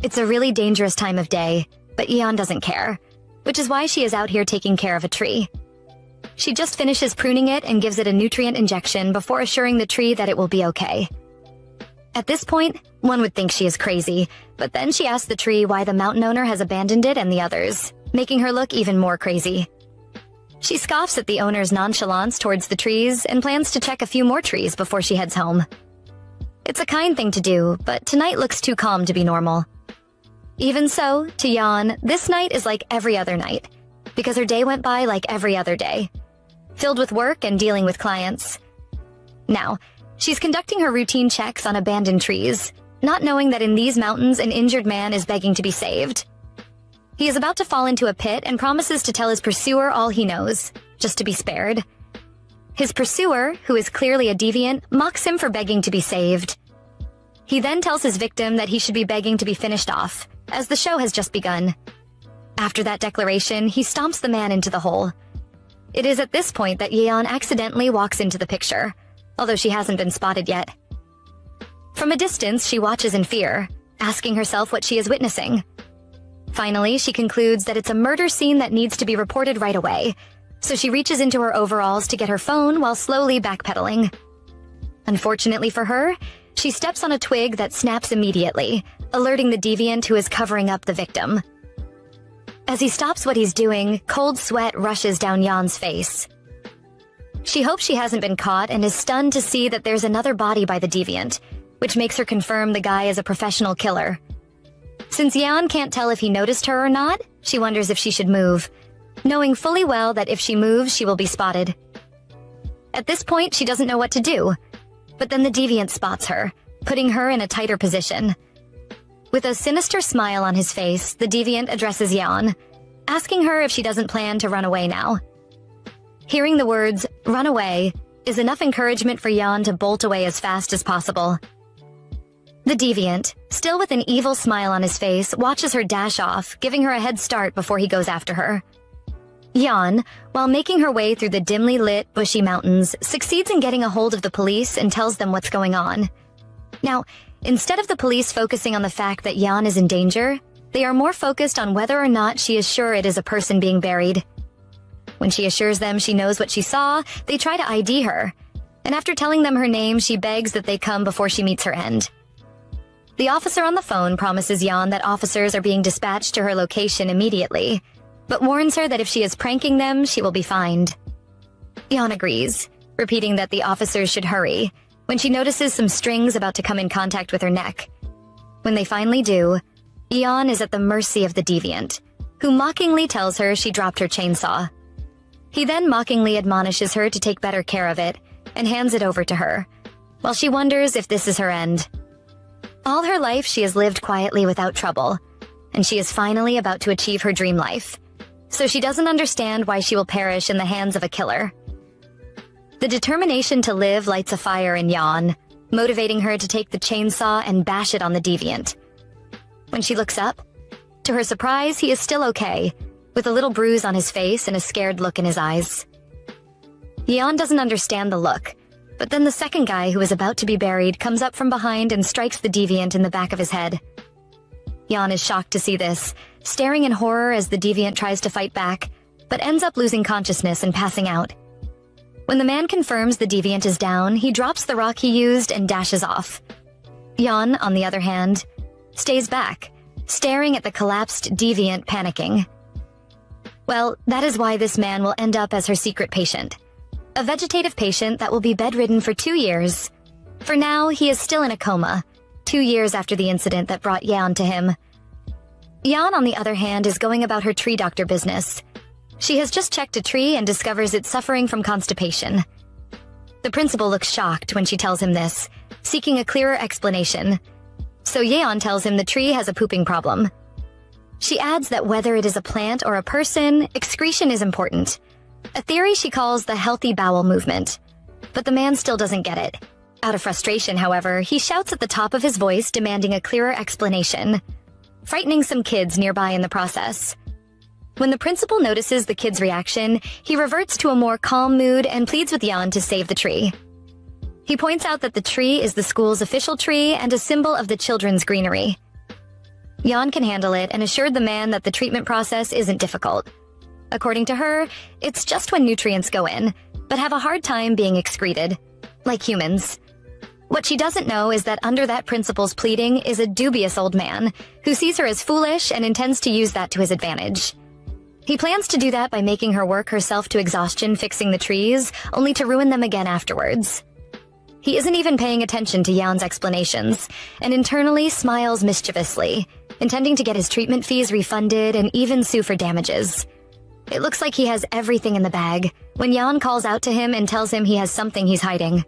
It's a really dangerous time of day, but Yeon doesn't care, which is why she is out here taking care of a tree. She just finishes pruning it and gives it a nutrient injection before assuring the tree that it will be okay. At this point, one would think she is crazy, but then she asks the tree why the mountain owner has abandoned it and the others, making her look even more crazy. She scoffs at the owner's nonchalance towards the trees and plans to check a few more trees before she heads home. It's a kind thing to do, but tonight looks too calm to be normal. Even so, to Yeon, this night is like every other night, because her day went by like every other day, filled with work and dealing with clients. Now, she's conducting her routine checks on abandoned trees, not knowing that in these mountains an injured man is begging to be saved. He is about to fall into a pit and promises to tell his pursuer all he knows, just to be spared. His pursuer, who is clearly a deviant, mocks him for begging to be saved. He then tells his victim that he should be begging to be finished off, as the show has just begun. After that declaration, he stomps the man into the hole. It is at this point that Yeon accidentally walks into the picture, although she hasn't been spotted yet. From a distance, she watches in fear, asking herself what she is witnessing. Finally, she concludes that it's a murder scene that needs to be reported right away, so she reaches into her overalls to get her phone while slowly backpedaling. Unfortunately for her, she steps on a twig that snaps immediately, alerting the deviant who is covering up the victim. As he stops what he's doing, cold sweat rushes down Yeon's face. She hopes she hasn't been caught and is stunned to see that there's another body by the deviant, which makes her confirm the guy is a professional killer. Since Yeon can't tell if he noticed her or not, she wonders if she should move, knowing fully well that if she moves, she will be spotted. At this point, she doesn't know what to do, but then the deviant spots her, putting her in a tighter position. With a sinister smile on his face, the deviant addresses Yeon, asking her if she doesn't plan to run away now. Hearing the words, "run away," is enough encouragement for Yeon to bolt away as fast as possible. The deviant, still with an evil smile on his face, watches her dash off, giving her a head start before he goes after her. Yeon, while making her way through the dimly lit, bushy mountains, succeeds in getting a hold of the police and tells them what's going on. Now, instead of the police focusing on the fact that Yeon is in danger, they are more focused on whether or not she is sure it is a person being buried. When she assures them she knows what she saw, they try to ID her, and after telling them her name, she begs that they come before she meets her end. The officer on the phone promises Yeon that officers are being dispatched to her location immediately, but warns her that if she is pranking them, she will be fined. Yeon agrees, repeating that the officers should hurry, when she notices some strings about to come in contact with her neck. When they finally do, Yeon is at the mercy of the deviant, who mockingly tells her she dropped her chainsaw. He then mockingly admonishes her to take better care of it, and hands it over to her, while she wonders if this is her end. All her life she has lived quietly without trouble, and she is finally about to achieve her dream life, so she doesn't understand why she will perish in the hands of a killer. The determination to live lights a fire in Yeon, motivating her to take the chainsaw and bash it on the deviant. When she looks up, to her surprise, he is still okay, with a little bruise on his face and a scared look in his eyes. Yeon doesn't understand the look, but then the second guy who is about to be buried comes up from behind and strikes the deviant in the back of his head. Yeon is shocked to see this, staring in horror as the deviant tries to fight back, but ends up losing consciousness and passing out. When the man confirms the deviant is down, he drops the rock he used and dashes off. Yeon, on the other hand, stays back, staring at the collapsed deviant, panicking. Well, that is why this man will end up as her secret patient. A vegetative patient that will be bedridden for 2 years. For now, he is still in a coma, 2 years after the incident that brought Yeon to him. Yeon, on the other hand, is going about her tree doctor business. She has just checked a tree and discovers it's suffering from constipation. The principal looks shocked when she tells him this, seeking a clearer explanation. So Yeon tells him the tree has a pooping problem. She adds that whether it is a plant or a person, excretion is important. A theory she calls the healthy bowel movement. But the man still doesn't get it. Out of frustration, however, he shouts at the top of his voice, demanding a clearer explanation, frightening some kids nearby in the process. When the principal notices the kid's reaction, he reverts to a more calm mood and pleads with Yeon to save the tree. He points out that the tree is the school's official tree and a symbol of the children's greenery. Yan can handle it and assured the man that the treatment process isn't difficult. According to her, it's just when nutrients go in, but have a hard time being excreted, like humans. What she doesn't know is that under that principal's pleading is a dubious old man who sees her as foolish and intends to use that to his advantage. He plans to do that by making her work herself to exhaustion fixing the trees, only to ruin them again afterwards. He isn't even paying attention to Yan's explanations, and internally smiles mischievously, intending to get his treatment fees refunded and even sue for damages. It looks like he has everything in the bag when Yan calls out to him and tells him he has something he's hiding.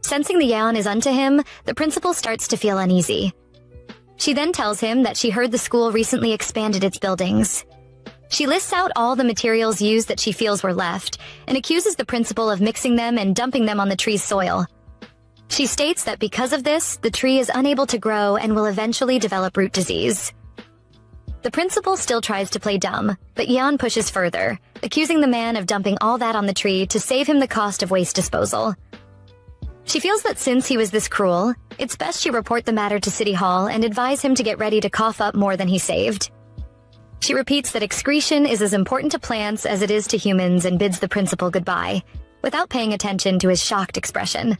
Sensing the Yan is unto him, the principal starts to feel uneasy. She then tells him that she heard the school recently expanded its buildings. She lists out all the materials used that she feels were left, and accuses the principal of mixing them and dumping them on the tree's soil. She states that because of this, the tree is unable to grow and will eventually develop root disease. The principal still tries to play dumb, but Yan pushes further, accusing the man of dumping all that on the tree to save him the cost of waste disposal. She feels that since he was this cruel, it's best she report the matter to City Hall and advise him to get ready to cough up more than he saved. She repeats that excretion is as important to plants as it is to humans and bids the principal goodbye, without paying attention to his shocked expression.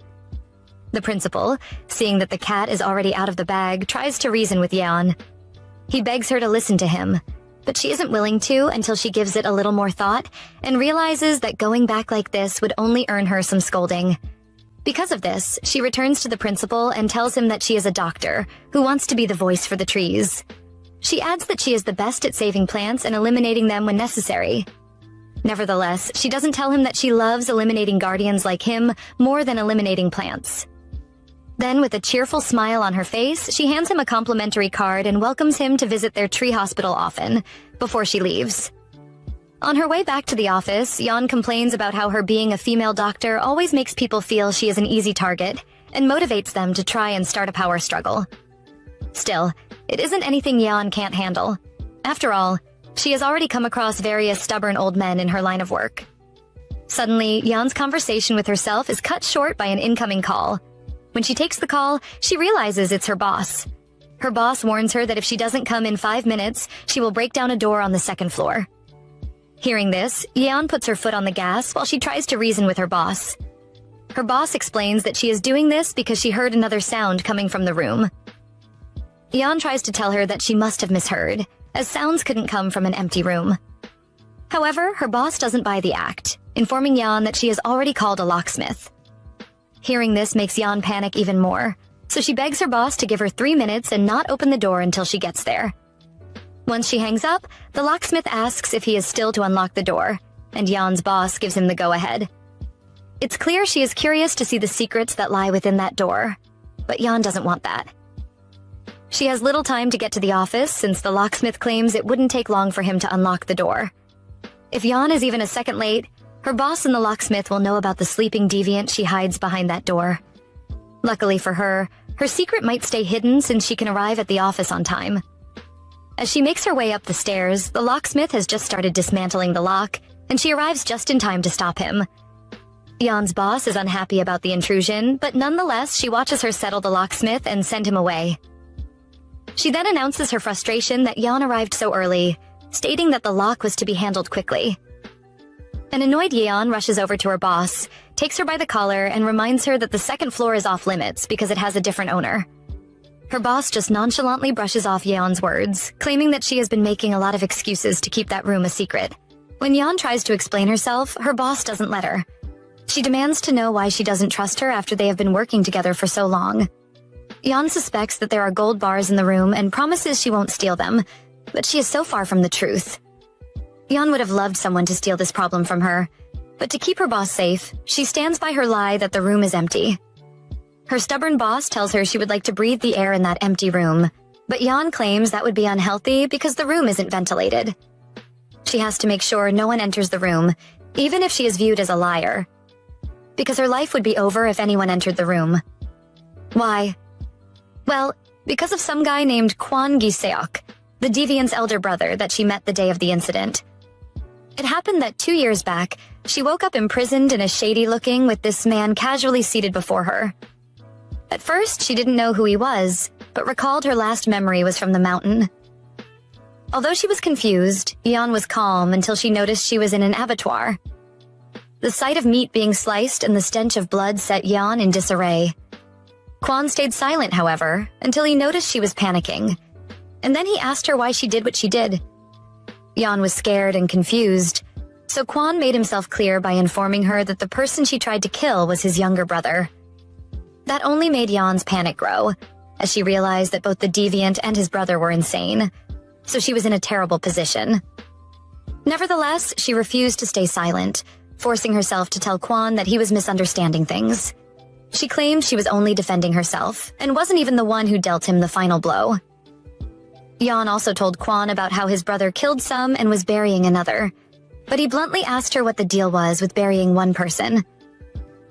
The principal, seeing that the cat is already out of the bag, tries to reason with Yan. He begs her to listen to him, but she isn't willing to until she gives it a little more thought and realizes that going back like this would only earn her some scolding. Because of this, she returns to the principal and tells him that she is a doctor who wants to be the voice for the trees. She adds that she is the best at saving plants and eliminating them when necessary. Nevertheless, she doesn't tell him that she loves eliminating guardians like him more than eliminating plants. Then, with a cheerful smile on her face, she hands him a complimentary card and welcomes him to visit their tree hospital often, before she leaves. On her way back to the office, Yan complains about how her being a female doctor always makes people feel she is an easy target, and motivates them to try and start a power struggle. Still, it isn't anything Yan can't handle. After all, she has already come across various stubborn old men in her line of work. Suddenly, Yan's conversation with herself is cut short by an incoming call. When she takes the call, she realizes it's her boss. Her boss warns her that if she doesn't come in 5 minutes, she will break down a door on the second floor. Hearing this, Yan puts her foot on the gas while she tries to reason with her boss. Her boss explains that she is doing this because she heard another sound coming from the room. Yan tries to tell her that she must have misheard, as sounds couldn't come from an empty room. However, her boss doesn't buy the act, informing Yan that she has already called a locksmith. Hearing this makes Yan panic even more, so she begs her boss to give her 3 minutes and not open the door until she gets there. Once she hangs up, the locksmith asks if he is still to unlock the door, and Yan's boss gives him the go-ahead. It's clear she is curious to see the secrets that lie within that door, but Yan doesn't want that. She has little time to get to the office since the locksmith claims it wouldn't take long for him to unlock the door. If Yan is even a second late, her boss and the locksmith will know about the sleeping deviant she hides behind that door. Luckily for her, her secret might stay hidden since she can arrive at the office on time. As she makes her way up the stairs, the locksmith has just started dismantling the lock, and she arrives just in time to stop him. Yan's boss is unhappy about the intrusion, but nonetheless she watches her settle the locksmith and send him away. She then announces her frustration that Yan arrived so early, stating that the lock was to be handled quickly. An annoyed Yan rushes over to her boss, takes her by the collar, and reminds her that the second floor is off limits because it has a different owner. Her boss just nonchalantly brushes off Yan's words, claiming that she has been making a lot of excuses to keep that room a secret. When Yan tries to explain herself, her boss doesn't let her. She demands to know why she doesn't trust her after they have been working together for so long. Yan suspects that there are gold bars in the room and promises she won't steal them, but she is so far from the truth. Yan would have loved someone to steal this problem from her, but to keep her boss safe, she stands by her lie that the room is empty. Her stubborn boss tells her she would like to breathe the air in that empty room, but Yan claims that would be unhealthy because the room isn't ventilated. She has to make sure no one enters the room, even if she is viewed as a liar, because her life would be over if anyone entered the room. Why? Well, because of some guy named Kwon Gi-seok, the deviant's elder brother that she met the day of the incident. It happened that 2 years back, she woke up imprisoned in a shady-looking with this man casually seated before her. At first, she didn't know who he was, but recalled her last memory was from the mountain. Although she was confused, Yeon was calm until she noticed she was in an abattoir. The sight of meat being sliced and the stench of blood set Yeon in disarray. Kwon stayed silent, however, until he noticed she was panicking, and then he asked her why she did what she did. Yeon was scared and confused, so Kwon made himself clear by informing her that the person she tried to kill was his younger brother. That only made Yeon's panic grow, as she realized that both the deviant and his brother were insane, so she was in a terrible position. Nevertheless, she refused to stay silent, forcing herself to tell Kwon that he was misunderstanding things. She claimed she was only defending herself, and wasn't even the one who dealt him the final blow. Yeon also told Kwon about how his brother killed some and was burying another, but he bluntly asked her what the deal was with burying one person.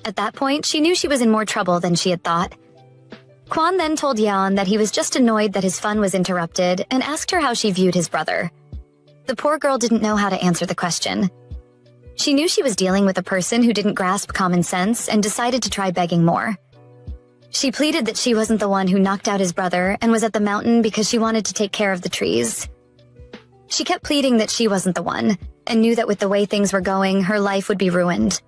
At that point, she knew she was in more trouble than she had thought. Kwon then told Yeon that he was just annoyed that his fun was interrupted and asked her how she viewed his brother. The poor girl didn't know how to answer the question. She knew she was dealing with a person who didn't grasp common sense and decided to try begging more. She pleaded that she wasn't the one who knocked out his brother and was at the mountain because she wanted to take care of the trees. She kept pleading that she wasn't the one, and knew that with the way things were going, her life would be ruined.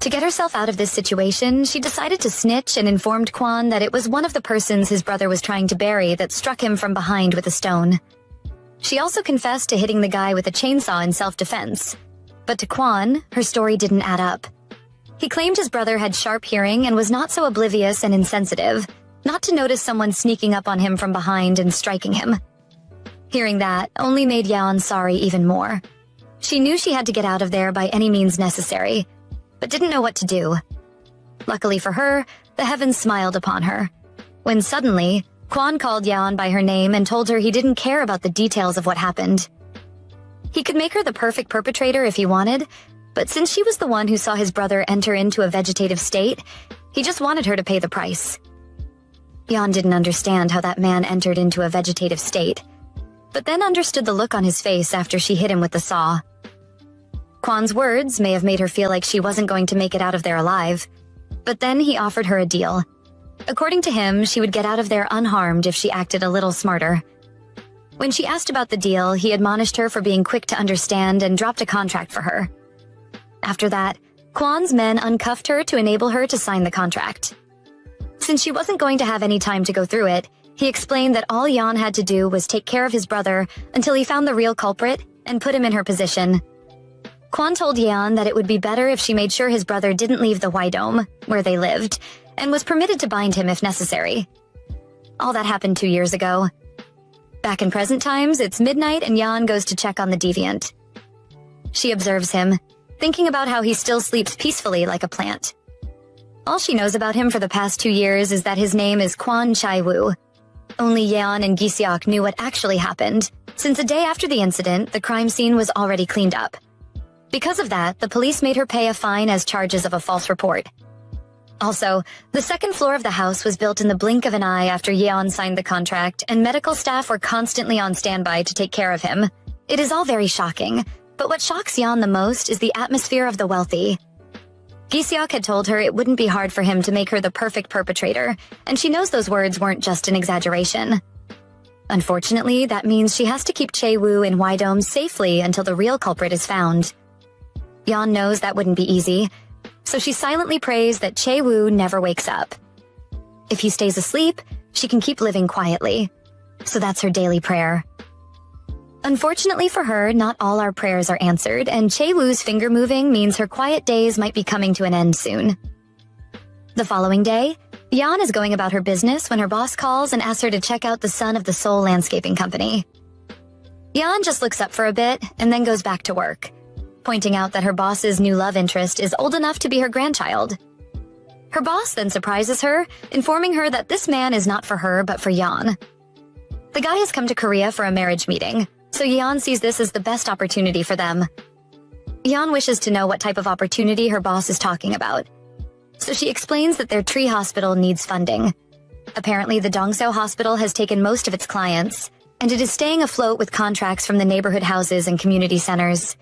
To get herself out of this situation, she decided to snitch and informed Kwon that it was one of the persons his brother was trying to bury that struck him from behind with a stone. She also confessed to hitting the guy with a chainsaw in self-defense. But to Kwon, her story didn't add up. He claimed his brother had sharp hearing and was not so oblivious and insensitive, not to notice someone sneaking up on him from behind and striking him. Hearing that only made Yeon sorry even more. She knew she had to get out of there by any means necessary, but didn't know what to do. Luckily for her, the heavens smiled upon her, when suddenly, Kwon called Yeon by her name and told her he didn't care about the details of what happened. He could make her the perfect perpetrator if he wanted, but since she was the one who saw his brother enter into a vegetative state, he just wanted her to pay the price. Yeon didn't understand how that man entered into a vegetative state, but then understood the look on his face after she hit him with the saw. Kwon's words may have made her feel like she wasn't going to make it out of there alive, but then he offered her a deal. According to him, she would get out of there unharmed if she acted a little smarter. When she asked about the deal, he admonished her for being quick to understand and dropped a contract for her. After that, Kwon's men uncuffed her to enable her to sign the contract. Since she wasn't going to have any time to go through it, he explained that all Yeon had to do was take care of his brother until he found the real culprit and put him in her position. Kwon told Yeon that it would be better if she made sure his brother didn't leave the Wydome, where they lived, and was permitted to bind him if necessary. All that happened 2 years ago. Back in present times, it's midnight and Yeon goes to check on the deviant. She observes him, thinking about how he still sleeps peacefully like a plant. All she knows about him for the past 2 years is that his name is Kwon Chai-woo. Only Yeon and Gi-seok knew what actually happened, since a day after the incident, the crime scene was already cleaned up. Because of that, the police made her pay a fine as charges of a false report. Also, the second floor of the house was built in the blink of an eye after Yeon signed the contract, and medical staff were constantly on standby to take care of him. It is all very shocking, but what shocks Yeon the most is the atmosphere of the wealthy. Gi-seok had told her it wouldn't be hard for him to make her the perfect perpetrator, and she knows those words weren't just an exaggeration. Unfortunately, that means she has to keep Chae-woo in Wydome safely until the real culprit is found. Yeon knows that wouldn't be easy, so she silently prays that Chae-woo never wakes up. If he stays asleep, she can keep living quietly. So that's her daily prayer. Unfortunately for her, not all our prayers are answered, and Chae-woo's finger moving means her quiet days might be coming to an end soon. The following day, Yeon is going about her business when her boss calls and asks her to check out the son of the Seoul Landscaping Company. Yeon just looks up for a bit and then goes back to work, pointing out that her boss's new love interest is old enough to be her grandchild. Her boss then surprises her, informing her that this man is not for her but for Yeon. The guy has come to Korea for a marriage meeting, so Yeon sees this as the best opportunity for them. Yeon wishes to know what type of opportunity her boss is talking about, so she explains that their tree hospital needs funding. Apparently, the Dongseo Hospital has taken most of its clients, and it is staying afloat with contracts from the neighborhood houses and community centers.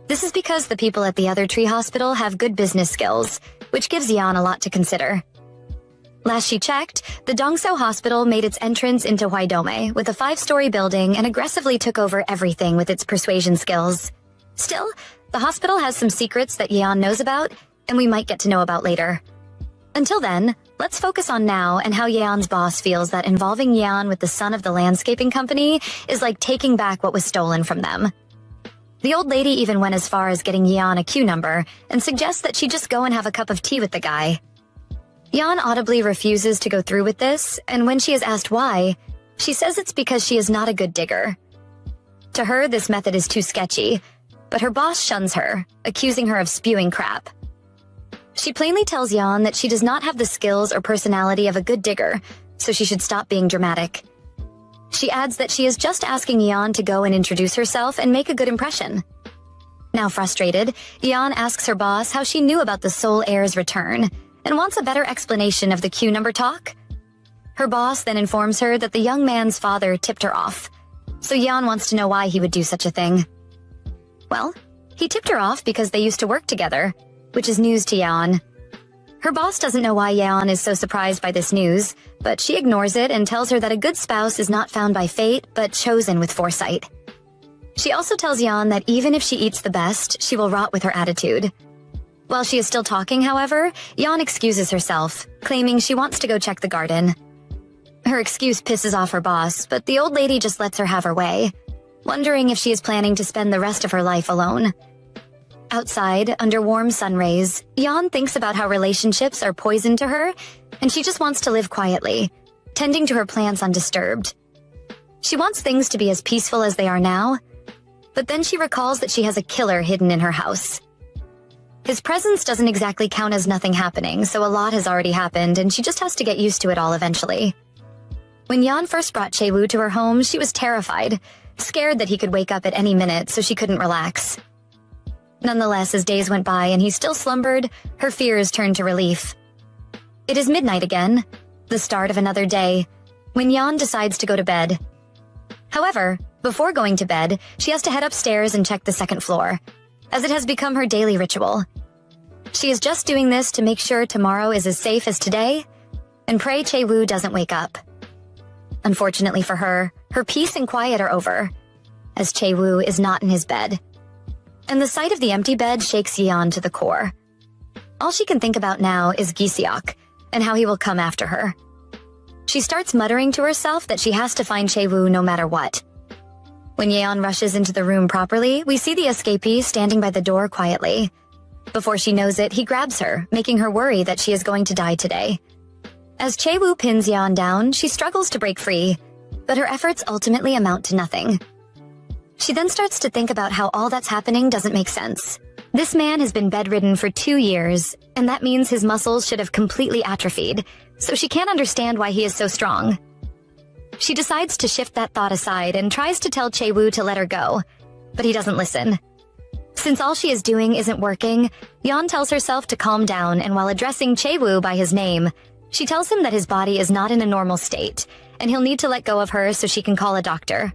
This is because the people at the other tree hospital have good business skills, which gives Yeon a lot to consider. Last she checked, the Dongseo Hospital made its entrance into Hwaidome with a 5-story building and aggressively took over everything with its persuasion skills. Still, the hospital has some secrets that Yeon knows about, and we might get to know about later. Until then, let's focus on now and how Yeon's boss feels that involving Yeon with the son of the landscaping company is like taking back what was stolen from them. The old lady even went as far as getting Yeon a queue number and suggests that she just go and have a cup of tea with the guy. Yeon audibly refuses to go through with this, and when she is asked why, she says it's because she is not a good digger. To her, this method is too sketchy, but her boss shuns her, accusing her of spewing crap. She plainly tells Yeon that she does not have the skills or personality of a good digger, so she should stop being dramatic. She adds that she is just asking Yeon to go and introduce herself and make a good impression. Now frustrated, Yeon asks her boss how she knew about the Seoul heir's return, and wants a better explanation of the queue number talk. Her boss then informs her that the young man's father tipped her off, so Yeon wants to know why he would do such a thing. Well, he tipped her off because they used to work together, which is news to Yeon. Her boss doesn't know why Yeon is so surprised by this news, but she ignores it and tells her that a good spouse is not found by fate, but chosen with foresight. She also tells Yeon that even if she eats the best, she will rot with her attitude. While she is still talking, however, Yeon excuses herself, claiming she wants to go check the garden. Her excuse pisses off her boss, but the old lady just lets her have her way, wondering if she is planning to spend the rest of her life alone. Outside, under warm sun rays, Yeon thinks about how relationships are poison to her, and she just wants to live quietly, tending to her plants undisturbed. She wants things to be as peaceful as they are now, but then she recalls that she has a killer hidden in her house. His presence doesn't exactly count as nothing happening, so a lot has already happened, and she just has to get used to it all eventually. When Yeon first brought Chae-woo to her home, she was terrified, scared that he could wake up at any minute, so she couldn't relax. Nonetheless, as days went by and he still slumbered, her fears turned to relief. It is midnight again, the start of another day, when Yeon decides to go to bed. However, before going to bed, she has to head upstairs and check the second floor, as it has become her daily ritual. She is just doing this to make sure tomorrow is as safe as today, and pray Chae-woo doesn't wake up. Unfortunately for her, her peace and quiet are over, as Chae-woo is not in his bed. And the sight of the empty bed shakes Yeon to the core. All she can think about now is Gi-seok, and how he will come after her. She starts muttering to herself that she has to find Chae-woo no matter what. When Yeon rushes into the room properly, we see the escapee standing by the door quietly. Before she knows it, he grabs her, making her worry that she is going to die today. As Chae-woo pins Yeon down, she struggles to break free, but her efforts ultimately amount to nothing. She then starts to think about how all that's happening doesn't make sense. This man has been bedridden for 2 years, and that means his muscles should have completely atrophied, so she can't understand why he is so strong. She decides to shift that thought aside and tries to tell Chae-woo to let her go, but he doesn't listen. Since all she is doing isn't working, Yeon tells herself to calm down, and while addressing Chae-woo by his name, she tells him that his body is not in a normal state, and he'll need to let go of her so she can call a doctor.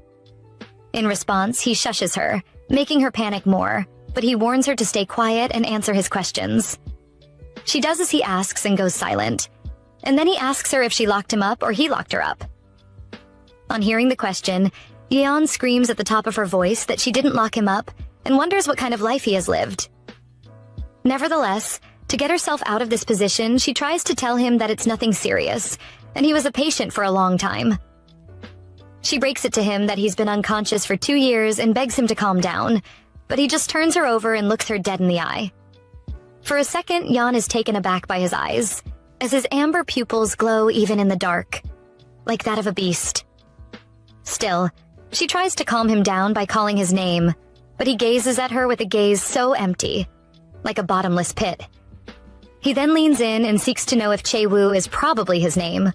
In response, he shushes her, making her panic more, but he warns her to stay quiet and answer his questions. She does as he asks and goes silent, and then he asks her if she locked him up or he locked her up. On hearing the question, Yeon screams at the top of her voice that she didn't lock him up and wonders what kind of life he has lived. Nevertheless, to get herself out of this position, she tries to tell him that it's nothing serious, and he was a patient for a long time. She breaks it to him that he's been unconscious for 2 years and begs him to calm down, but he just turns her over and looks her dead in the eye. For a second, Yeon is taken aback by his eyes, as his amber pupils glow even in the dark, like that of a beast. Still, she tries to calm him down by calling his name, but he gazes at her with a gaze so empty, like a bottomless pit. He then leans in and seeks to know if Chae-woo is probably his name.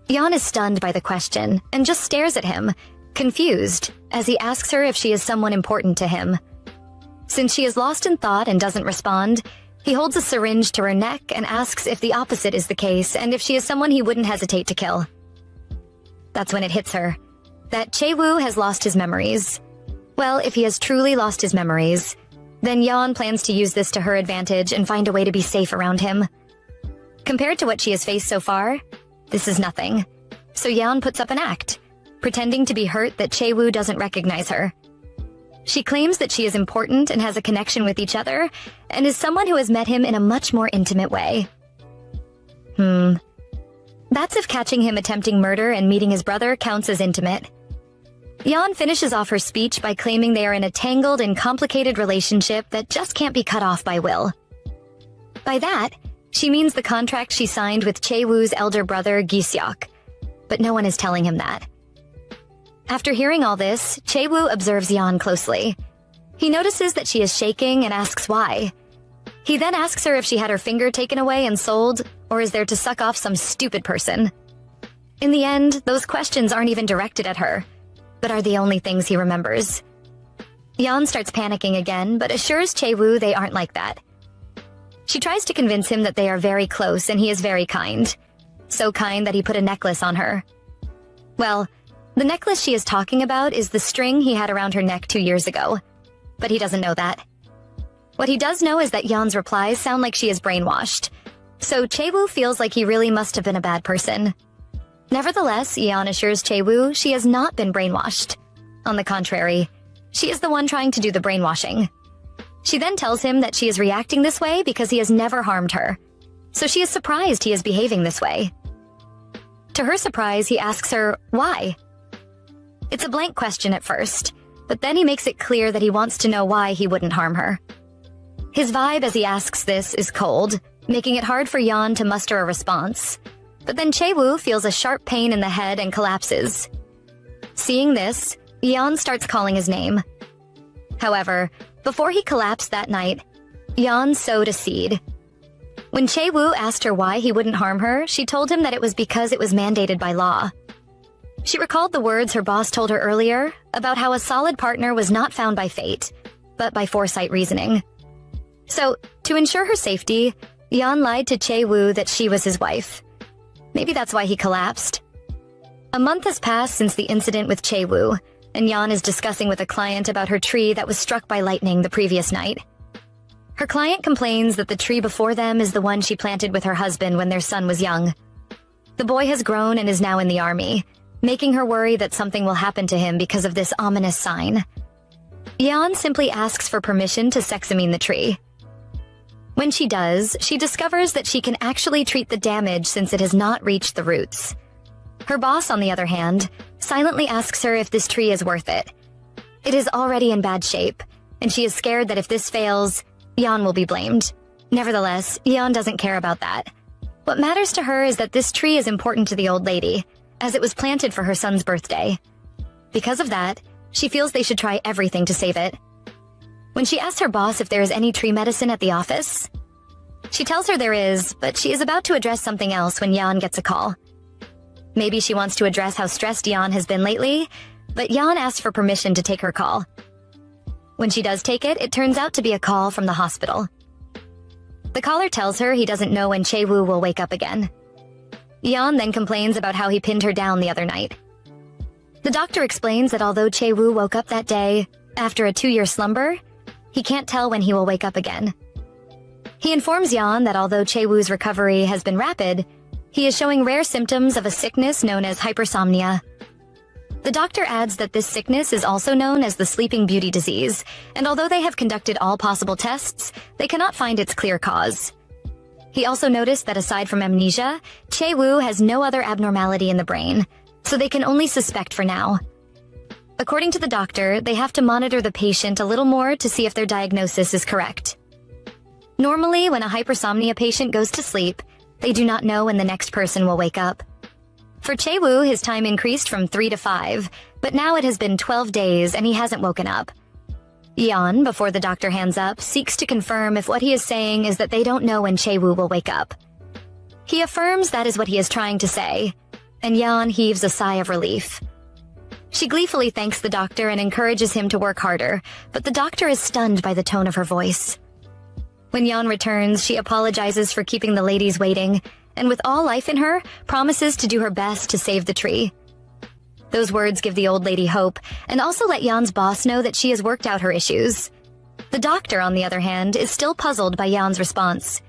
Yeon is stunned by the question and just stares at him, confused, as he asks her if she is someone important to him. Since she is lost in thought and doesn't respond, he holds a syringe to her neck and asks if the opposite is the case and if she is someone he wouldn't hesitate to kill. That's when it hits her, that Chae-woo has lost his memories. Well, if he has truly lost his memories, then Yeon plans to use this to her advantage and find a way to be safe around him. Compared to what she has faced so far, this is nothing. So Yeon puts up an act, pretending to be hurt that Chae-woo doesn't recognize her. She claims that she is important and has a connection with each other, and is someone who has met him in a much more intimate way. That's if catching him attempting murder and meeting his brother counts as intimate. Yeon finishes off her speech by claiming they are in a tangled and complicated relationship that just can't be cut off by will. By that, she means the contract she signed with Chae-woo's elder brother, Gi-seok, but no one is telling him that. After hearing all this, Chae-woo observes Yeon closely. He notices that she is shaking and asks why. He then asks her if she had her finger taken away and sold, or is there to suck off some stupid person. In the end, those questions aren't even directed at her, but are the only things he remembers. Yeon starts panicking again, but assures Chae-woo they aren't like that. She tries to convince him that they are very close and he is very kind. So kind that he put a necklace on her. Well, the necklace she is talking about is the string he had around her neck 2 years ago. But he doesn't know that. What he does know is that Yeon's replies sound like she is brainwashed. So Chae-woo feels like he really must have been a bad person. Nevertheless, Yeon assures Chae-woo she has not been brainwashed. On the contrary, she is the one trying to do the brainwashing. She then tells him that she is reacting this way because he has never harmed her. So she is surprised he is behaving this way. To her surprise, he asks her, why? It's a blank question at first, but then he makes it clear that he wants to know why he wouldn't harm her. His vibe as he asks this is cold, making it hard for Yeon to muster a response. But then Chae-woo feels a sharp pain in the head and collapses. Seeing this, Yeon starts calling his name. However, before he collapsed that night, Yeon sowed a seed. When Chae-woo asked her why he wouldn't harm her, she told him that it was because it was mandated by law. She recalled the words her boss told her earlier about how a solid partner was not found by fate, but by foresight reasoning. So, to ensure her safety, Yeon lied to Chae-woo that she was his wife. Maybe that's why he collapsed. A month has passed since the incident with Chae-woo, and Yeon is discussing with a client about her tree that was struck by lightning the previous night. Her client complains that the tree before them is the one she planted with her husband when their son was young. The boy has grown and is now in the army, making her worry that something will happen to him because of this ominous sign. Yeon simply asks for permission to sexamine the tree. When she does, she discovers that she can actually treat the damage since it has not reached the roots. Her boss, on the other hand, silently asks her if this tree is worth it. It is already in bad shape, and she is scared that if this fails, Yeon will be blamed. Nevertheless, Yeon doesn't care about that. What matters to her is that this tree is important to the old lady, as it was planted for her son's birthday. Because of that, she feels they should try everything to save it. When she asks her boss if there is any tree medicine at the office, she tells her there is, but she is about to address something else when Yeon gets a call. Maybe she wants to address how stressed Yeon has been lately, but Yeon asks for permission to take her call. When she does take it, it turns out to be a call from the hospital. The caller tells her he doesn't know when Chae-woo will wake up again. Yeon then complains about how he pinned her down the other night. The doctor explains that although Chae-woo woke up that day, after a 2-year slumber, he can't tell when he will wake up again. He informs Yeon that although Chae-woo's recovery has been rapid, he is showing rare symptoms of a sickness known as hypersomnia. The doctor adds that this sickness is also known as the Sleeping Beauty disease, and although they have conducted all possible tests, they cannot find its clear cause. He also noticed that aside from amnesia, Chae-woo has no other abnormality in the brain, so they can only suspect for now. According to the doctor, they have to monitor the patient a little more to see if their diagnosis is correct. Normally, when a hypersomnia patient goes to sleep, they do not know when the next person will wake up. For Chae-woo, his time increased from 3 to 5, but now it has been 12 days and he hasn't woken up. Yeon, before the doctor hands up, seeks to confirm if what he is saying is that they don't know when Chae-woo will wake up. He affirms that is what he is trying to say, and Yeon heaves a sigh of relief. She gleefully thanks the doctor and encourages him to work harder, but the doctor is stunned by the tone of her voice. When Yeon returns, she apologizes for keeping the ladies waiting, and with all life in her, promises to do her best to save the tree. Those words give the old lady hope, and also let Yeon's boss know that she has worked out her issues. The doctor, on the other hand, is still puzzled by Yeon's response.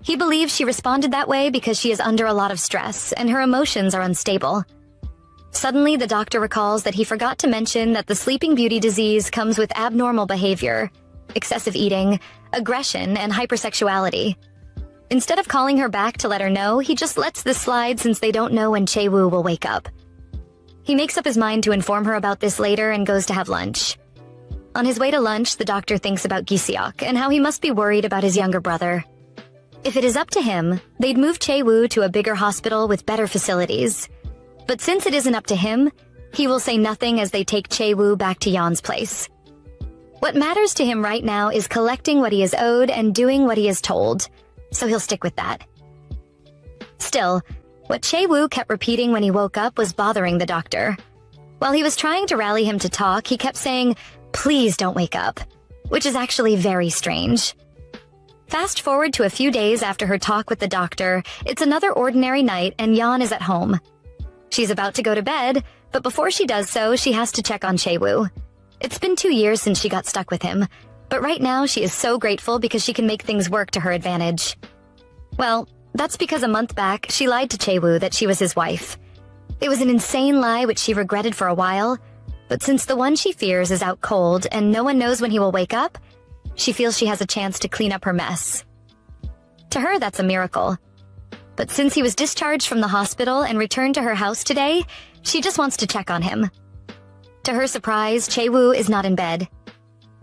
He believes she responded that way because she is under a lot of stress and her emotions are unstable. Suddenly, the doctor recalls that he forgot to mention that the Sleeping Beauty disease comes with abnormal behavior, excessive eating, aggression, and hypersexuality. Instead of calling her back to let her know, he just lets this slide since they don't know when Chae-woo will wake up. He makes up his mind to inform her about this later and goes to have lunch. On his way to lunch, the doctor thinks about Gi-seok and how he must be worried about his younger brother. If it is up to him, they'd move Chae-woo to a bigger hospital with better facilities. But since it isn't up to him, he will say nothing as they take Chae-woo back to Yeon's place. What matters to him right now is collecting what he is owed and doing what he is told, so he'll stick with that. Still, what Chae-woo kept repeating when he woke up was bothering the doctor. While he was trying to rally him to talk, he kept saying, "Please don't wake up," which is actually very strange. Fast forward to a few days after her talk with the doctor, it's another ordinary night and Yeon is at home. She's about to go to bed, but before she does so, she has to check on Chae-woo. It's been 2 years since she got stuck with him, but right now she is so grateful because she can make things work to her advantage. Well, that's because a month back, she lied to Chae-woo that she was his wife. It was an insane lie which she regretted for a while, but since the one she fears is out cold and no one knows when he will wake up, she feels she has a chance to clean up her mess. To her, that's a miracle. But since he was discharged from the hospital and returned to her house today, she just wants to check on him. To her surprise, Chae-woo is not in bed.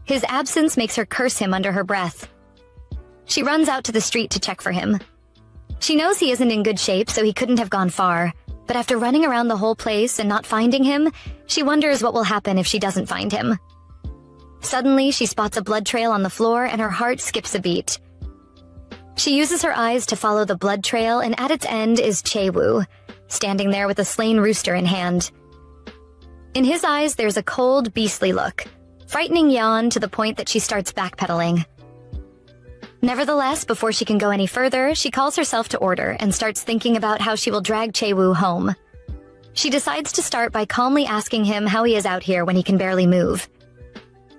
His absence makes her curse him under her breath. She runs out to the street to check for him. She knows he isn't in good shape, so he couldn't have gone far, but after running around the whole place and not finding him, she wonders what will happen if she doesn't find him. Suddenly, she spots a blood trail on the floor and her heart skips a beat. She uses her eyes to follow the blood trail, and at its end is Chae-woo, standing there with a slain rooster in hand. In his eyes, there's a cold, beastly look, frightening Yeon to the point that she starts backpedaling. Nevertheless, before she can go any further, she calls herself to order and starts thinking about how she will drag Chae-woo home. She decides to start by calmly asking him how he is out here when he can barely move.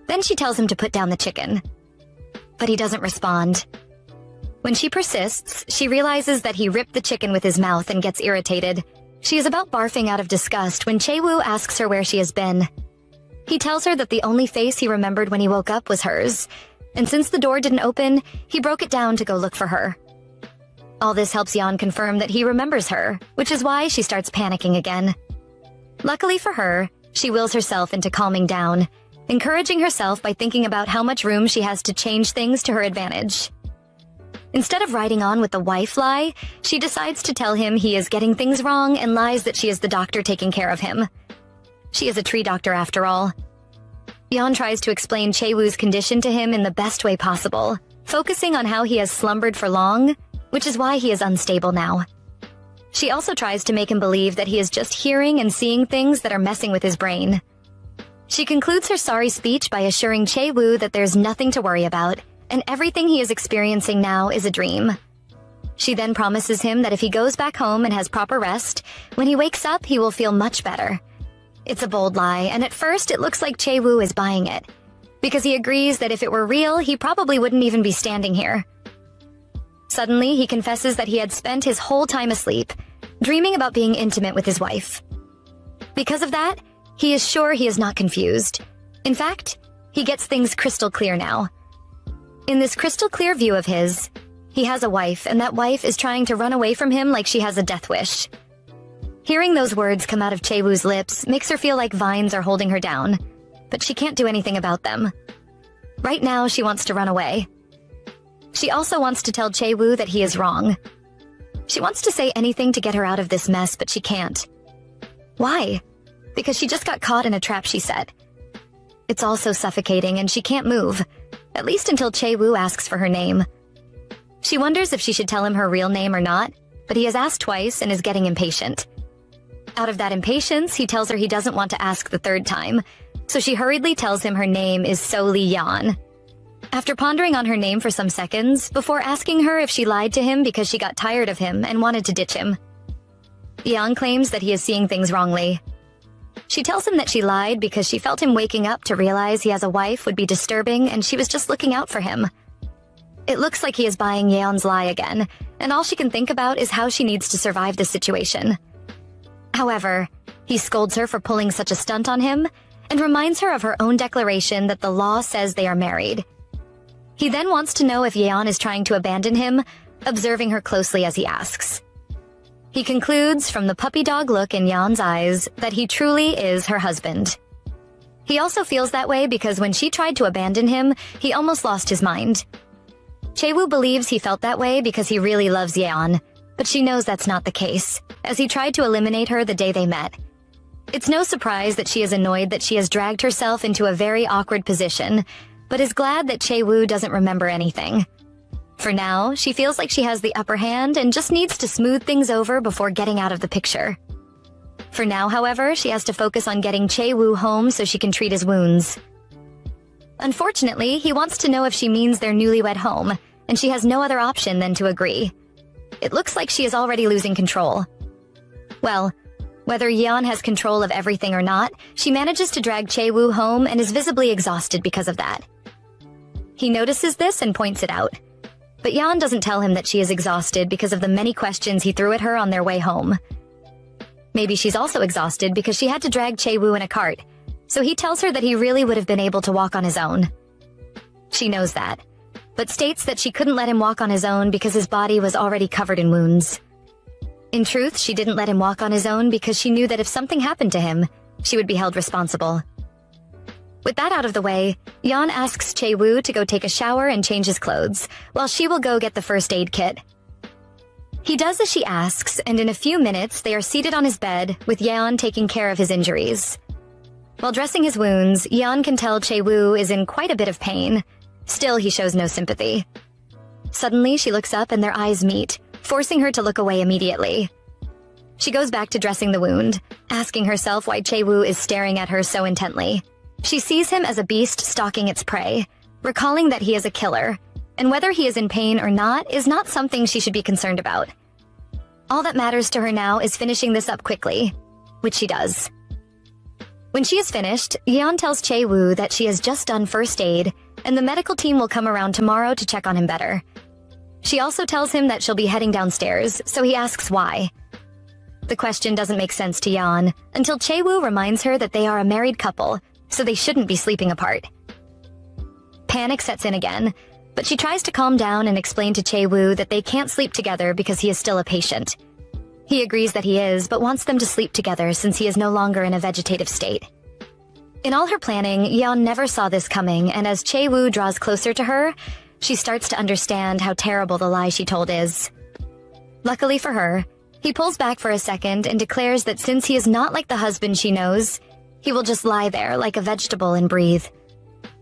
Then she tells him to put down the chicken. But he doesn't respond. When she persists, she realizes that he ripped the chicken with his mouth and gets irritated. She is about barfing out of disgust when Chae-woo asks her where she has been. He tells her that the only face he remembered when he woke up was hers, and since the door didn't open, he broke it down to go look for her. All this helps Yeon confirm that he remembers her, which is why she starts panicking again. Luckily for her, she wills herself into calming down, encouraging herself by thinking about how much room she has to change things to her advantage. Instead of riding on with the wife lie, she decides to tell him he is getting things wrong and lies that she is the doctor taking care of him. She is a tree doctor after all. Yeon tries to explain Chae-woo's condition to him in the best way possible, focusing on how he has slumbered for long, which is why he is unstable now. She also tries to make him believe that he is just hearing and seeing things that are messing with his brain. She concludes her sorry speech by assuring Chae-woo that there's nothing to worry about, and everything he is experiencing now is a dream. She then promises him that if he goes back home and has proper rest, when he wakes up, he will feel much better. It's a bold lie, and at first it looks like Chae-woo is buying it, because he agrees that if it were real, he probably wouldn't even be standing here. Suddenly, he confesses that he had spent his whole time asleep, dreaming about being intimate with his wife. Because of that, he is sure he is not confused. In fact, he gets things crystal clear now. In this crystal clear view of his, he has a wife, and that wife is trying to run away from him like she has a death wish. Hearing those words come out of Chae-woo's lips makes her feel like vines are holding her down, but she can't do anything about them. Right now, she wants to run away. She also wants to tell Chae-woo that he is wrong. She wants to say anything to get her out of this mess, but she can't. Why? Because she just got caught in a trap she set. It's all so suffocating and she can't move, at least until Chae-woo asks for her name. She wonders if she should tell him her real name or not, but he has asked twice and is getting impatient. Out of that impatience, he tells her he doesn't want to ask the third time, so she hurriedly tells him her name is Soli Yeon. After pondering on her name for some seconds, before asking her if she lied to him because she got tired of him and wanted to ditch him. Yeon claims that he is seeing things wrongly. She tells him that she lied because she felt him waking up to realize he has a wife would be disturbing and she was just looking out for him. It looks like he is buying Yeon's lie again, and all she can think about is how she needs to survive this situation. However, he scolds her for pulling such a stunt on him and reminds her of her own declaration that the law says they are married. He then wants to know if Yeon is trying to abandon him, observing her closely as he asks. He concludes from the puppy dog look in Yeon's eyes that he truly is her husband. He also feels that way because when she tried to abandon him, he almost lost his mind. Chae-woo believes he felt that way because he really loves Yeon, but she knows that's not the case, as he tried to eliminate her the day they met. It's no surprise that she is annoyed that she has dragged herself into a very awkward position, but is glad that Chae-woo doesn't remember anything. For now, she feels like she has the upper hand and just needs to smooth things over before getting out of the picture. For now, however, she has to focus on getting Chae-woo home so she can treat his wounds. Unfortunately, he wants to know if she means their newlywed home, and she has no other option than to agree. It looks like she is already losing control. Well, whether Yeon has control of everything or not, she manages to drag Chae-woo home and is visibly exhausted because of that. He notices this and points it out. But Yeon doesn't tell him that she is exhausted because of the many questions he threw at her on their way home. Maybe she's also exhausted because she had to drag Chae-woo in a cart, so he tells her that he really would have been able to walk on his own. She knows that, but states that she couldn't let him walk on his own because his body was already covered in wounds. In truth, she didn't let him walk on his own because she knew that if something happened to him, she would be held responsible. With that out of the way, Yeon asks Chae-woo to go take a shower and change his clothes, while she will go get the first aid kit. He does as she asks, and in a few minutes they are seated on his bed, with Yeon taking care of his injuries. While dressing his wounds, Yeon can tell Chae-woo is in quite a bit of pain. Still, he shows no sympathy. Suddenly, she looks up and their eyes meet, forcing her to look away immediately. She goes back to dressing the wound, asking herself why Chae-woo is staring at her so intently. She sees him as a beast stalking its prey, recalling that he is a killer, and whether he is in pain or not is not something she should be concerned about. All that matters to her now is finishing this up quickly, which she does. When she is finished, Yeon tells Chae-woo that she has just done first aid, and the medical team will come around tomorrow to check on him better. She also tells him that she'll be heading downstairs, so he asks why. The question doesn't make sense to Yeon, until Chae-woo reminds her that they are a married couple, so they shouldn't be sleeping apart. Panic sets in again, but she tries to calm down and explain to Chae-woo that they can't sleep together because he is still a patient. He agrees that he is, but wants them to sleep together since he is no longer in a vegetative state. In all her planning, Yeon never saw this coming, and as Chae-woo draws closer to her, she starts to understand how terrible the lie she told is. Luckily for her, he pulls back for a second and declares that since he is not like the husband she knows, he will just lie there like a vegetable and breathe.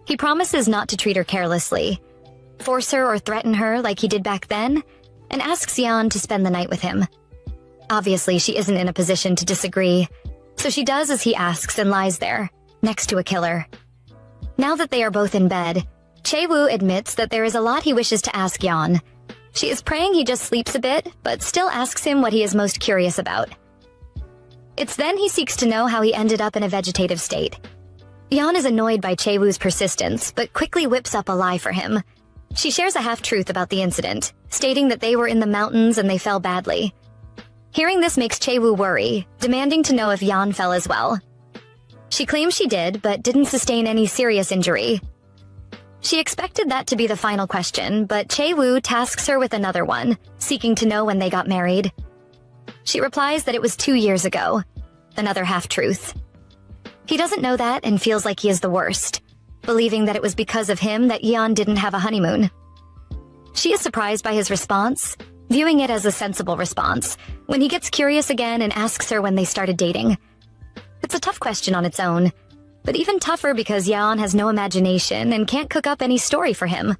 He promises not to treat her carelessly, force her or threaten her like he did back then, and asks Yeon to spend the night with him. Obviously, she isn't in a position to disagree, so she does as he asks and lies there, next to a killer. Now that they are both in bed, Chae-woo admits that there is a lot he wishes to ask Yeon. She is praying he just sleeps a bit, but still asks him what he is most curious about. It's then he seeks to know how he ended up in a vegetative state. Yeon is annoyed by Chae-woo's persistence, but quickly whips up a lie for him. She shares a half-truth about the incident, stating that they were in the mountains and they fell badly. Hearing this makes Chae-woo worry, demanding to know if Yeon fell as well. She claims she did, but didn't sustain any serious injury. She expected that to be the final question, but Chae-woo tasks her with another one, seeking to know when they got married. She replies that it was 2 years ago. Another half-truth. He doesn't know that and feels like he is the worst, believing that it was because of him that Yeon didn't have a honeymoon. She is surprised by his response, viewing it as a sensible response, when he gets curious again and asks her when they started dating. It's a tough question on its own, but even tougher because Yeon has no imagination and can't cook up any story for him.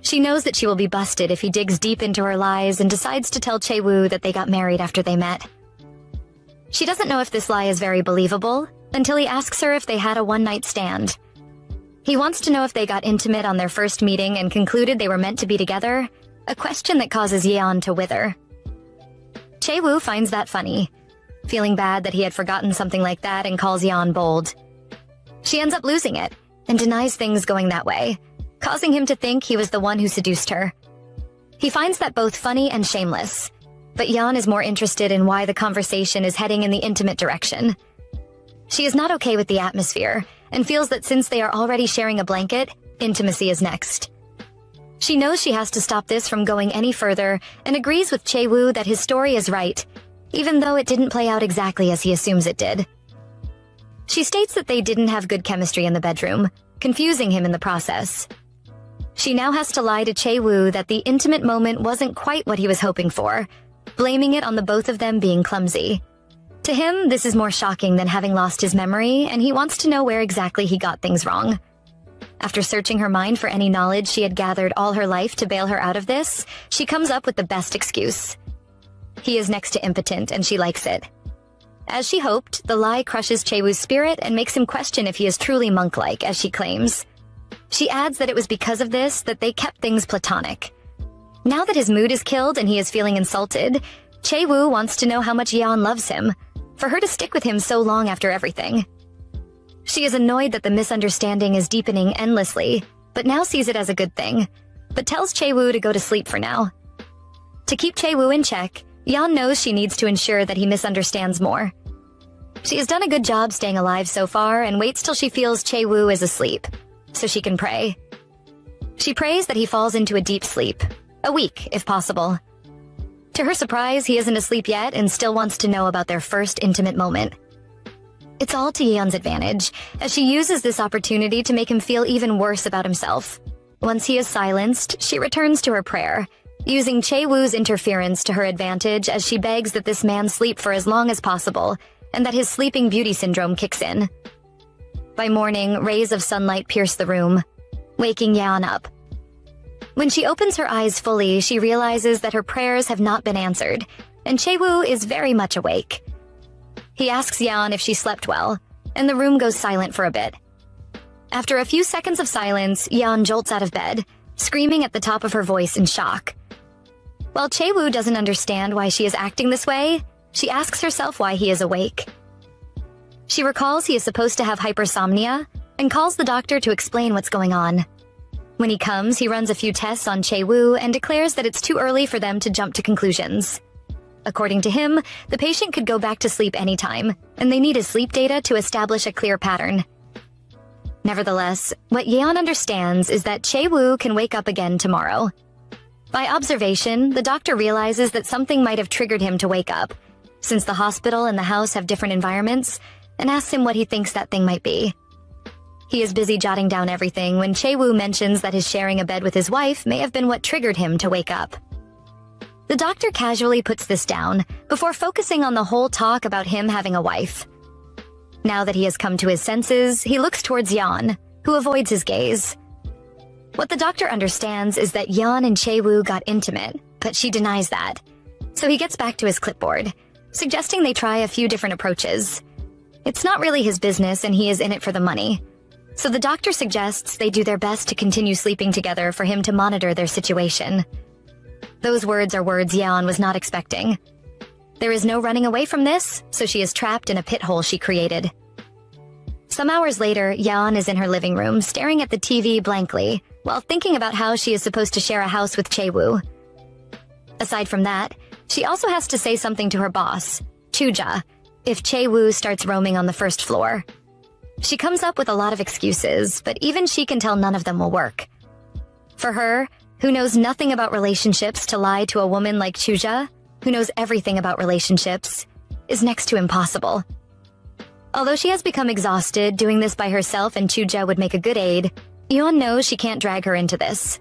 She knows that she will be busted if he digs deep into her lies and decides to tell Chae-woo that they got married after they met. She doesn't know if this lie is very believable until he asks her if they had a one-night stand. He wants to know if they got intimate on their first meeting and concluded they were meant to be together, a question that causes Yeon to wither. Chae-woo finds that funny, feeling bad that he had forgotten something like that and calls Yeon bold. She ends up losing it and denies things going that way, causing him to think he was the one who seduced her. He finds that both funny and shameless, but Yeon is more interested in why the conversation is heading in the intimate direction. She is not okay with the atmosphere, and feels that since they are already sharing a blanket, intimacy is next. She knows she has to stop this from going any further, and agrees with Chae-woo that his story is right, even though it didn't play out exactly as he assumes it did. She states that they didn't have good chemistry in the bedroom, confusing him in the process. She now has to lie to Chae-woo that the intimate moment wasn't quite what he was hoping for, blaming it on the both of them being clumsy. To him, this is more shocking than having lost his memory, and he wants to know where exactly he got things wrong. After searching her mind for any knowledge she had gathered all her life to bail her out of this, she comes up with the best excuse. He is next to impotent, and she likes it. As she hoped, the lie crushes Chae-woo's spirit and makes him question if he is truly monk-like, as she claims. She adds that it was because of this that they kept things platonic. Now that his mood is killed and he is feeling insulted, Chae-woo wants to know how much Yeon loves him, for her to stick with him so long after everything. She is annoyed that the misunderstanding is deepening endlessly, but now sees it as a good thing, but tells Chae-woo to go to sleep for now. To keep Chae-woo in check, Yeon knows she needs to ensure that he misunderstands more. She has done a good job staying alive so far and waits till she feels Chae-woo is asleep, so she can pray. She prays that he falls into a deep sleep, a week if possible. To her surprise, he isn't asleep yet and still wants to know about their first intimate moment. It's all to Yeon's advantage, as she uses this opportunity to make him feel even worse about himself. Once he is silenced, she returns to her prayer, using Chae-woo's interference to her advantage as she begs that this man sleep for as long as possible, and that his sleeping beauty syndrome kicks in. By morning, rays of sunlight pierce the room, waking Yeon up. When she opens her eyes fully, she realizes that her prayers have not been answered, and Chae-woo is very much awake. He asks Yeon if she slept well, and the room goes silent for a bit. After a few seconds of silence, Yeon jolts out of bed, screaming at the top of her voice in shock. While Chae-woo doesn't understand why she is acting this way, she asks herself why he is awake. She recalls he is supposed to have hypersomnia, and calls the doctor to explain what's going on. When he comes, he runs a few tests on Chae-woo and declares that it's too early for them to jump to conclusions. According to him, the patient could go back to sleep anytime, and they need his sleep data to establish a clear pattern. Nevertheless, what Yeon understands is that Chae-woo can wake up again tomorrow. By observation, the doctor realizes that something might have triggered him to wake up, since the hospital and the house have different environments, and asks him what he thinks that thing might be. He is busy jotting down everything when Chae-woo mentions that his sharing a bed with his wife may have been what triggered him to wake up. The doctor casually puts this down, before focusing on the whole talk about him having a wife. Now that he has come to his senses, he looks towards Yeon, who avoids his gaze. What the doctor understands is that Yeon and Chae-woo got intimate, but she denies that. So he gets back to his clipboard, suggesting they try a few different approaches. It's not really his business and he is in it for the money. So the doctor suggests they do their best to continue sleeping together for him to monitor their situation. Those words are words Yeon was not expecting. There is no running away from this, so she is trapped in a pit hole she created. Some hours later, Yeon is in her living room, staring at the TV blankly, while thinking about how she is supposed to share a house with Chae-woo. Aside from that, she also has to say something to her boss, Chuja, if Chae-woo starts roaming on the first floor. She comes up with a lot of excuses, but even she can tell none of them will work. For her, who knows nothing about relationships, to lie to a woman like Chuja, who knows everything about relationships, is next to impossible. Although she has become exhausted, doing this by herself and Chuja would make a good aid, Yeon knows she can't drag her into this.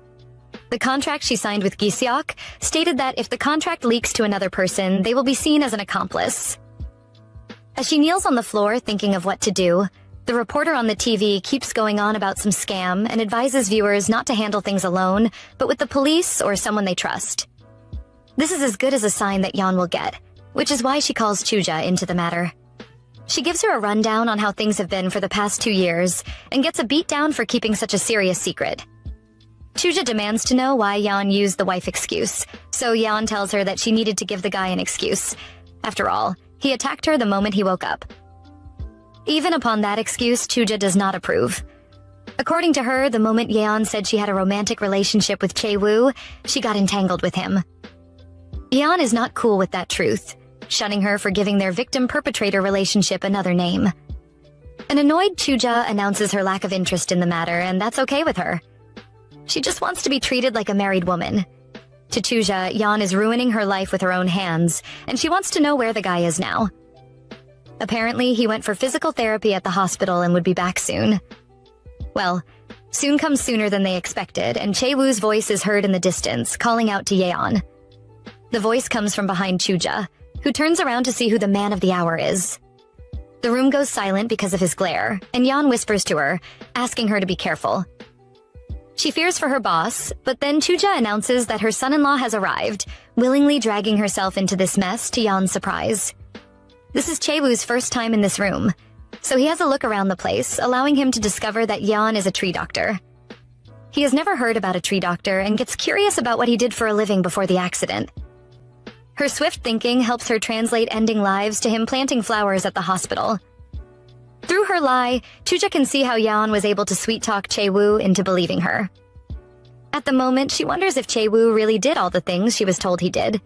The contract she signed with Gi-seok stated that if the contract leaks to another person, they will be seen as an accomplice. As she kneels on the floor thinking of what to do, the reporter on the TV keeps going on about some scam and advises viewers not to handle things alone, but with the police or someone they trust. This is as good as a sign that Yeon will get, which is why she calls Chuja into the matter. She gives her a rundown on how things have been for the past 2 years, and gets a beatdown for keeping such a serious secret. Chuja demands to know why Yeon used the wife excuse, so Yeon tells her that she needed to give the guy an excuse. After all, he attacked her the moment he woke up. Even upon that excuse, Chuja does not approve. According to her, the moment Yeon said she had a romantic relationship with Chae-woo, she got entangled with him. Yeon is not cool with that truth, shunning her for giving their victim-perpetrator relationship another name. An annoyed Chuja announces her lack of interest in the matter, and that's okay with her. She just wants to be treated like a married woman. To Chuja, Yeon is ruining her life with her own hands, and she wants to know where the guy is now. Apparently, he went for physical therapy at the hospital and would be back soon. Well, soon comes sooner than they expected, and Chae-woo's voice is heard in the distance, calling out to Yeon. The voice comes from behind Chuja, who turns around to see who the man of the hour is. The room goes silent because of his glare, and Yeon whispers to her, asking her to be careful. She fears for her boss, but then Chuja announces that her son-in-law has arrived, willingly dragging herself into this mess to Yeon's surprise. This is Chae-woo's first time in this room, so he has a look around the place, allowing him to discover that Yeon is a tree doctor. He has never heard about a tree doctor and gets curious about what he did for a living before the accident. Her swift thinking helps her translate ending lives to him planting flowers at the hospital. Through her lie, Chuja can see how Yeon was able to sweet-talk Chae-woo into believing her. At the moment, she wonders if Chae-woo really did all the things she was told he did,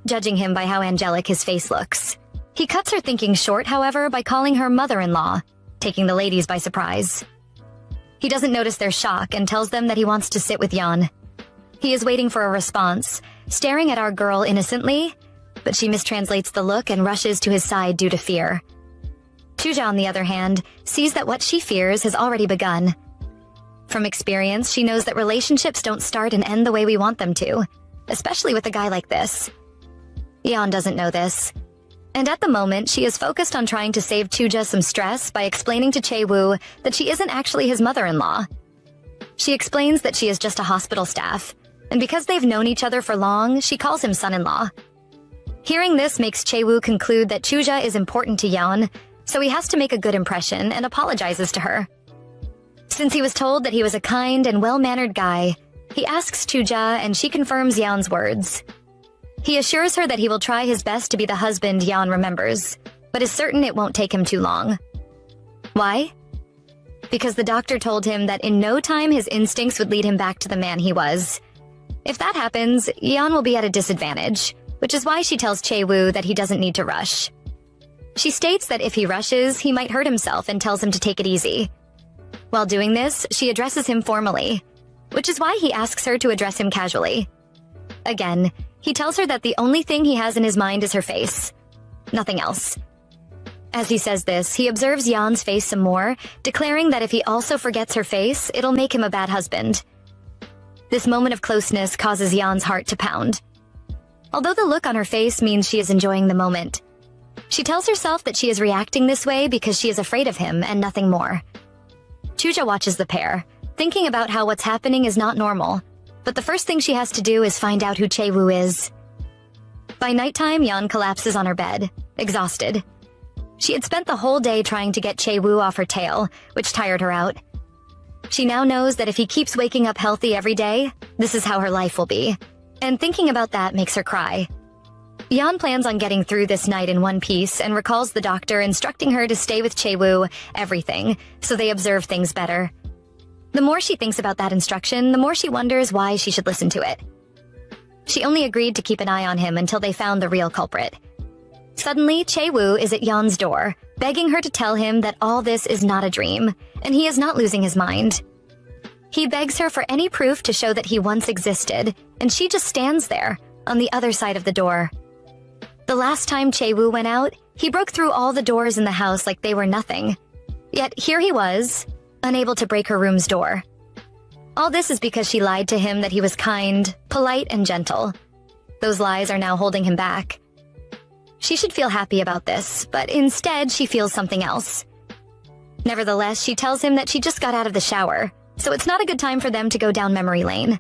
judging him by how angelic his face looks. He cuts her thinking short, however, by calling her mother-in-law, taking the ladies by surprise. He doesn't notice their shock and tells them that he wants to sit with Yeon. He is waiting for a response, staring at our girl innocently, but she mistranslates the look and rushes to his side due to fear. Chuja, on the other hand, sees that what she fears has already begun. From experience, she knows that relationships don't start and end the way we want them to, especially with a guy like this. Yeon doesn't know this. And at the moment, she is focused on trying to save Chuja some stress by explaining to Chae-woo that she isn't actually his mother-in-law. She explains that she is just a hospital staff, and because they've known each other for long, she calls him son-in-law. Hearing this makes Chae-woo conclude that Chuja is important to Yeon, so he has to make a good impression and apologizes to her. Since he was told that he was a kind and well-mannered guy, he asks Chuja and she confirms Yeon's words. He assures her that he will try his best to be the husband Yeon remembers, but is certain it won't take him too long. Why? Because the doctor told him that in no time his instincts would lead him back to the man he was. If that happens, Yeon will be at a disadvantage, which is why she tells Chae-woo that he doesn't need to rush. She states that if he rushes, he might hurt himself and tells him to take it easy. While doing this, she addresses him formally, which is why he asks her to address him casually. Again, he tells her that the only thing he has in his mind is her face. Nothing else. As he says this, he observes Yeon's face some more, declaring that if he also forgets her face, it'll make him a bad husband. This moment of closeness causes Yeon's heart to pound. Although the look on her face means she is enjoying the moment, she tells herself that she is reacting this way because she is afraid of him and nothing more. Chuja watches the pair, thinking about how what's happening is not normal, but the first thing she has to do is find out who Chae-woo is. By nighttime, Yeon collapses on her bed, exhausted. She had spent the whole day trying to get Chae-woo off her tail, which tired her out. She now knows that if he keeps waking up healthy every day, this is how her life will be, and thinking about that makes her cry. Yeon plans on getting through this night in one piece and recalls the doctor instructing her to stay with Chae-woo, everything, so they observe things better. The more she thinks about that instruction, the more she wonders why she should listen to it. She only agreed to keep an eye on him until they found the real culprit. Suddenly, Chae-woo is at Yeon's door, begging her to tell him that all this is not a dream, and he is not losing his mind. He begs her for any proof to show that he once existed, and she just stands there, on the other side of the door. The last time Chae-woo went out, he broke through all the doors in the house like they were nothing. Yet here he was, unable to break her room's door. All this is because she lied to him that he was kind, polite, and gentle. Those lies are now holding him back. She should feel happy about this, but instead she feels something else. Nevertheless, she tells him that she just got out of the shower, so it's not a good time for them to go down memory lane.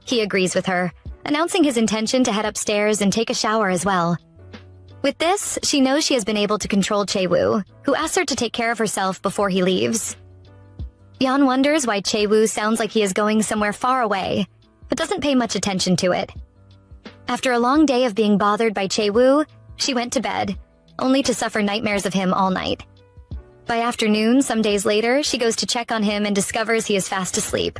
He agrees with her, announcing his intention to head upstairs and take a shower as well. With this, she knows she has been able to control Chae-woo, who asks her to take care of herself before he leaves. Yeon wonders why Chae-woo sounds like he is going somewhere far away, but doesn't pay much attention to it. After a long day of being bothered by Chae-woo, she went to bed, only to suffer nightmares of him all night. By afternoon, some days later, she goes to check on him and discovers he is fast asleep.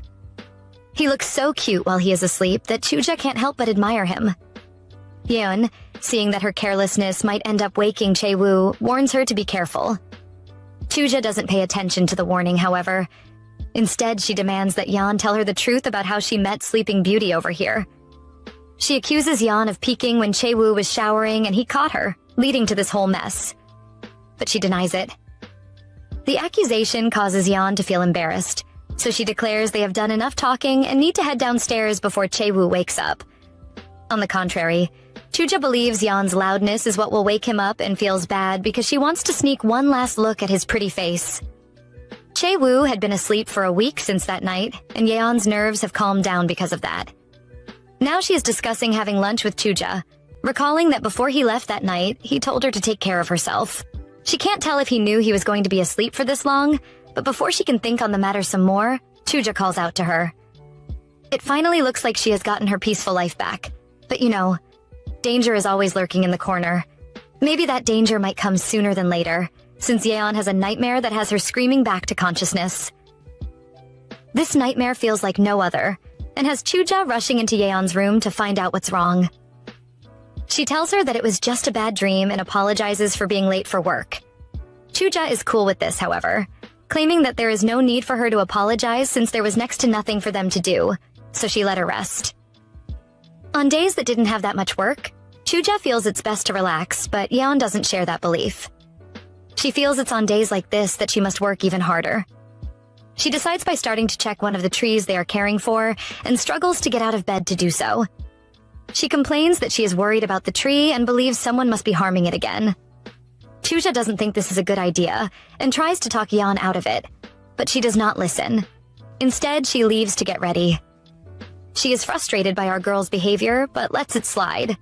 He looks so cute while he is asleep that Chuja can't help but admire him. Yeon, seeing that her carelessness might end up waking Chae-woo, warns her to be careful. Chuja doesn't pay attention to the warning, however. Instead, she demands that Yeon tell her the truth about how she met Sleeping Beauty over here. She accuses Yeon of peeking when Chae-woo was showering and he caught her, leading to this whole mess. But she denies it. The accusation causes Yeon to feel embarrassed, so she declares they have done enough talking and need to head downstairs before Chae-woo wakes up. On the contrary, Chuja believes Yeon's loudness is what will wake him up and feels bad because she wants to sneak one last look at his pretty face. Chae-woo had been asleep for a week since that night, and Yeon's nerves have calmed down because of that. Now she is discussing having lunch with Chuja, recalling that before he left that night, he told her to take care of herself. She can't tell if he knew he was going to be asleep for this long, but before she can think on the matter some more, Chuja calls out to her. It finally looks like she has gotten her peaceful life back. But you know, danger is always lurking in the corner. Maybe that danger might come sooner than later, since Yeon has a nightmare that has her screaming back to consciousness. This nightmare feels like no other, and has Chuja rushing into Yeon's room to find out what's wrong. She tells her that it was just a bad dream and apologizes for being late for work. Chuja is cool with this, however, claiming that there is no need for her to apologize since there was next to nothing for them to do, so she let her rest. On days that didn't have that much work, Chuja feels it's best to relax, but Yeon doesn't share that belief. She feels it's on days like this that she must work even harder. She decides by starting to check one of the trees they are caring for and struggles to get out of bed to do so. She complains that she is worried about the tree and believes someone must be harming it again. Chuja doesn't think this is a good idea and tries to talk Yeon out of it, but she does not listen. Instead, she leaves to get ready. She is frustrated by our girl's behavior, but lets it slide.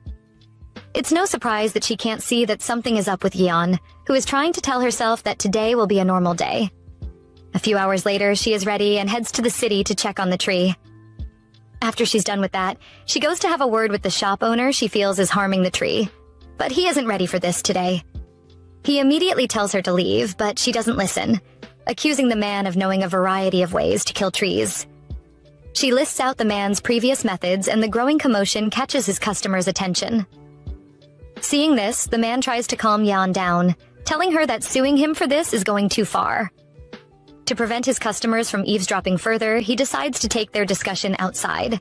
It's no surprise that she can't see that something is up with Yeon, who is trying to tell herself that today will be a normal day. A few hours later, she is ready and heads to the city to check on the tree. After she's done with that, she goes to have a word with the shop owner she feels is harming the tree. But he isn't ready for this today. He immediately tells her to leave, but she doesn't listen, accusing the man of knowing a variety of ways to kill trees. She lists out the man's previous methods, and the growing commotion catches his customers' attention. Seeing this, the man tries to calm Yeon down, telling her that suing him for this is going too far. To prevent his customers from eavesdropping further, he decides to take their discussion outside.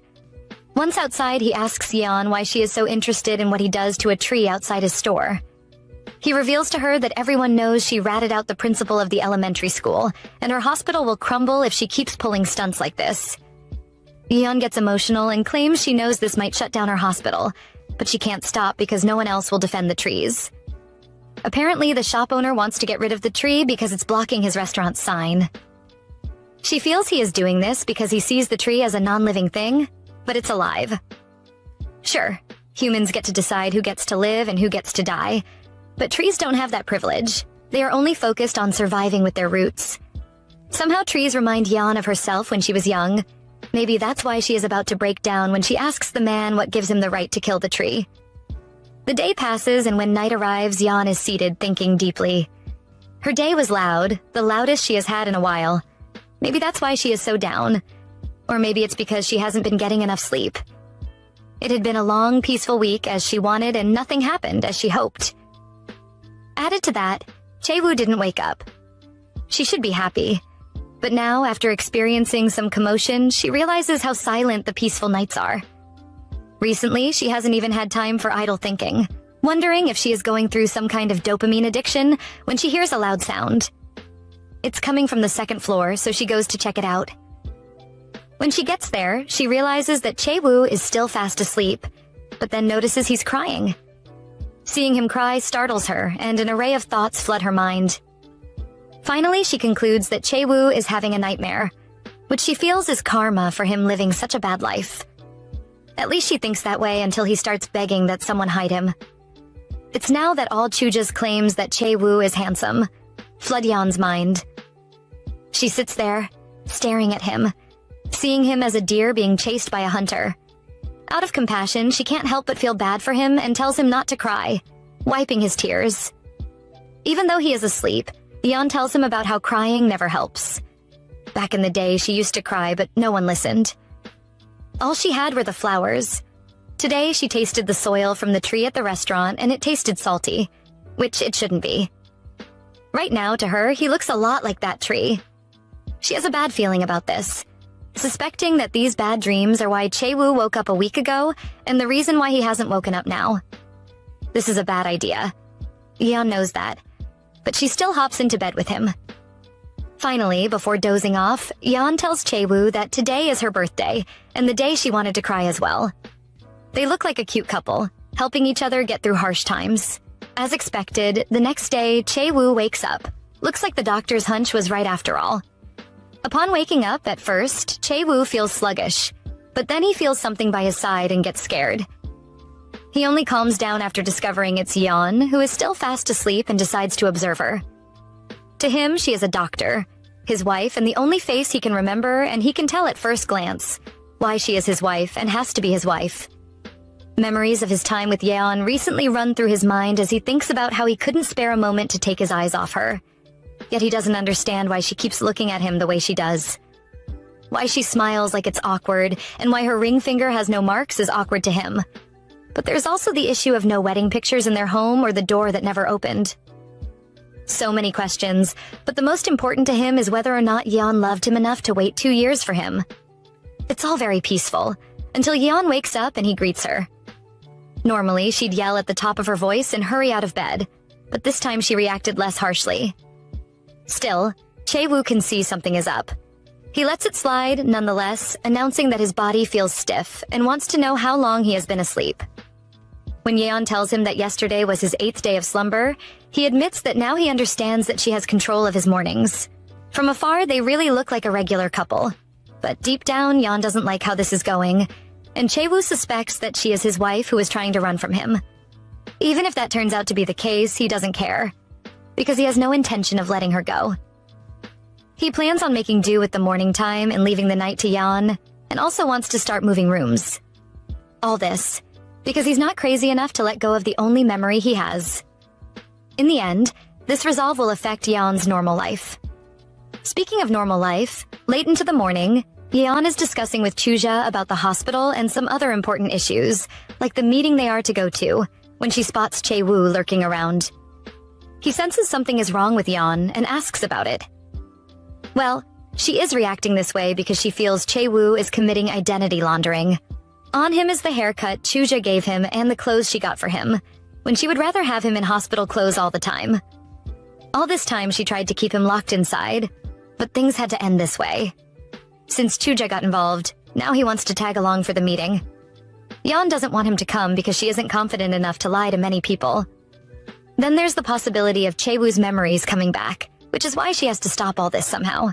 Once outside, he asks Yeon why she is so interested in what he does to a tree outside his store. He reveals to her that everyone knows she ratted out the principal of the elementary school, and her hospital will crumble if she keeps pulling stunts like this. Yeon gets emotional and claims she knows this might shut down her hospital, but she can't stop because no one else will defend the trees. Apparently, the shop owner wants to get rid of the tree because it's blocking his restaurant's sign. She feels he is doing this because he sees the tree as a non-living thing, but it's alive. Sure, humans get to decide who gets to live and who gets to die, but trees don't have that privilege. They are only focused on surviving with their roots. Somehow trees remind Yeon of herself when she was young. Maybe that's why she is about to break down when she asks the man what gives him the right to kill the tree. The day passes, and when night arrives, Yeon is seated thinking deeply. Her day was loud, the loudest she has had in a while. Maybe that's why she is so down. Or maybe it's because she hasn't been getting enough sleep. It had been a long, peaceful week as she wanted, and nothing happened as she hoped. Added to that, Chae-woo didn't wake up. She should be happy. But now, after experiencing some commotion, she realizes how silent the peaceful nights are. Recently, she hasn't even had time for idle thinking, wondering if she is going through some kind of dopamine addiction when she hears a loud sound. It's coming from the second floor, so she goes to check it out. When she gets there, she realizes that Chae-woo is still fast asleep, but then notices he's crying. Seeing him cry startles her, and an array of thoughts flood her mind. Finally, she concludes that Chae-woo is having a nightmare, which she feels is karma for him living such a bad life. At least she thinks that way until he starts begging that someone hide him. It's now that all Chuja's claims that Chae-woo is handsome flood Yeon's mind. She sits there, staring at him, seeing him as a deer being chased by a hunter. Out of compassion, she can't help but feel bad for him and tells him not to cry, wiping his tears. Even though he is asleep, Yeon tells him about how crying never helps. Back in the day, she used to cry, but no one listened. All she had were the flowers. Today, she tasted the soil from the tree at the restaurant, and it tasted salty, which it shouldn't be. Right now, to her, he looks a lot like that tree. She has a bad feeling about this, suspecting that these bad dreams are why Chae-woo woke up a week ago and the reason why he hasn't woken up now. This is a bad idea. Yeon knows that, but she still hops into bed with him. Finally, before dozing off, Yeon tells Chae-woo that today is her birthday and the day she wanted to cry as well. They look like a cute couple, helping each other get through harsh times. As expected, the next day, Chae-woo wakes up. Looks like the doctor's hunch was right after all. Upon waking up, at first, Chae-woo feels sluggish, but then he feels something by his side and gets scared. He only calms down after discovering it's Yeon, who is still fast asleep and decides to observe her. To him, she is a doctor, his wife, and the only face he can remember, and he can tell at first glance why she is his wife and has to be his wife. Memories of his time with Yeon recently run through his mind as he thinks about how he couldn't spare a moment to take his eyes off her. Yet he doesn't understand why she keeps looking at him the way she does. Why she smiles like it's awkward, and why her ring finger has no marks is awkward to him. But there's also the issue of no wedding pictures in their home or the door that never opened. So many questions, but the most important to him is whether or not Yeon loved him enough to wait 2 years for him. It's all very peaceful, until Yeon wakes up and he greets her. Normally, she'd yell at the top of her voice and hurry out of bed, but this time she reacted less harshly. Still, Chae-woo can see something is up. He lets it slide, nonetheless, announcing that his body feels stiff and wants to know how long he has been asleep. When Yeon tells him that yesterday was his 8th day of slumber, he admits that now he understands that she has control of his mornings. From afar, they really look like a regular couple. But deep down, Yeon doesn't like how this is going, and Chae-woo suspects that she is his wife who is trying to run from him. Even if that turns out to be the case, he doesn't care, because he has no intention of letting her go. He plans on making do with the morning time and leaving the night to Yeon, and also wants to start moving rooms. All this, because he's not crazy enough to let go of the only memory he has. In the end, this resolve will affect Yeon's normal life. Speaking of normal life, late into the morning, Yeon is discussing with Chuja about the hospital and some other important issues, like the meeting they are to go to, when she spots Chae-woo lurking around. He senses something is wrong with Yeon and asks about it. Well, she is reacting this way because she feels Chae-woo is committing identity laundering. On him is the haircut Chuja gave him and the clothes she got for him, when she would rather have him in hospital clothes all the time. All this time she tried to keep him locked inside, but things had to end this way. Since Chuja got involved, now he wants to tag along for the meeting. Yeon doesn't want him to come because she isn't confident enough to lie to many people. Then there's the possibility of Chae-woo's memories coming back, which is why she has to stop all this somehow.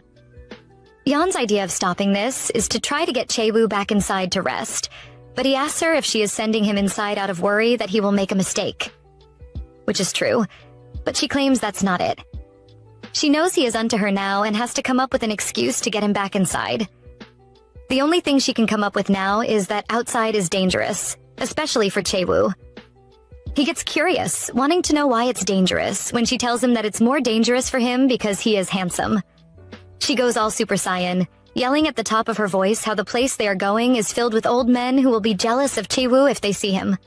Yeon's idea of stopping this is to try to get Chae-woo back inside to rest, but he asks her if she is sending him inside out of worry that he will make a mistake. Which is true, but she claims that's not it. She knows he is unto her now and has to come up with an excuse to get him back inside. The only thing she can come up with now is that outside is dangerous, especially for Chae-woo. He gets curious, wanting to know why it's dangerous, when she tells him that it's more dangerous for him because he is handsome. She goes all Super Saiyan, yelling at the top of her voice how the place they are going is filled with old men who will be jealous of Chae-woo if they see him.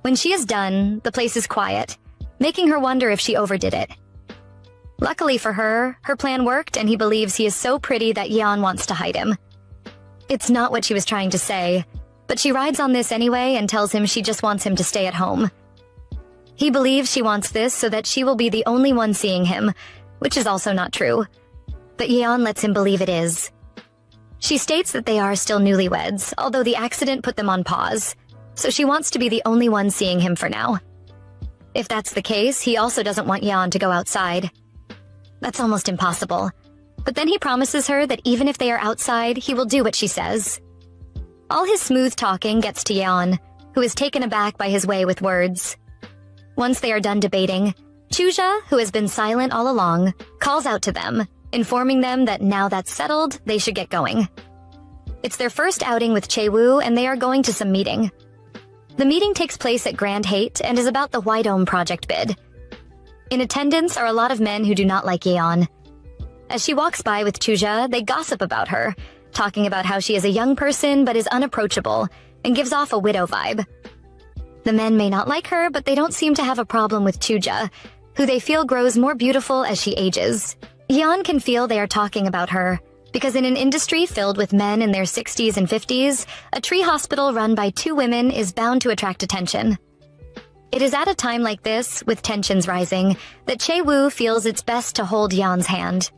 When she is done, the place is quiet, making her wonder if she overdid it. Luckily for her, her plan worked and he believes he is so pretty that Yeon wants to hide him. It's not what she was trying to say, but she rides on this anyway and tells him she just wants him to stay at home. He believes she wants this so that she will be the only one seeing him, which is also not true. But Yeon lets him believe it is. She states that they are still newlyweds, although the accident put them on pause, so she wants to be the only one seeing him for now. If that's the case, he also doesn't want Yeon to go outside. That's almost impossible. But then he promises her that even if they are outside, he will do what she says. All his smooth talking gets to Yeon, who is taken aback by his way with words. Once they are done debating, Chuja, who has been silent all along, calls out to them, informing them that now that's settled, they should get going. It's their first outing with Chae-woo and they are going to some meeting. The meeting takes place at Grand Haight and is about the White Dome project bid. In attendance are a lot of men who do not like Yeon. As she walks by with Chuja, they gossip about her, talking about how she is a young person but is unapproachable and gives off a widow vibe. The men may not like her, but they don't seem to have a problem with Chuja, who they feel grows more beautiful as she ages. Yeon can feel they are talking about her, because in an industry filled with men in their 60s and 50s, a tree hospital run by two women is bound to attract attention. It is at a time like this, with tensions rising, that Chae-woo feels it's best to hold Yeon's hand.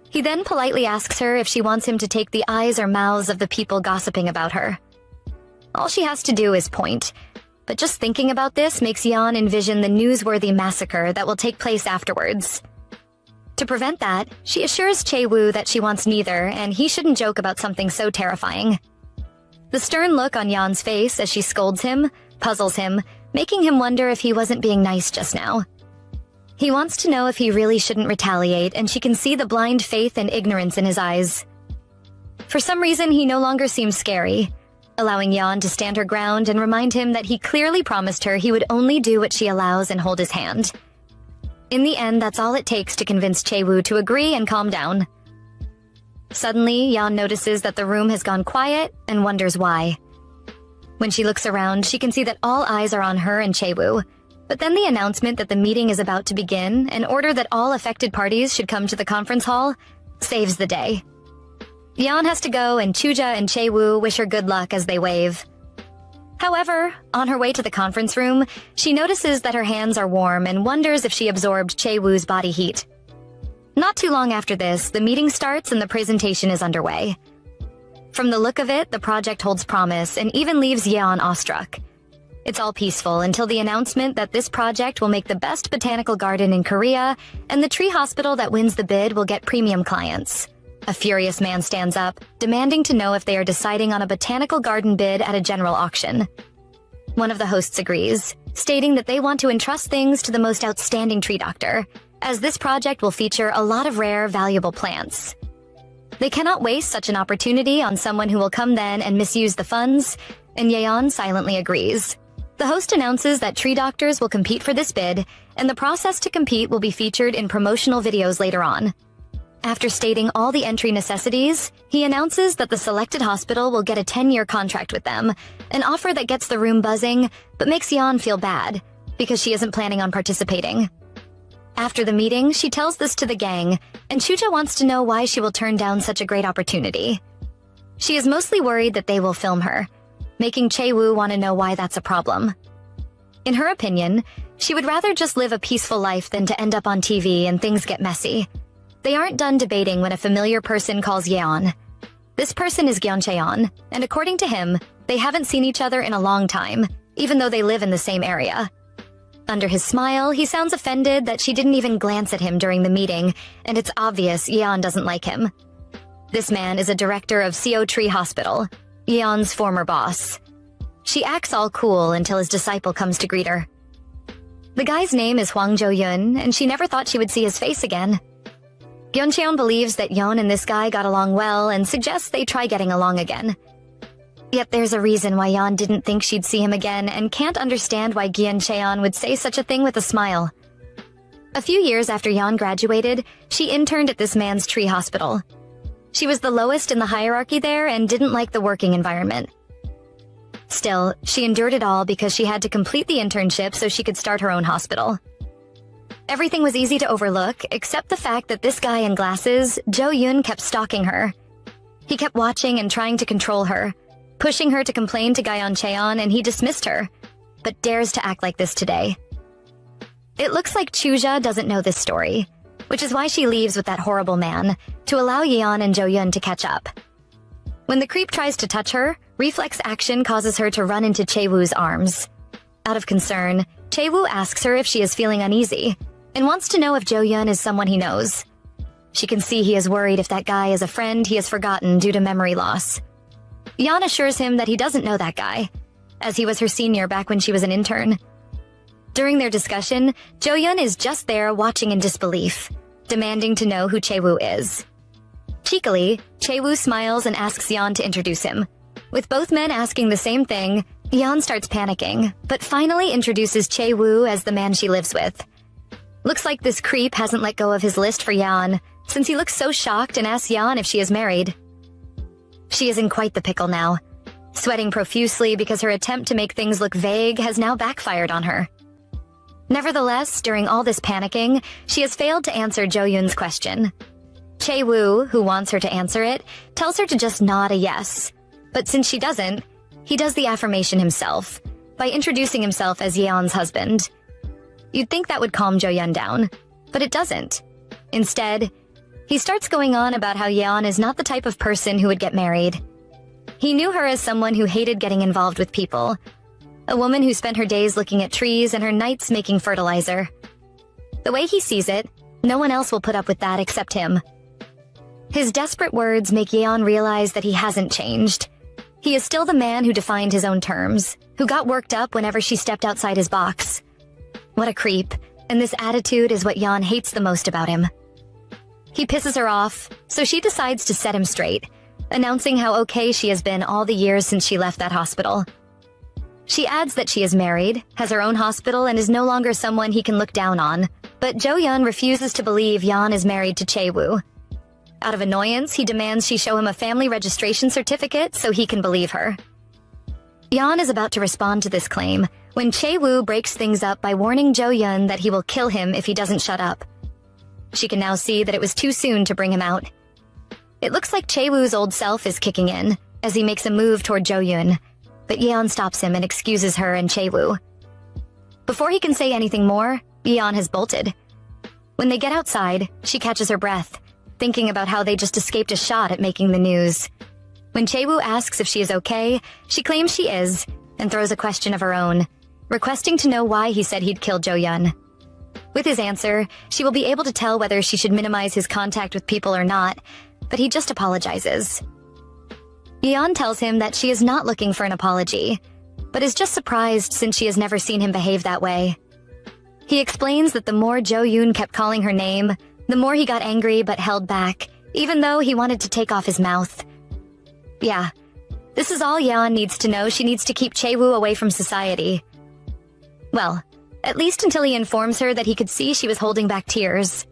He then politely asks her if she wants him to take the eyes or mouths of the people gossiping about her. All she has to do is point, but just thinking about this makes Yeon envision the newsworthy massacre that will take place afterwards. To prevent that, she assures Chae-woo that she wants neither, and he shouldn't joke about something so terrifying. The stern look on Yeon's face as she scolds him puzzles him, making him wonder if he wasn't being nice just now. He wants to know if he really shouldn't retaliate, and she can see the blind faith and ignorance in his eyes. For some reason, he no longer seems scary, allowing Yeon to stand her ground and remind him that he clearly promised her he would only do what she allows and hold his hand. In the end, that's all it takes to convince Chae-woo to agree and calm down. Suddenly, Yeon notices that the room has gone quiet and wonders why. When she looks around, she can see that all eyes are on her and Chae-woo, but then the announcement that the meeting is about to begin and order that all affected parties should come to the conference hall saves the day. Yeon has to go, and Chuja and Chae-woo wish her good luck as they wave. However, on her way to the conference room, she notices that her hands are warm and wonders if she absorbed Chae-woo's body heat. Not too long after this, the meeting starts and the presentation is underway. From the look of it, the project holds promise and even leaves Yeon awestruck. It's all peaceful until the announcement that this project will make the best botanical garden in Korea, and the tree hospital that wins the bid will get premium clients. A furious man stands up, demanding to know if they are deciding on a botanical garden bid at a general auction. One of the hosts agrees, stating that they want to entrust things to the most outstanding tree doctor, as this project will feature a lot of rare, valuable plants. They cannot waste such an opportunity on someone who will come then and misuse the funds, and Yeon silently agrees. The host announces that tree doctors will compete for this bid, and the process to compete will be featured in promotional videos later on. After stating all the entry necessities, he announces that the selected hospital will get a 10-year contract with them, an offer that gets the room buzzing, but makes Yeon feel bad, because she isn't planning on participating. After the meeting, she tells this to the gang, and Chuja wants to know why she will turn down such a great opportunity. She is mostly worried that they will film her, making Chae-woo want to know why that's a problem. In her opinion, she would rather just live a peaceful life than to end up on TV and things get messy. They aren't done debating when a familiar person calls Yeon. This person is Gyeon Cheon, and according to him, they haven't seen each other in a long time, even though they live in the same area. Under his smile, he sounds offended that she didn't even glance at him during the meeting, and it's obvious Yeon doesn't like him. This man is a director of CO Tree Hospital, Yeon's former boss. She acts all cool until his disciple comes to greet her. The guy's name is Hwang Jo-yoon, and she never thought she would see his face again. Gyeon Cheon believes that Yeon and this guy got along well and suggests they try getting along again. Yet there's a reason why Yeon didn't think she'd see him again and can't understand why Gyeon Cheon would say such a thing with a smile. A few years after Yeon graduated, she interned at this man's tree hospital. She was the lowest in the hierarchy there and didn't like the working environment. Still, she endured it all because she had to complete the internship so she could start her own hospital. Everything was easy to overlook, except the fact that this guy in glasses, Jo-yoon, kept stalking her. He kept watching and trying to control her, pushing her to complain to Gyeon Cheon, and he dismissed her, but dares to act like this today. It looks like Chuja doesn't know this story, which is why she leaves with that horrible man, to allow Yeon and Jo-yoon to catch up. When the creep tries to touch her, reflex action causes her to run into Chae-woo's arms. Out of concern, Chae-woo asks her if she is feeling uneasy, and wants to know if Jo-yoon is someone he knows. She can see he is worried if that guy is a friend he has forgotten due to memory loss. Yeon assures him that he doesn't know that guy, as he was her senior back when she was an intern. During their discussion, Jo-yoon is just there watching in disbelief, demanding to know who Chae-woo is. Cheekily, Chae-woo smiles and asks Yeon to introduce him. With both men asking the same thing, Yeon starts panicking, but finally introduces Chae-woo as the man she lives with. Looks like this creep hasn't let go of his list for Yeon, since he looks so shocked and asks Yeon if she is married. She is in quite the pickle now, sweating profusely because her attempt to make things look vague has now backfired on her. Nevertheless, during all this panicking, she has failed to answer Jo-yoon's question. Chae-woo, who wants her to answer it, tells her to just nod a yes. But since she doesn't, he does the affirmation himself, by introducing himself as Yeon's husband. You'd think that would calm Jo-yeon down, but it doesn't. Instead, he starts going on about how Yeon is not the type of person who would get married. He knew her as someone who hated getting involved with people, a woman who spent her days looking at trees and her nights making fertilizer. The way he sees it, no one else will put up with that except him. His desperate words make Yeon realize that he hasn't changed. He is still the man who defined his own terms, who got worked up whenever she stepped outside his box. What a creep, and this attitude is what Yeon hates the most about him. He pisses her off, so she decides to set him straight, announcing how okay she has been all the years since she left that hospital. She adds that she is married, has her own hospital, and is no longer someone he can look down on, but Jo-yeon refuses to believe Yeon is married to Chae-woo. Out of annoyance, he demands she show him a family registration certificate so he can believe her. Yeon is about to respond to this claim when Chae-woo breaks things up by warning Jo-yeon that he will kill him if he doesn't shut up. She can now see that it was too soon to bring him out. It looks like Chae-woo's old self is kicking in as he makes a move toward Jo-yeon, but Yeon stops him and excuses her and Chae-woo. Before he can say anything more, Yeon has bolted. When they get outside, she catches her breath, thinking about how they just escaped a shot at making the news. When Chae-woo asks if she is okay, she claims she is, and throws a question of her own, requesting to know why he said he'd kill Jo-yeon. With his answer, she will be able to tell whether she should minimize his contact with people or not, but he just apologizes. Yeon tells him that she is not looking for an apology, but is just surprised since she has never seen him behave that way. He explains that the more Jo-yoon kept calling her name, the more he got angry but held back, even though he wanted to take off his mouth. Yeah, this is all Yeon needs to know. She needs to keep Chae-woo away from society. Well, at least until he informs her that he could see she was holding back tears.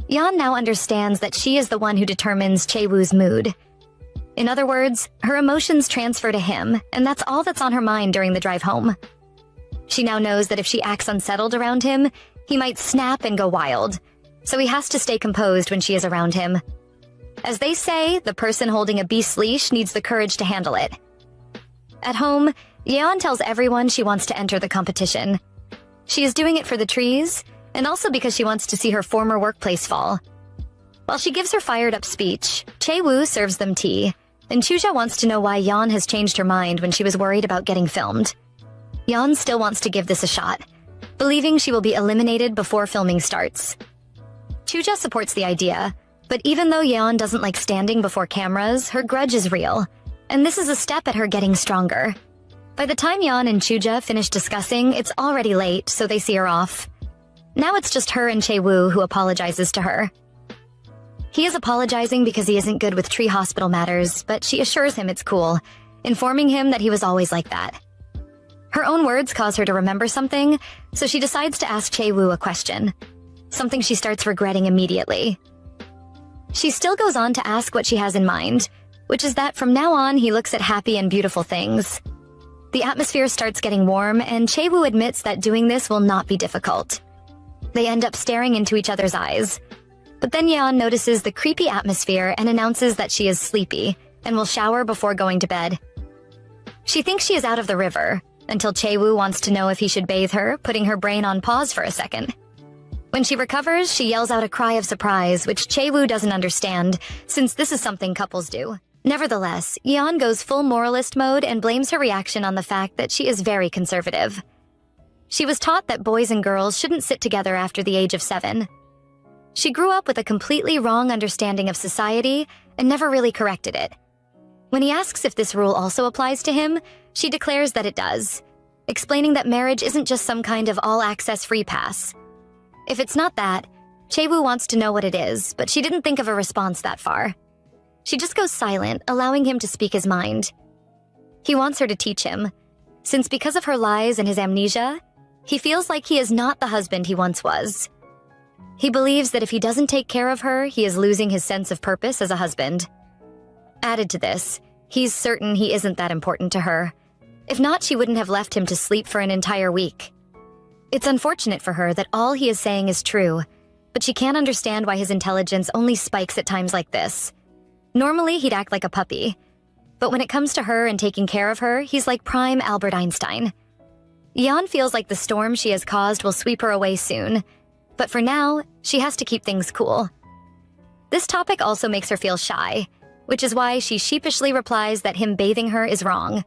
Yeon now understands that she is the one who determines Chae-woo's mood. In other words, her emotions transfer to him, and that's all that's on her mind during the drive home. She now knows that if she acts unsettled around him, he might snap and go wild, so he has to stay composed when she is around him. As they say, the person holding a beast's leash needs the courage to handle it. At home, Yeon tells everyone she wants to enter the competition. She is doing it for the trees, and also because she wants to see her former workplace fall. While she gives her fired-up speech, Chae-woo serves them tea, and Chuja wants to know why Yeon has changed her mind when she was worried about getting filmed. Yeon still wants to give this a shot, believing she will be eliminated before filming starts. Chuja supports the idea, but even though Yeon doesn't like standing before cameras, her grudge is real, and this is a step at her getting stronger. By the time Yeon and Chuja finish discussing, it's already late, so they see her off. Now it's just her and Chae-woo who apologizes to her. He is apologizing because he isn't good with tree hospital matters, but she assures him it's cool, informing him that he was always like that. Her own words cause her to remember something, so she decides to ask Chae-woo a question, something she starts regretting immediately. She still goes on to ask what she has in mind, which is that from now on he looks at happy and beautiful things. The atmosphere starts getting warm, and Chae-woo admits that doing this will not be difficult. They end up staring into each other's eyes. But then Yeon notices the creepy atmosphere and announces that she is sleepy and will shower before going to bed. She thinks she is out of the river, until Chae-woo wants to know if he should bathe her, putting her brain on pause for a second. When she recovers, she yells out a cry of surprise, which Chae-woo doesn't understand, since this is something couples do. Nevertheless, Yeon goes full moralist mode and blames her reaction on the fact that she is very conservative. She was taught that boys and girls shouldn't sit together after the age of 7. She grew up with a completely wrong understanding of society and never really corrected it. When he asks if this rule also applies to him, she declares that it does, explaining that marriage isn't just some kind of all-access free pass. If it's not that, Chae-woo wants to know what it is, but she didn't think of a response that far. She just goes silent, allowing him to speak his mind. He wants her to teach him, since because of her lies and his amnesia, he feels like he is not the husband he once was, He believes that if he doesn't take care of her, he is losing his sense of purpose as a husband. Added to this, he's certain he isn't that important to her. If not, she wouldn't have left him to sleep for an entire week. It's unfortunate for her that all he is saying is true, but she can't understand why his intelligence only spikes at times like this. Normally, he'd act like a puppy, but when it comes to her and taking care of her, he's like prime Albert Einstein. Yeon feels like the storm she has caused will sweep her away soon, but for now, she has to keep things cool. This topic also makes her feel shy, which is why she sheepishly replies that him bathing her is wrong.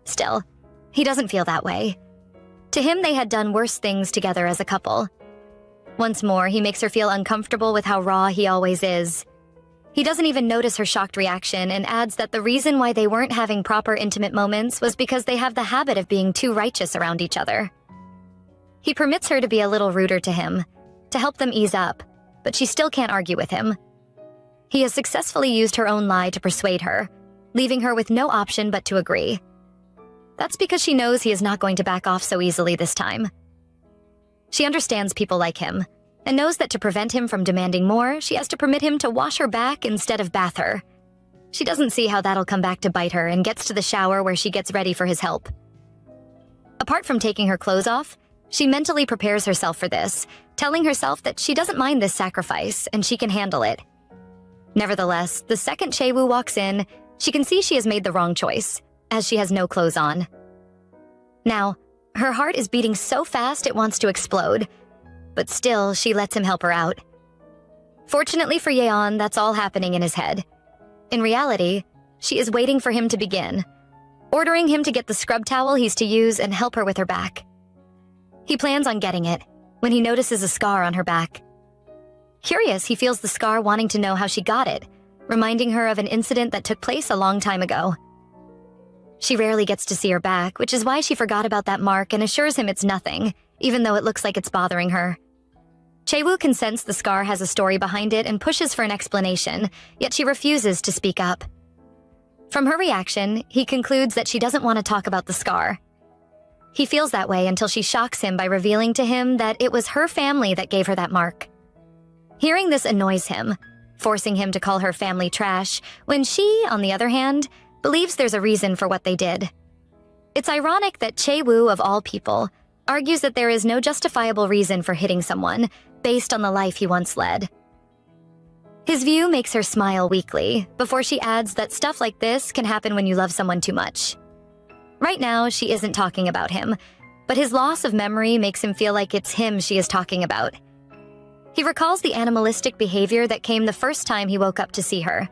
Still, he doesn't feel that way. To him, they had done worse things together as a couple. Once more, he makes her feel uncomfortable with how raw he always is. He doesn't even notice her shocked reaction and adds that the reason why they weren't having proper intimate moments was because they have the habit of being too righteous around each other. He permits her to be a little ruder to him, to help them ease up, but she still can't argue with him. He has successfully used her own lie to persuade her, leaving her with no option but to agree. That's because she knows he is not going to back off so easily this time. She understands people like him, and knows that to prevent him from demanding more, she has to permit him to wash her back instead of bath her. She doesn't see how that'll come back to bite her and gets to the shower where she gets ready for his help. Apart from taking her clothes off, she mentally prepares herself for this, telling herself that she doesn't mind this sacrifice and she can handle it. Nevertheless, the second Chae-woo walks in, she can see she has made the wrong choice, as she has no clothes on. Now, her heart is beating so fast it wants to explode, but still, she lets him help her out. Fortunately for Yeon, that's all happening in his head. In reality, she is waiting for him to begin, ordering him to get the scrub towel he's to use and help her with her back. He plans on getting it, when he notices a scar on her back. Curious, he feels the scar wanting to know how she got it, reminding her of an incident that took place a long time ago. She rarely gets to see her back, which is why she forgot about that mark and assures him it's nothing, even though it looks like it's bothering her. Chae-woo can sense the scar has a story behind it and pushes for an explanation, yet she refuses to speak up. From her reaction, he concludes that she doesn't want to talk about the scar. He feels that way until she shocks him by revealing to him that it was her family that gave her that mark. Hearing this annoys him, forcing him to call her family trash, when she, on the other hand, believes there's a reason for what they did. It's ironic that Chae-woo, of all people, argues that there is no justifiable reason for hitting someone based on the life he once led. His view makes her smile weakly, before she adds that stuff like this can happen when you love someone too much. Right now, she isn't talking about him, but his loss of memory makes him feel like it's him she is talking about. He recalls the animalistic behavior that came the first time he woke up to see her,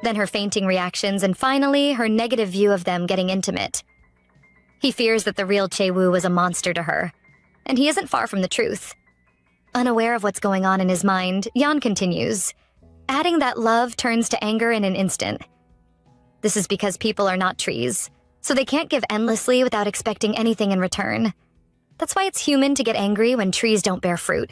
then her fainting reactions, and finally, her negative view of them getting intimate. He fears that the real Chae-woo was a monster to her, and he isn't far from the truth. Unaware of what's going on in his mind, Yeon continues, adding that love turns to anger in an instant. This is because people are not trees, so they can't give endlessly without expecting anything in return. That's why it's human to get angry when trees don't bear fruit.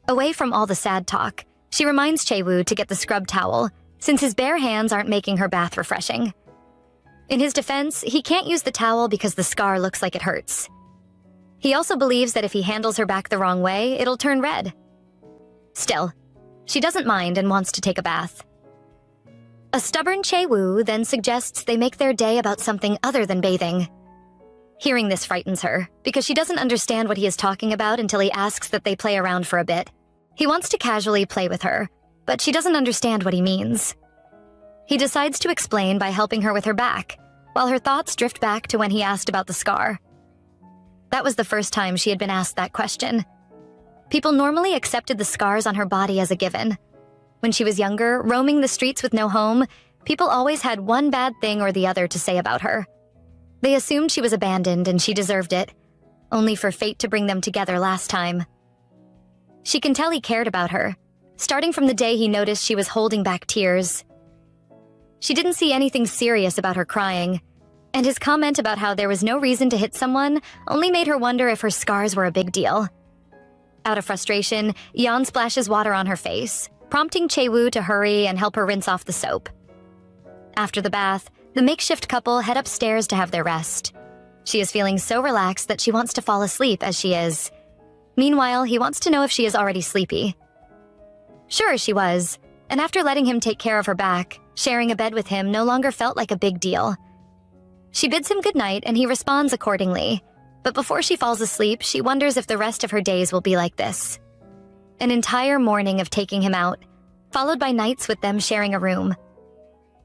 Away from all the sad talk, she reminds Chae-woo to get the scrub towel, since his bare hands aren't making her bath refreshing. In his defense, he can't use the towel because the scar looks like it hurts. He also believes that if he handles her back the wrong way, it'll turn red. Still, she doesn't mind and wants to take a bath. A stubborn Chae-woo then suggests they make their day about something other than bathing. Hearing this frightens her, because she doesn't understand what he is talking about until he asks that they play around for a bit. He wants to casually play with her, but she doesn't understand what he means. He decides to explain by helping her with her back, while her thoughts drift back to when he asked about the scar. That was the first time she had been asked that question. People normally accepted the scars on her body as a given. When she was younger, roaming the streets with no home, people always had one bad thing or the other to say about her. They assumed she was abandoned and she deserved it, only for fate to bring them together last time. She can tell he cared about her, starting from the day he noticed she was holding back tears. She didn't see anything serious about her crying, and his comment about how there was no reason to hit someone only made her wonder if her scars were a big deal. Out of frustration, Yeon splashes water on her face, prompting Chae-woo to hurry and help her rinse off the soap. After the bath, the makeshift couple head upstairs to have their rest. She is feeling so relaxed that she wants to fall asleep as she is. Meanwhile, he wants to know if she is already sleepy. Sure, she was, and after letting him take care of her back, sharing a bed with him no longer felt like a big deal. She bids him goodnight and he responds accordingly, but before she falls asleep, she wonders if the rest of her days will be like this. An entire morning of taking him out, followed by nights with them sharing a room.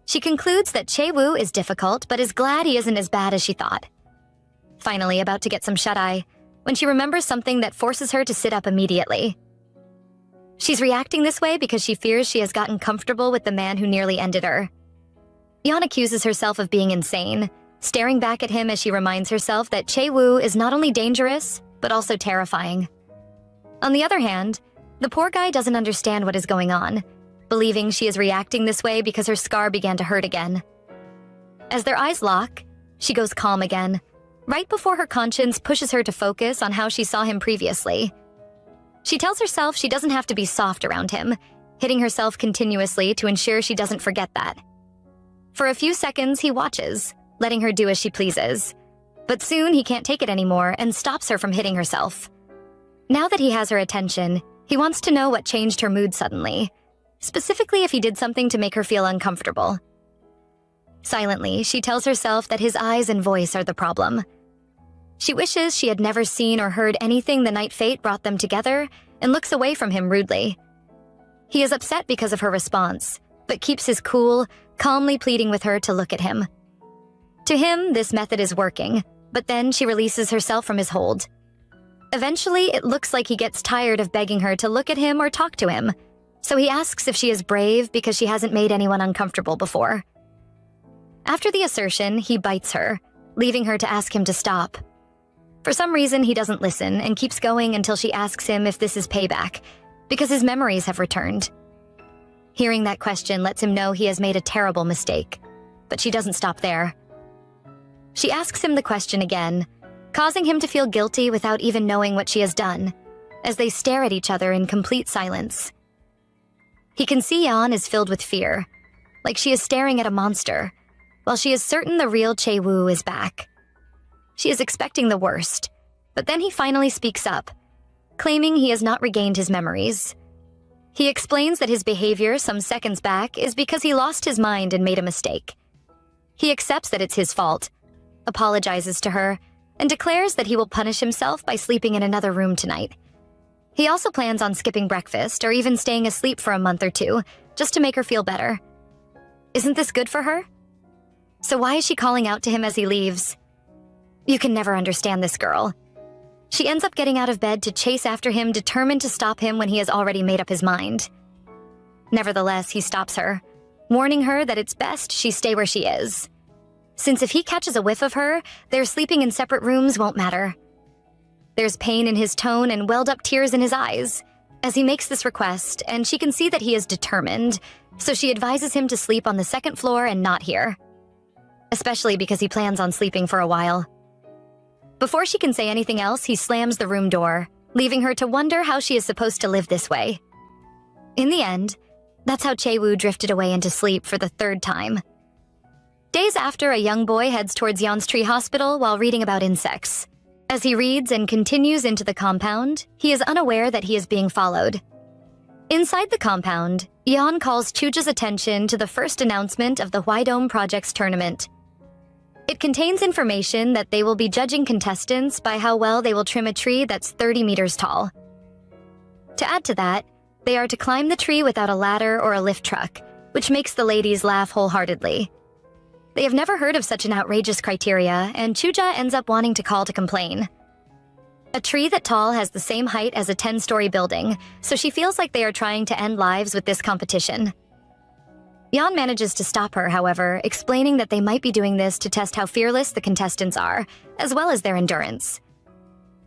She concludes that Chae-woo is difficult, but is glad he isn't as bad as she thought. Finally, about to get some shut-eye, when she remembers something that forces her to sit up immediately. She's reacting this way because she fears she has gotten comfortable with the man who nearly ended her. Yeon accuses herself of being insane, staring back at him as she reminds herself that Chae-woo is not only dangerous, but also terrifying. On the other hand, the poor guy doesn't understand what is going on, believing she is reacting this way because her scar began to hurt again. As their eyes lock, she goes calm again, right before her conscience pushes her to focus on how she saw him previously. She tells herself she doesn't have to be soft around him, hitting herself continuously to ensure she doesn't forget that. For a few seconds, he watches, letting her do as she pleases. But soon he can't take it anymore and stops her from hitting herself. Now that he has her attention, he wants to know what changed her mood suddenly, specifically if he did something to make her feel uncomfortable. Silently, she tells herself that his eyes and voice are the problem. She wishes she had never seen or heard anything the night fate brought them together and looks away from him rudely. He is upset because of her response, but keeps his cool, calmly pleading with her to look at him. To him, this method is working, but then she releases herself from his hold. Eventually, it looks like he gets tired of begging her to look at him or talk to him, so he asks if she is brave because she hasn't made anyone uncomfortable before. After the assertion, he bites her, leaving her to ask him to stop. For some reason, he doesn't listen and keeps going until she asks him if this is payback, because his memories have returned. Hearing that question lets him know he has made a terrible mistake, but she doesn't stop there. She asks him the question again, causing him to feel guilty without even knowing what she has done, as they stare at each other in complete silence. He can see Yeon is filled with fear, like she is staring at a monster, while she is certain the real Chae-woo is back. She is expecting the worst, but then he finally speaks up, claiming he has not regained his memories. He explains that his behavior some seconds back is because he lost his mind and made a mistake. He accepts that it's his fault, apologizes to her, and declares that he will punish himself by sleeping in another room tonight. He also plans on skipping breakfast or even staying asleep for a month or two, just to make her feel better. Isn't this good for her? So why is she calling out to him as he leaves? You can never understand this girl. She ends up getting out of bed to chase after him, determined to stop him when he has already made up his mind. Nevertheless, he stops her, warning her that it's best she stay where she is, since if he catches a whiff of her, their sleeping in separate rooms won't matter. There's pain in his tone and welled-up tears in his eyes as he makes this request, and she can see that he is determined, so she advises him to sleep on the second floor and not here, especially because he plans on sleeping for a while. Before she can say anything else, he slams the room door, leaving her to wonder how she is supposed to live this way. In the end, that's how Chae-woo drifted away into sleep for the third time. Days after, a young boy heads towards Yeon's Tree Hospital while reading about insects. As he reads and continues into the compound, he is unaware that he is being followed. Inside the compound, Yeon calls Chuja's attention to the first announcement of the Hwaideom Project's tournament. It contains information that they will be judging contestants by how well they will trim a tree that's 30 meters tall. To add to that, they are to climb the tree without a ladder or a lift truck, which makes the ladies laugh wholeheartedly. They have never heard of such an outrageous criteria, and Chuja ends up wanting to call to complain. A tree that tall has the same height as a 10-story building, so she feels like they are trying to end lives with this competition. Yeon manages to stop her, however, explaining that they might be doing this to test how fearless the contestants are, as well as their endurance.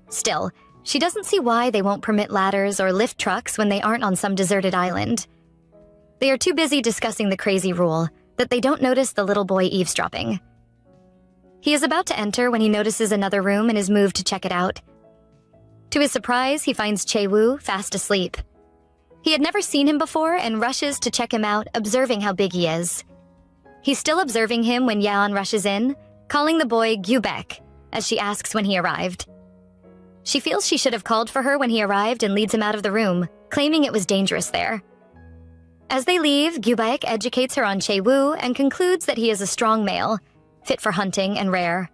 Still, she doesn't see why they won't permit ladders or lift trucks when they aren't on some deserted island. They are too busy discussing the crazy rule that they don't notice the little boy eavesdropping. He is about to enter when he notices another room and is moved to check it out. To his surprise, he finds Chae-woo fast asleep. He had never seen him before and rushes to check him out, observing how big he is. He's still observing him when Yeon rushes in, calling the boy Gyubek, as she asks when he arrived. She feels she should have called for her when he arrived and leads him out of the room, claiming it was dangerous there. As they leave, Gyubaek educates her on Chae-woo and concludes that he is a strong male, fit for hunting and rare.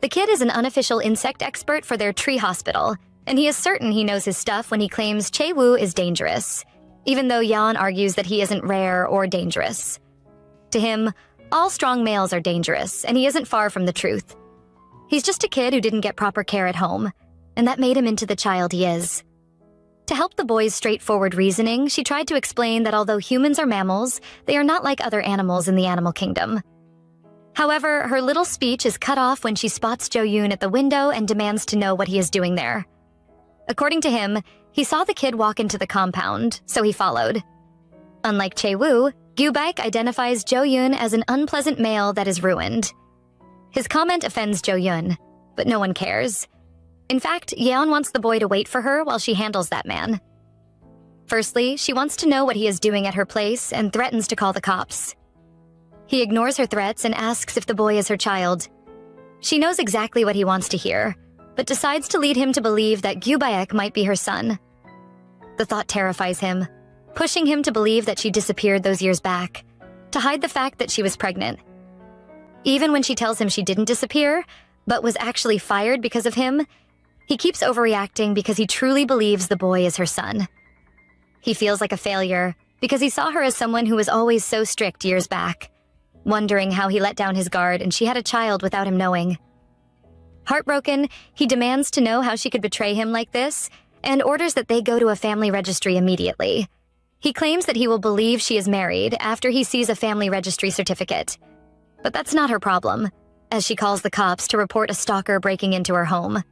The kid is an unofficial insect expert for their tree hospital, and he is certain he knows his stuff when he claims Chae-woo is dangerous, even though Yeon argues that he isn't rare or dangerous. To him, all strong males are dangerous, and he isn't far from the truth. He's just a kid who didn't get proper care at home, and that made him into the child he is. To help the boy's straightforward reasoning, she tried to explain that although humans are mammals, they are not like other animals in the animal kingdom. However, her little speech is cut off when she spots Jo-yoon at the window and demands to know what he is doing there. According to him, he saw the kid walk into the compound, so he followed. Unlike Chae-woo, Gyubaek identifies Jo-yoon as an unpleasant male that is ruined. His comment offends Jo-yoon, but no one cares. In fact, Yeon wants the boy to wait for her while she handles that man. Firstly, she wants to know what he is doing at her place and threatens to call the cops. He ignores her threats and asks if the boy is her child. She knows exactly what he wants to hear, but decides to lead him to believe that Gyubaek might be her son. The thought terrifies him, pushing him to believe that she disappeared those years back, to hide the fact that she was pregnant. Even when she tells him she didn't disappear, but was actually fired because of him, he keeps overreacting because he truly believes the boy is her son. He feels like a failure because he saw her as someone who was always so strict years back, wondering how he let down his guard and she had a child without him knowing. Heartbroken, he demands to know how she could betray him like this and orders that they go to a family registry immediately. He claims that he will believe she is married after he sees a family registry certificate. But that's not her problem, as she calls the cops to report a stalker breaking into her home.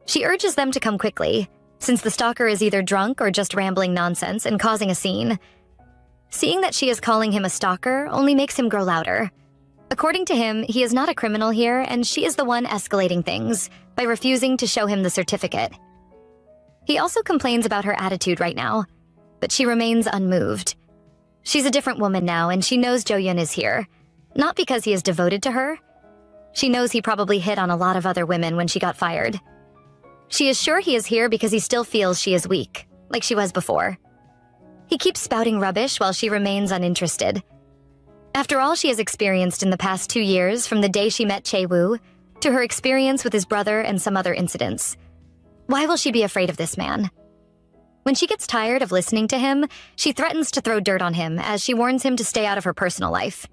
She urges them to come quickly, since the stalker is either drunk or just rambling nonsense and causing a scene. Seeing that she is calling him a stalker only makes him grow louder. According to him, he is not a criminal here, and she is the one escalating things by refusing to show him the certificate. He also complains about her attitude right now, but she remains unmoved. She's a different woman now, and she knows Jo-yoon is here, not because he is devoted to her. She knows he probably hit on a lot of other women when she got fired. She is sure he is here because he still feels she is weak, like she was before. He keeps spouting rubbish while she remains uninterested. After all she has experienced in the past 2 years, from the day she met Chae-woo to her experience with his brother and some other incidents, why will she be afraid of this man? When she gets tired of listening to him, she threatens to throw dirt on him as she warns him to stay out of her personal life.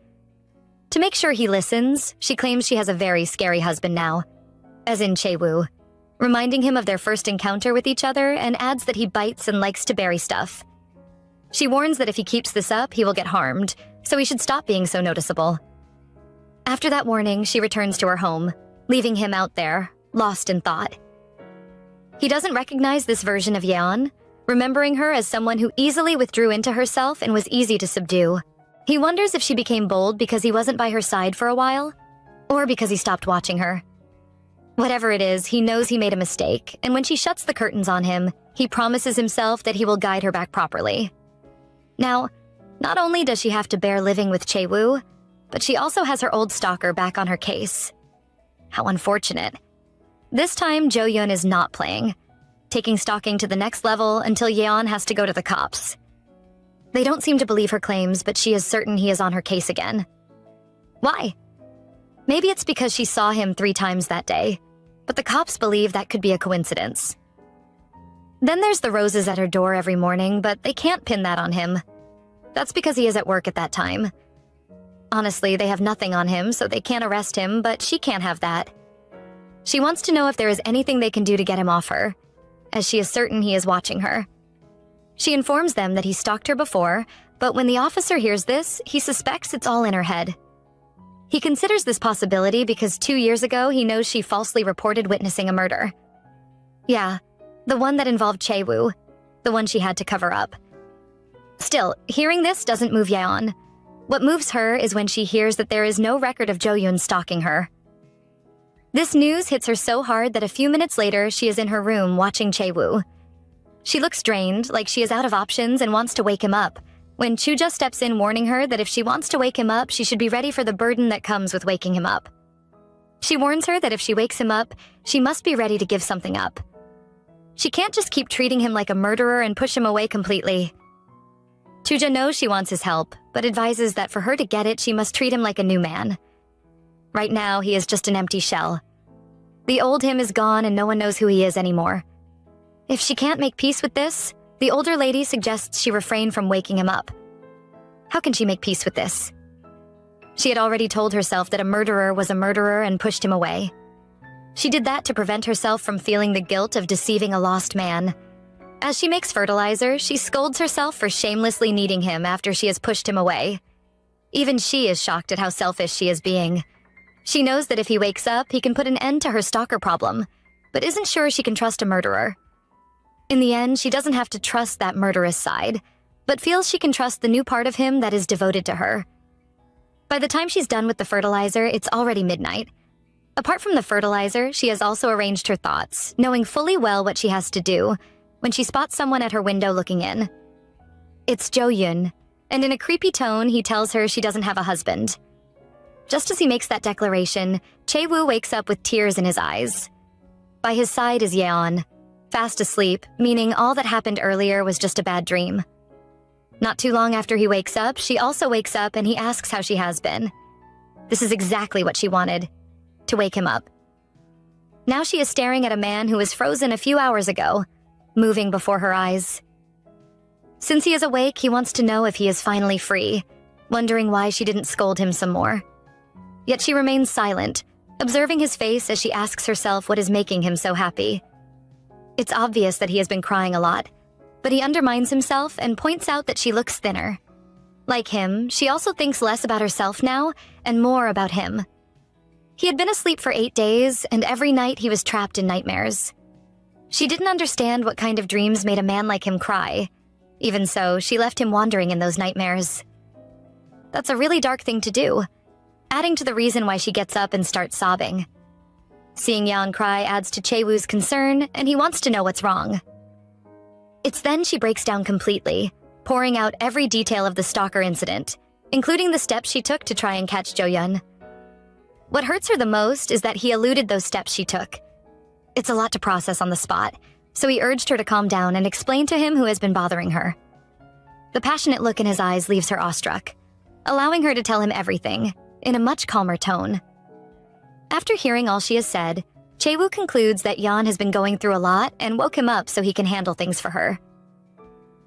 To make sure he listens, she claims she has a very scary husband now, as in Chae-woo, reminding him of their first encounter with each other and adds that he bites and likes to bury stuff. She warns that if he keeps this up, he will get harmed, so he should stop being so noticeable. After that warning, she returns to her home, leaving him out there, lost in thought. He doesn't recognize this version of Yeon, remembering her as someone who easily withdrew into herself and was easy to subdue. He wonders if she became bold because he wasn't by her side for a while, or because he stopped watching her. Whatever it is, he knows he made a mistake, and when she shuts the curtains on him, he promises himself that he will guide her back properly. Now, not only does she have to bear living with Chae-woo, but she also has her old stalker back on her case. How unfortunate. This time, Jo-yoon is not playing, taking stalking to the next level until Yeon has to go to the cops. They don't seem to believe her claims, but she is certain he is on her case again. Why? Maybe it's because she saw him 3 times that day, but the cops believe that could be a coincidence. Then there's the roses at her door every morning, but they can't pin that on him. That's because he is at work at that time. Honestly, they have nothing on him, so they can't arrest him, but she can't have that. She wants to know if there is anything they can do to get him off her, as she is certain he is watching her. She informs them that he stalked her before, but when the officer hears this, he suspects it's all in her head. He considers this possibility because 2 years ago he knows she falsely reported witnessing a murder. Yeah, the one that involved Chae-woo, the one she had to cover up. Still, hearing this doesn't move Yeon. What moves her is when she hears that there is no record of Jo-yoon stalking her. This news hits her so hard that a few minutes later she is in her room watching Chae-woo. She looks drained, like she is out of options and wants to wake him up, when Chuja steps in warning her that if she wants to wake him up, she should be ready for the burden that comes with waking him up. She warns her that if she wakes him up, she must be ready to give something up. She can't just keep treating him like a murderer and push him away completely. Chuja knows she wants his help, but advises that for her to get it, she must treat him like a new man. Right now, he is just an empty shell. The old him is gone and no one knows who he is anymore. If she can't make peace with this, the older lady suggests she refrain from waking him up. How can she make peace with this? She had already told herself that a murderer was a murderer and pushed him away. She did that to prevent herself from feeling the guilt of deceiving a lost man. As she makes fertilizer, she scolds herself for shamelessly needing him after she has pushed him away. Even she is shocked at how selfish she is being. She knows that if he wakes up, he can put an end to her stalker problem, but isn't sure she can trust a murderer. In the end, she doesn't have to trust that murderous side, but feels she can trust the new part of him that is devoted to her. By the time she's done with the fertilizer, it's already midnight. Apart from the fertilizer, she has also arranged her thoughts, knowing fully well what she has to do, when she spots someone at her window looking in. It's Jo-yoon, and in a creepy tone, he tells her she doesn't have a husband. Just as he makes that declaration, Chae-woo wakes up with tears in his eyes. By his side is Yeon, fast asleep, meaning all that happened earlier was just a bad dream. Not too long after he wakes up, she also wakes up and he asks how she has been. This is exactly what she wanted, to wake him up. Now she is staring at a man who was frozen a few hours ago, moving before her eyes. Since he is awake, he wants to know if he is finally free, wondering why she didn't scold him some more. Yet she remains silent, observing his face as she asks herself what is making him so happy. It's obvious that he has been crying a lot, but he undermines himself and points out that she looks thinner. Like him, she also thinks less about herself now and more about him. He had been asleep for 8 days, and every night he was trapped in nightmares. She didn't understand what kind of dreams made a man like him cry. Even so, she left him wandering in those nightmares. That's a really dark thing to do, adding to the reason why she gets up and starts sobbing. Seeing Yeon cry adds to Chae-woo's concern, and he wants to know what's wrong. It's then she breaks down completely, pouring out every detail of the stalker incident, including the steps she took to try and catch Jo-yoon. What hurts her the most is that he eluded those steps she took. It's a lot to process on the spot, so he urged her to calm down and explain to him who has been bothering her. The passionate look in his eyes leaves her awestruck, allowing her to tell him everything, in a much calmer tone. After hearing all she has said, Chae-woo concludes that Yeon has been going through a lot and woke him up so he can handle things for her.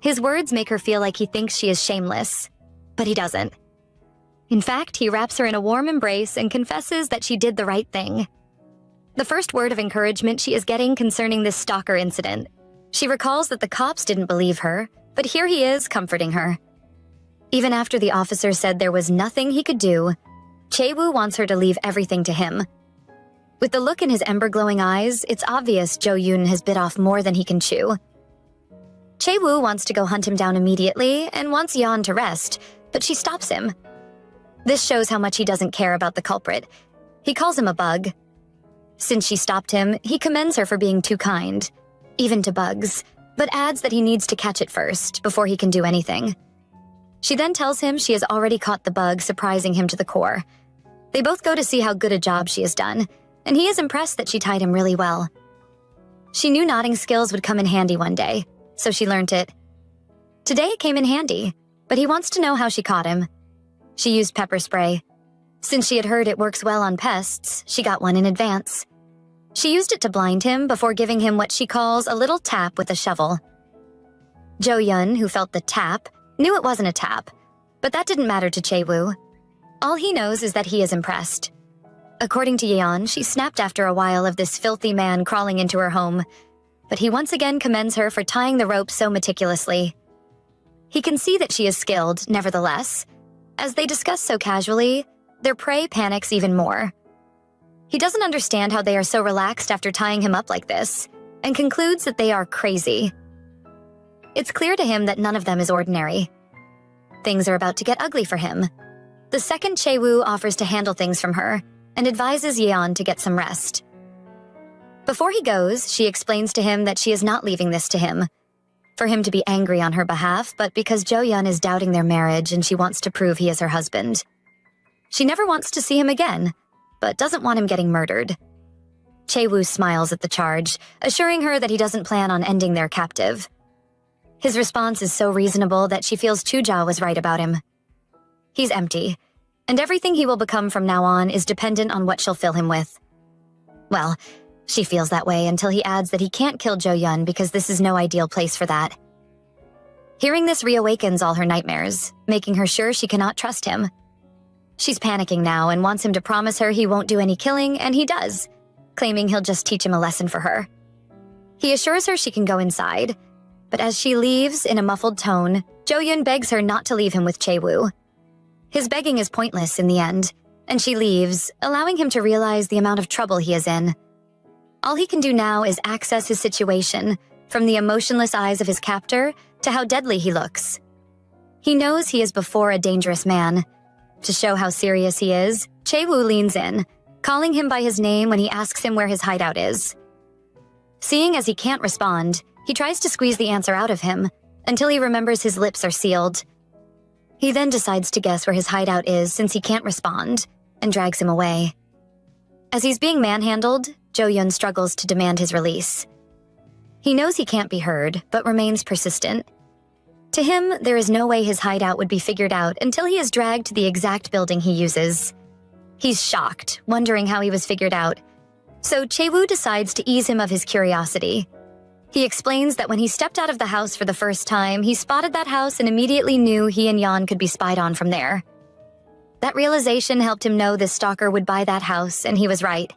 His words make her feel like he thinks she is shameless, but he doesn't. In fact, he wraps her in a warm embrace and confesses that she did the right thing. The first word of encouragement she is getting concerning this stalker incident. She recalls that the cops didn't believe her, but here he is comforting her. Even after the officer said there was nothing he could do, Chae-woo wants her to leave everything to him. With the look in his ember-glowing eyes, it's obvious Jo-yoon has bit off more than he can chew. Chae-woo wants to go hunt him down immediately and wants Yeon to rest, but she stops him. This shows how much he doesn't care about the culprit. He calls him a bug. Since she stopped him, he commends her for being too kind, even to bugs, but adds that he needs to catch it first before he can do anything. She then tells him she has already caught the bug, surprising him to the core. They both go to see how good a job she has done, and he is impressed that she tied him really well. She knew knotting skills would come in handy one day, so she learned it. Today it came in handy, but he wants to know how she caught him. She used pepper spray. Since she had heard it works well on pests, she got one in advance. She used it to blind him before giving him what she calls a little tap with a shovel. Jo-yoon, who felt the tap, knew it wasn't a tap, but that didn't matter to Chae-woo. All he knows is that he is impressed. According to Yeon, she snapped after a while of this filthy man crawling into her home, but he once again commends her for tying the rope so meticulously. He can see that she is skilled, nevertheless. As they discuss so casually, their prey panics even more. He doesn't understand how they are so relaxed after tying him up like this, and concludes that they are crazy. It's clear to him that none of them is ordinary. Things are about to get ugly for him. The second Chae-woo offers to handle things from her, and advises Yeon to get some rest. Before he goes, she explains to him that she is not leaving this to him, for him to be angry on her behalf, but because Jo-yoon is doubting their marriage and she wants to prove he is her husband. She never wants to see him again, but doesn't want him getting murdered. Chae-woo smiles at the charge, assuring her that he doesn't plan on ending their captive. His response is so reasonable that she feels Chuja was right about him. He's empty, and everything he will become from now on is dependent on what she'll fill him with. Well, she feels that way until he adds that he can't kill Jo-yeon because this is no ideal place for that. Hearing this reawakens all her nightmares, making her sure she cannot trust him. She's panicking now and wants him to promise her he won't do any killing, and he does, claiming he'll just teach him a lesson for her. He assures her she can go inside, but as she leaves in a muffled tone, Jo-yeon begs her not to leave him with Chae-woo. His begging is pointless in the end, and she leaves, allowing him to realize the amount of trouble he is in. All he can do now is access his situation, from the emotionless eyes of his captor to how deadly he looks. He knows he is before a dangerous man. To show how serious he is, Chae-woo leans in, calling him by his name when he asks him where his hideout is. Seeing as he can't respond, he tries to squeeze the answer out of him, until he remembers his lips are sealed. He then decides to guess where his hideout is since he can't respond, and drags him away. As he's being manhandled, Jo-yeon struggles to demand his release. He knows he can't be heard, but remains persistent. To him, there is no way his hideout would be figured out until he is dragged to the exact building he uses. He's shocked, wondering how he was figured out. So Chae-woo decides to ease him of his curiosity. He explains that when he stepped out of the house for the first time, he spotted that house and immediately knew he and Yeon could be spied on from there. That realization helped him know this stalker would buy that house, and he was right.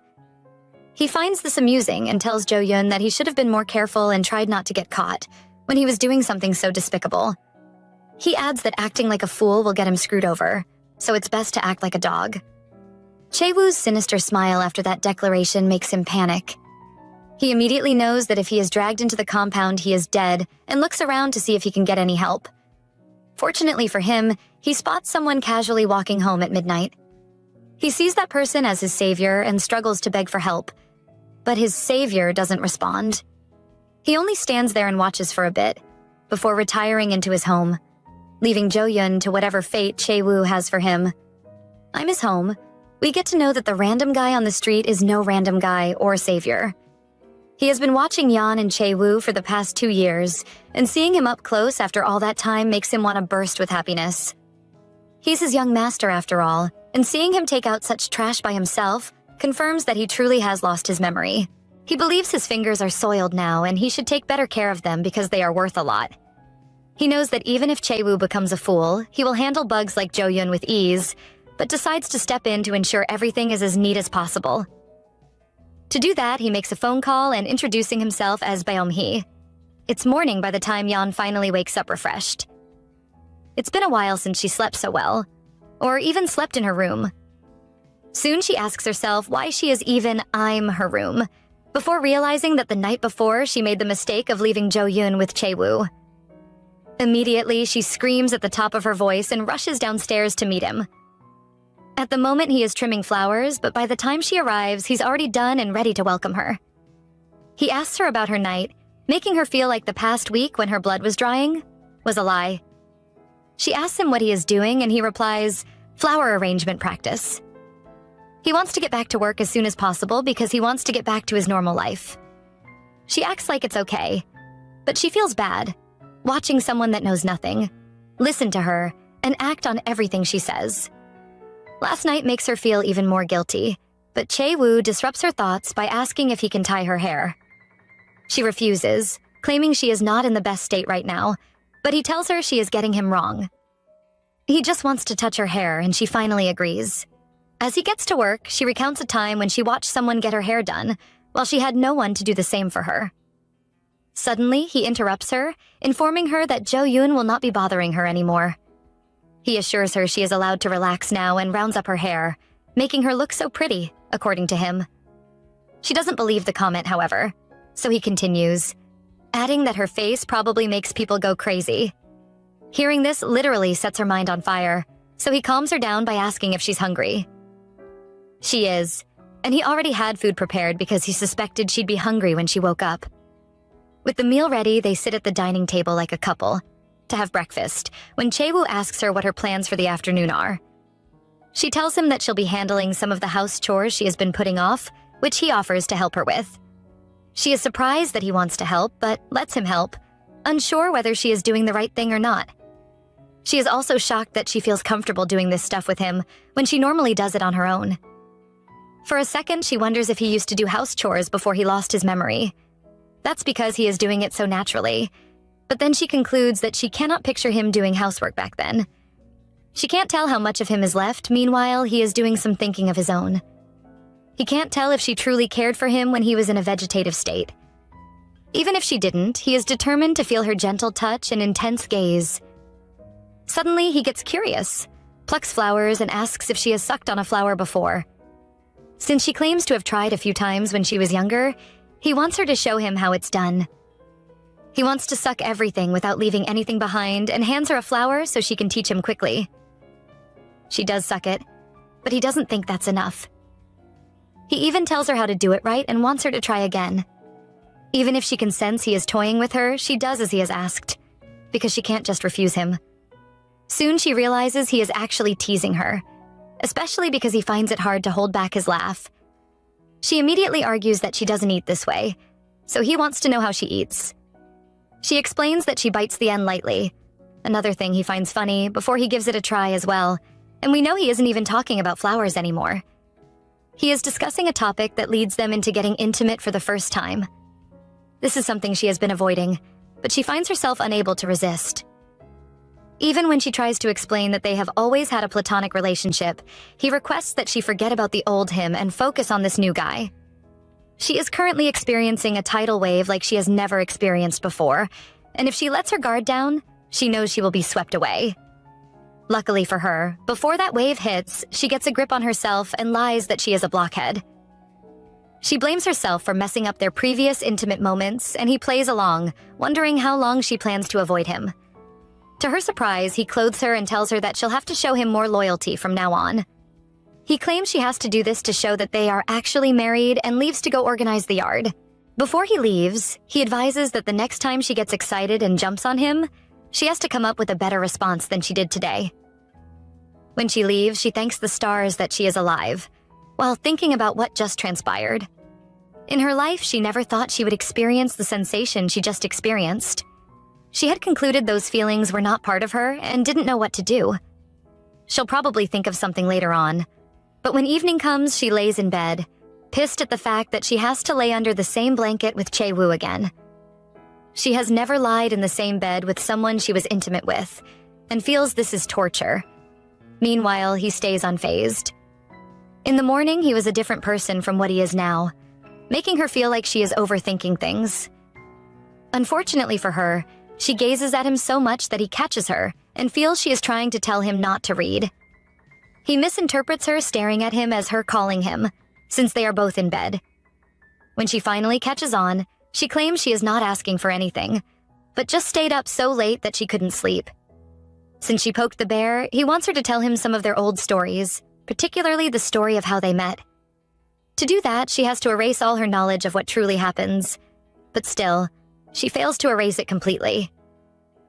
He finds this amusing and tells Jo-yeon that he should have been more careful and tried not to get caught when he was doing something so despicable. He adds that acting like a fool will get him screwed over, so it's best to act like a dog. Chae-woo's sinister smile after that declaration makes him panic. He immediately knows that if he is dragged into the compound, he is dead, and looks around to see if he can get any help. Fortunately for him, he spots someone casually walking home at midnight. He sees that person as his savior and struggles to beg for help, but his savior doesn't respond. He only stands there and watches for a bit, before retiring into his home, leaving Jo-yeon to whatever fate Chae-woo has for him. I'm his home. We get to know that the random guy on the street is no random guy or savior. He has been watching Yeon and Chae-woo for the past 2 years, and seeing him up close after all that time makes him want to burst with happiness. He's his young master after all, and seeing him take out such trash by himself confirms that he truly has lost his memory. He believes his fingers are soiled now, and he should take better care of them because they are worth a lot. He knows that even if Chae-woo becomes a fool, he will handle bugs like Jo-yeon with ease, but decides to step in to ensure everything is as neat as possible. To do that, he makes a phone call and introducing himself as Beom-hee. It's morning by the time Yeon finally wakes up refreshed. It's been a while since she slept so well, or even slept in her room. Soon she asks herself why she is even I'm her room, before realizing that the night before she made the mistake of leaving Jo-yeon with Chae-woo. Immediately, she screams at the top of her voice and rushes downstairs to meet him. At the moment, he is trimming flowers, but by the time she arrives, he's already done and ready to welcome her. He asks her about her night, making her feel like the past week when her blood was drying was a lie. She asks him what he is doing, and he replies, flower arrangement practice. He wants to get back to work as soon as possible because he wants to get back to his normal life. She acts like it's okay, but she feels bad, watching someone that knows nothing, listen to her, and act on everything she says. Last night makes her feel even more guilty, but Chae-woo disrupts her thoughts by asking if he can tie her hair. She refuses, claiming she is not in the best state right now, but he tells her she is getting him wrong. He just wants to touch her hair, and she finally agrees. As he gets to work, she recounts a time when she watched someone get her hair done, while she had no one to do the same for her. Suddenly, he interrupts her, informing her that Jo-yeon will not be bothering her anymore. He assures her she is allowed to relax now and rounds up her hair, making her look so pretty, according to him. She doesn't believe the comment, however, so he continues, adding that her face probably makes people go crazy. Hearing this literally sets her mind on fire, so he calms her down by asking if she's hungry. She is, and he already had food prepared because he suspected she'd be hungry when she woke up. With the meal ready, they sit at the dining table like a couple to have breakfast when Chae-woo asks her what her plans for the afternoon are. She tells him that she'll be handling some of the house chores she has been putting off, which he offers to help her with. She is surprised that he wants to help, but lets him help, unsure whether she is doing the right thing or not. She is also shocked that she feels comfortable doing this stuff with him when she normally does it on her own. For a second, she wonders if he used to do house chores before he lost his memory. That's because he is doing it so naturally. But then she concludes that she cannot picture him doing housework back then. She can't tell how much of him is left. Meanwhile, he is doing some thinking of his own. He can't tell if she truly cared for him when he was in a vegetative state. Even if she didn't, he is determined to feel her gentle touch and intense gaze. Suddenly, he gets curious, plucks flowers, and asks if she has sucked on a flower before. Since she claims to have tried a few times when she was younger, he wants her to show him how it's done. He wants to suck everything without leaving anything behind and hands her a flower so she can teach him quickly. She does suck it, but he doesn't think that's enough. He even tells her how to do it right and wants her to try again. Even if she can sense he is toying with her, she does as he has asked, because she can't just refuse him. Soon she realizes he is actually teasing her, especially because he finds it hard to hold back his laugh. She immediately argues that she doesn't eat this way, so he wants to know how she eats. She explains that she bites the end lightly, another thing he finds funny, before he gives it a try as well, and we know he isn't even talking about flowers anymore. He is discussing a topic that leads them into getting intimate for the first time. This is something she has been avoiding, but she finds herself unable to resist. Even when she tries to explain that they have always had a platonic relationship, he requests that she forget about the old him and focus on this new guy. She is currently experiencing a tidal wave like she has never experienced before, and if she lets her guard down, she knows she will be swept away. Luckily for her, before that wave hits, she gets a grip on herself and lies that she is a blockhead. She blames herself for messing up their previous intimate moments, and he plays along, wondering how long she plans to avoid him. To her surprise, he clothes her and tells her that she'll have to show him more loyalty from now on. He claims she has to do this to show that they are actually married and leaves to go organize the yard. Before he leaves, he advises that the next time she gets excited and jumps on him, she has to come up with a better response than she did today. When she leaves, she thanks the stars that she is alive, while thinking about what just transpired. In her life, she never thought she would experience the sensation she just experienced. She had concluded those feelings were not part of her and didn't know what to do. She'll probably think of something later on, but when evening comes, she lays in bed, pissed at the fact that she has to lay under the same blanket with Chae-woo again. She has never lied in the same bed with someone she was intimate with, and feels this is torture. Meanwhile, he stays unfazed. In the morning, he was a different person from what he is now, making her feel like she is overthinking things. Unfortunately for her, she gazes at him so much that he catches her and feels she is trying to tell him not to read. He misinterprets her staring at him as her calling him, since they are both in bed. When she finally catches on, she claims she is not asking for anything, but just stayed up so late that she couldn't sleep. Since she poked the bear, he wants her to tell him some of their old stories, particularly the story of how they met. To do that, she has to erase all her knowledge of what truly happens, but still, she fails to erase it completely.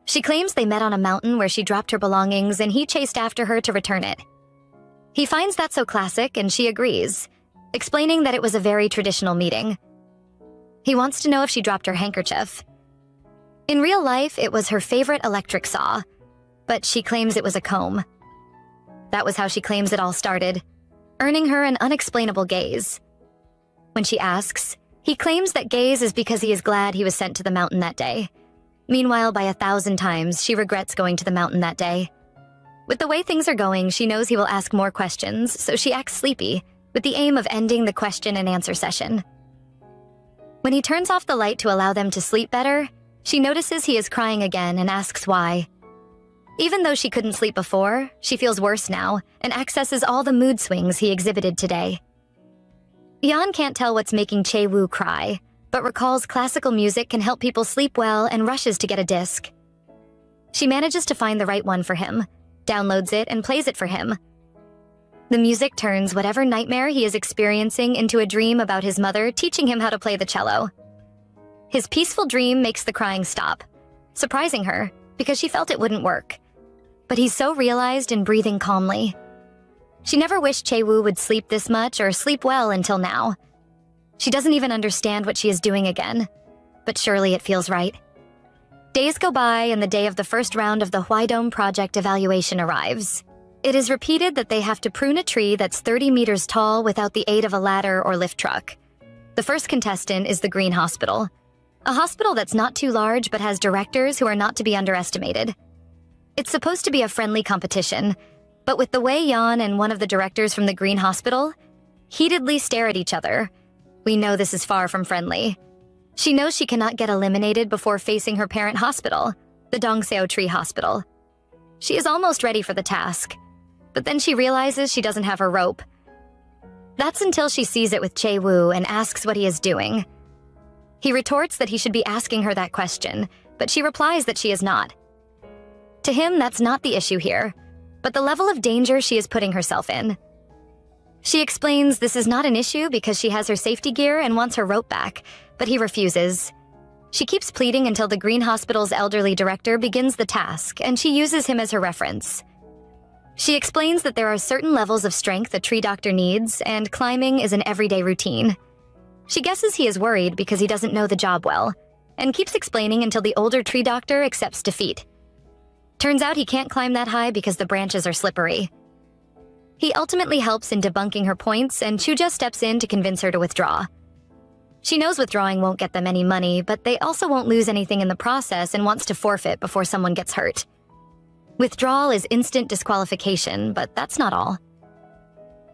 She claims they met on a mountain where she dropped her belongings and he chased after her to return it. He finds that so classic and she agrees, explaining that it was a very traditional meeting. He wants to know if she dropped her handkerchief. In real life, it was her favorite electric saw, but she claims it was a comb. That was how she claims it all started, earning her an unexplainable gaze. When she asks, he claims that gaze is because he is glad he was sent to the mountain that day. Meanwhile, by 1,000 times, she regrets going to the mountain that day. With the way things are going, she knows he will ask more questions, so she acts sleepy, with the aim of ending the question and answer session. When he turns off the light to allow them to sleep better, she notices he is crying again and asks why. Even though she couldn't sleep before, she feels worse now and accesses all the mood swings he exhibited today. Yeon can't tell what's making Chae-woo cry, but recalls classical music can help people sleep well and rushes to get a disc. She manages to find the right one for him, downloads it, and plays it for him. The music turns whatever nightmare he is experiencing into a dream about his mother teaching him how to play the cello. His peaceful dream makes the crying stop, surprising her because she felt it wouldn't work. But he's so realized in breathing calmly. She never wished Chae-woo would sleep this much or sleep well until now. She doesn't even understand what she is doing again, but surely it feels right. Days go by and the day of the first round of the Hwai-dome project evaluation arrives. It is repeated that they have to prune a tree that's 30 meters tall without the aid of a ladder or lift truck. The first contestant is the Green Hospital, a hospital that's not too large but has directors who are not to be underestimated. It's supposed to be a friendly competition, but with the way Yeon and one of the directors from the Green Hospital heatedly stare at each other, we know this is far from friendly. She knows she cannot get eliminated before facing her parent hospital, the Dongseo Tree Hospital. She is almost ready for the task, but then she realizes she doesn't have her rope. That's until she sees it with Chae-woo and asks what he is doing. He retorts that he should be asking her that question, but she replies that she is not. To him, that's not the issue here, but the level of danger she is putting herself in. She explains this is not an issue because she has her safety gear and wants her rope back, but he refuses. She keeps pleading until the Green Hospital's elderly director begins the task, and she uses him as her reference. She explains that there are certain levels of strength a tree doctor needs, and climbing is an everyday routine. She guesses he is worried because he doesn't know the job well, and keeps explaining until the older tree doctor accepts defeat. Turns out he can't climb that high because the branches are slippery. He ultimately helps in debunking her points, and Chuja steps in to convince her to withdraw. She knows withdrawing won't get them any money, but they also won't lose anything in the process and wants to forfeit before someone gets hurt. Withdrawal is instant disqualification, but that's not all.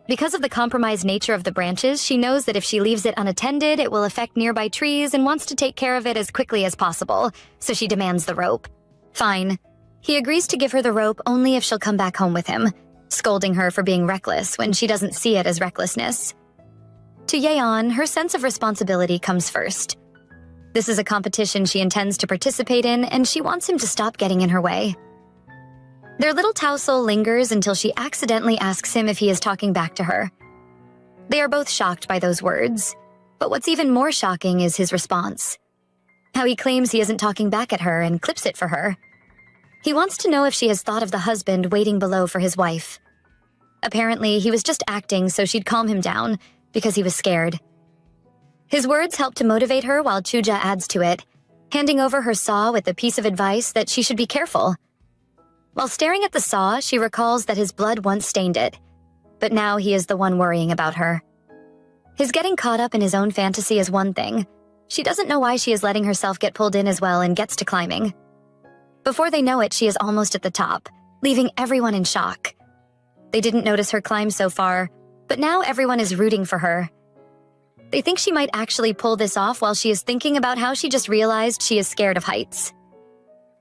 Because of the compromised nature of the branches, she knows that if she leaves it unattended, it will affect nearby trees and wants to take care of it as quickly as possible, so she demands the rope. Fine. He agrees to give her the rope only if she'll come back home with him, scolding her for being reckless when she doesn't see it as recklessness. To Yeon, her sense of responsibility comes first. This is a competition she intends to participate in, and she wants him to stop getting in her way. Their little tussle lingers until she accidentally asks him if he is talking back to her. They are both shocked by those words, but what's even more shocking is his response. How he claims he isn't talking back at her and clips it for her. He wants to know if she has thought of the husband waiting below for his wife. Apparently, he was just acting so she'd calm him down, because he was scared. His words help to motivate her while Chuja adds to it, handing over her saw with a piece of advice that she should be careful. While staring at the saw, she recalls that his blood once stained it, but now he is the one worrying about her. His getting caught up in his own fantasy is one thing. She doesn't know why she is letting herself get pulled in as well and gets to climbing. Before they know it, she is almost at the top, leaving everyone in shock. They didn't notice her climb so far, but now everyone is rooting for her. They think she might actually pull this off while she is thinking about how she just realized she is scared of heights.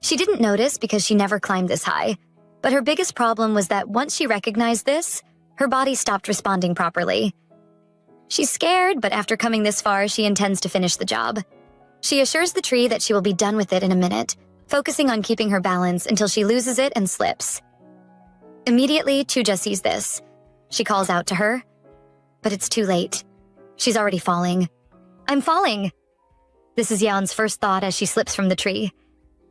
She didn't notice because she never climbed this high, but her biggest problem was that once she recognized this, her body stopped responding properly. She's scared, but after coming this far, she intends to finish the job. She assures the tree that she will be done with it in a minute, focusing on keeping her balance until she loses it and slips. Immediately, Chuja sees this. She calls out to her, but it's too late. She's already falling. I'm falling! This is Yeon's first thought as she slips from the tree.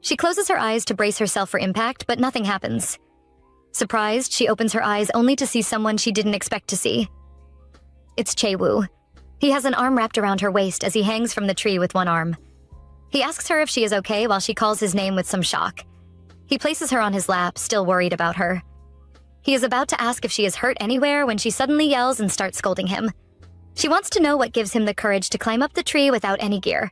She closes her eyes to brace herself for impact, but nothing happens. Surprised, she opens her eyes only to see someone she didn't expect to see. It's Chae-woo. He has an arm wrapped around her waist as he hangs from the tree with one arm. He asks her if she is okay while she calls his name with some shock. He places her on his lap, still worried about her. He is about to ask if she is hurt anywhere when she suddenly yells and starts scolding him. She wants to know what gives him the courage to climb up the tree without any gear.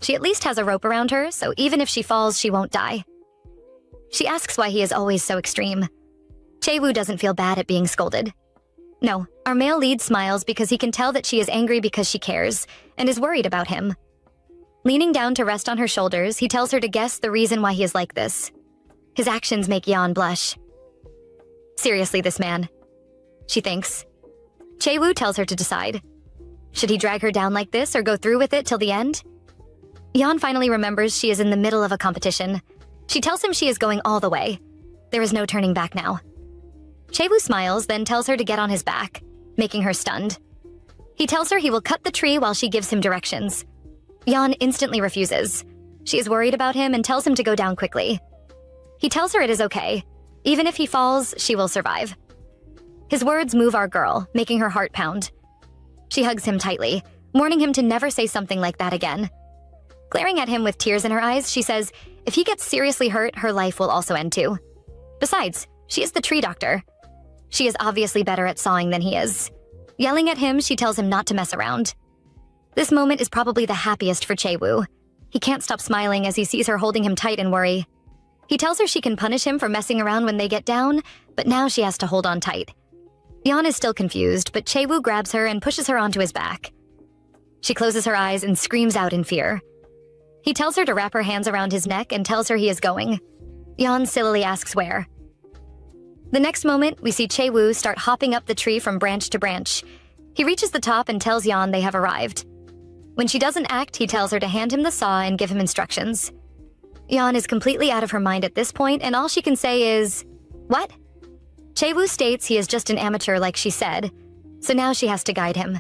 She at least has a rope around her, so even if she falls, she won't die. She asks why he is always so extreme. Chae-woo doesn't feel bad at being scolded. No, our male lead smiles because he can tell that she is angry because she cares, and is worried about him. Leaning down to rest on her shoulders, he tells her to guess the reason why he is like this. His actions make Yeon blush. Seriously, this man. She thinks. Chae-woo tells her to decide. Should he drag her down like this or go through with it till the end? Yeon finally remembers she is in the middle of a competition. She tells him she is going all the way. There is no turning back now. Chae-woo smiles, then tells her to get on his back, making her stunned. He tells her he will cut the tree while she gives him directions. Yeon instantly refuses. She is worried about him and tells him to go down quickly. He tells her it is okay. Even if he falls, she will survive. His words move our girl, making her heart pound. She hugs him tightly, warning him to never say something like that again. Glaring at him with tears in her eyes, she says if he gets seriously hurt, her life will also end too. Besides, she is the tree doctor. She is obviously better at sawing than he is. Yelling at him, she tells him not to mess around. This moment is probably the happiest for Chae-woo. He can't stop smiling as he sees her holding him tight in worry. He tells her she can punish him for messing around when they get down, but now she has to hold on tight. Yeon is still confused, but Chae-woo grabs her and pushes her onto his back. She closes her eyes and screams out in fear. He tells her to wrap her hands around his neck and tells her he is going. Yeon sillily asks where. The next moment, we see Chae-woo start hopping up the tree from branch to branch. He reaches the top and tells Yeon they have arrived. When she doesn't act, he tells her to hand him the saw and give him instructions. Yeon is completely out of her mind at this point, and all she can say is, "What?" Chae-woo states he is just an amateur like she said, so now she has to guide him.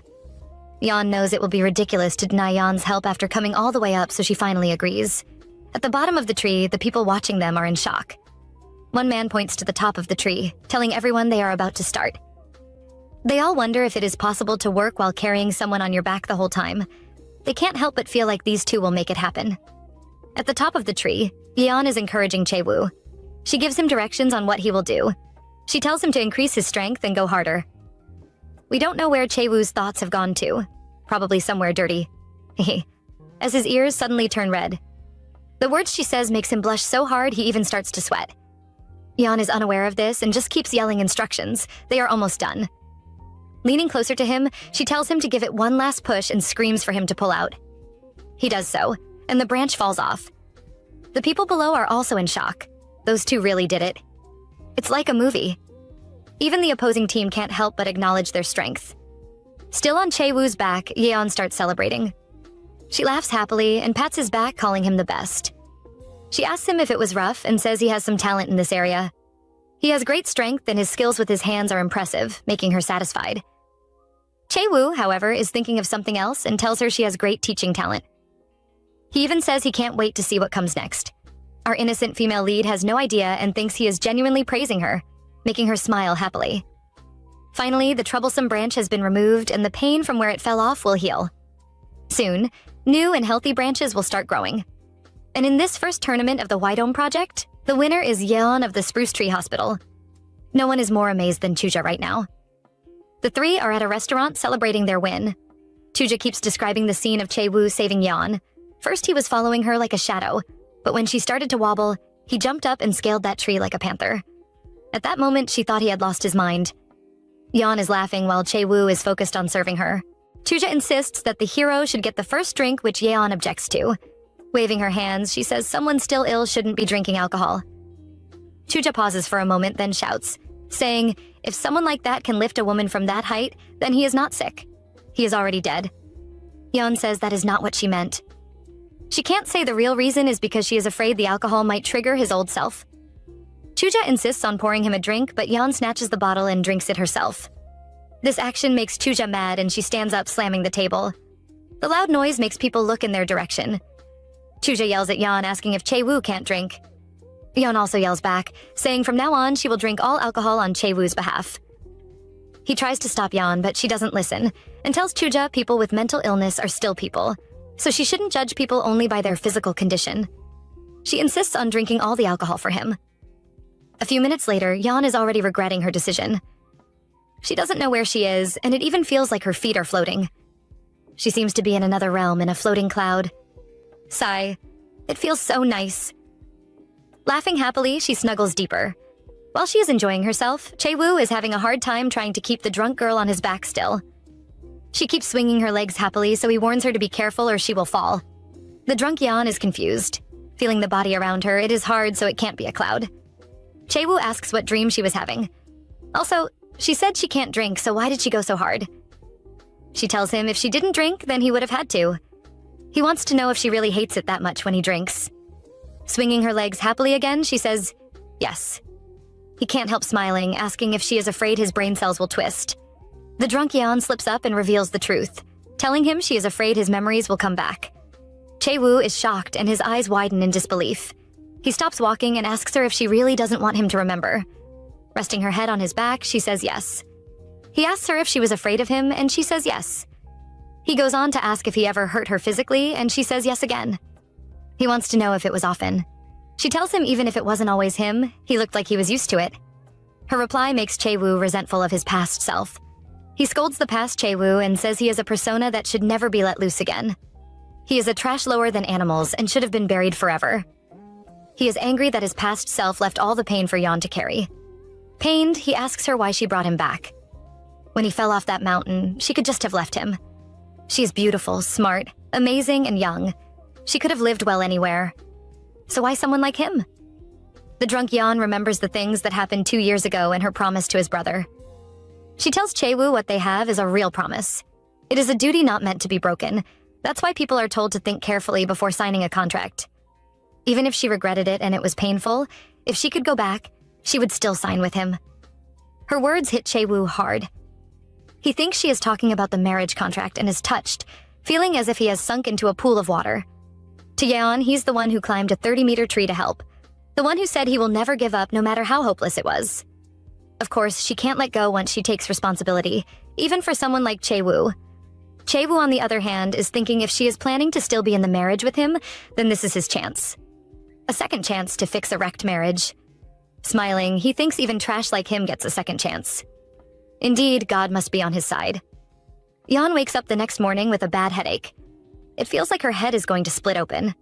Yeon knows it will be ridiculous to deny Yeon's help after coming all the way up, so she finally agrees. At the bottom of the tree, the people watching them are in shock. One man points to the top of the tree, telling everyone they are about to start. They all wonder if it is possible to work while carrying someone on your back the whole time. They can't help but feel like these two will make it happen. At the top of the tree, Yeon is encouraging Chae-woo. She gives him directions on what he will do. She tells him to increase his strength and go harder. We don't know where Chae-woo's thoughts have gone to. Probably somewhere dirty. As his ears suddenly turn red. The words she says makes him blush so hard he even starts to sweat. Yeon is unaware of this and just keeps yelling instructions. They are almost done. Leaning closer to him, she tells him to give it one last push and screams for him to pull out. He does so, and the branch falls off. The people below are also in shock. Those two really did it. It's like a movie. Even the opposing team can't help but acknowledge their strength. Still on Chae-woo's back, Yeon starts celebrating. She laughs happily and pats his back, calling him the best. She asks him if it was rough and says he has some talent in this area. He has great strength and his skills with his hands are impressive, making her satisfied. Chae-woo, however, is thinking of something else and tells her she has great teaching talent. He even says he can't wait to see what comes next. Our innocent female lead has no idea and thinks he is genuinely praising her, making her smile happily. Finally, the troublesome branch has been removed and the pain from where it fell off will heal. Soon, new and healthy branches will start growing. And in this first tournament of the White Project, the winner is Yeon of the Spruce Tree Hospital. No one is more amazed than Chuja right now. The three are at a restaurant celebrating their win. Chuja keeps describing the scene of Chae-woo saving Yeon. First he was following her like a shadow, but when she started to wobble, he jumped up and scaled that tree like a panther. At that moment, she thought he had lost his mind. Yeon is laughing while Chae-woo is focused on serving her. Chuja insists that the hero should get the first drink, which Yeon objects to. Waving her hands, she says someone still ill shouldn't be drinking alcohol. Chuja pauses for a moment, then shouts, saying, if someone like that can lift a woman from that height, then he is not sick. He is already dead. Yeon says that is not what she meant. She can't say the real reason is because she is afraid the alcohol might trigger his old self. Chuja insists on pouring him a drink, but Yeon snatches the bottle and drinks it herself. This action makes Chuja mad and she stands up, slamming the table. The loud noise makes people look in their direction. Chuja yells at Yeon, asking if Chae-woo can't drink. Yeon also yells back, saying from now on she will drink all alcohol on Chae-woo's behalf. He tries to stop Yeon, but she doesn't listen, and tells Chuja people with mental illness are still people, so she shouldn't judge people only by their physical condition. She insists on drinking all the alcohol for him. A few minutes later, Yeon is already regretting her decision. She doesn't know where she is, and it even feels like her feet are floating. She seems to be in another realm, in a floating cloud. Sigh. It feels so nice. Laughing happily, she snuggles deeper. While she is enjoying herself, Chae-woo is having a hard time trying to keep the drunk girl on his back still. She keeps swinging her legs happily, so he warns her to be careful or she will fall. The drunk Yeon is confused. Feeling the body around her, it is hard, so it can't be a cloud. Chae-woo asks what dream she was having. Also, she said she can't drink, so why did she go so hard? She tells him if she didn't drink, then he would have had to. He wants to know if she really hates it that much when he drinks. Swinging her legs happily again, she says, yes. He can't help smiling, asking if she is afraid his brain cells will twist. The drunk Yeon slips up and reveals the truth, telling him she is afraid his memories will come back. Chae-woo is shocked and his eyes widen in disbelief. He stops walking and asks her if she really doesn't want him to remember. Resting her head on his back, she says yes. He asks her if she was afraid of him, and she says yes. He goes on to ask if he ever hurt her physically, and she says yes again. He wants to know if it was often. She tells him even if it wasn't always him, he looked like he was used to it. Her reply makes Chae-woo resentful of his past self. He scolds the past Chae-woo and says he is a persona that should never be let loose again. He is a trash lower than animals and should have been buried forever. He is angry that his past self left all the pain for Yeon to carry. Pained, he asks her why she brought him back. When he fell off that mountain, she could just have left him. She is beautiful, smart, amazing, and young. She could have lived well anywhere. So why someone like him? The drunk Yeon remembers the things that happened 2 years ago and her promise to his brother. She tells Chae-woo what they have is a real promise. It is a duty not meant to be broken. That's why people are told to think carefully before signing a contract. Even if she regretted it and it was painful, if she could go back, she would still sign with him. Her words hit Chae-woo hard. He thinks she is talking about the marriage contract and is touched, feeling as if he has sunk into a pool of water. To Yeon, he's the one who climbed a 30-meter tree to help. The one who said he will never give up no matter how hopeless it was. Of course, she can't let go once she takes responsibility, even for someone like Chae-woo. Chae-woo, on the other hand, is thinking if she is planning to still be in the marriage with him, then this is his chance. A second chance to fix a wrecked marriage. Smiling, he thinks even trash like him gets a second chance. Indeed, God must be on his side. Yeon wakes up the next morning with a bad headache. It feels like her head is going to split open.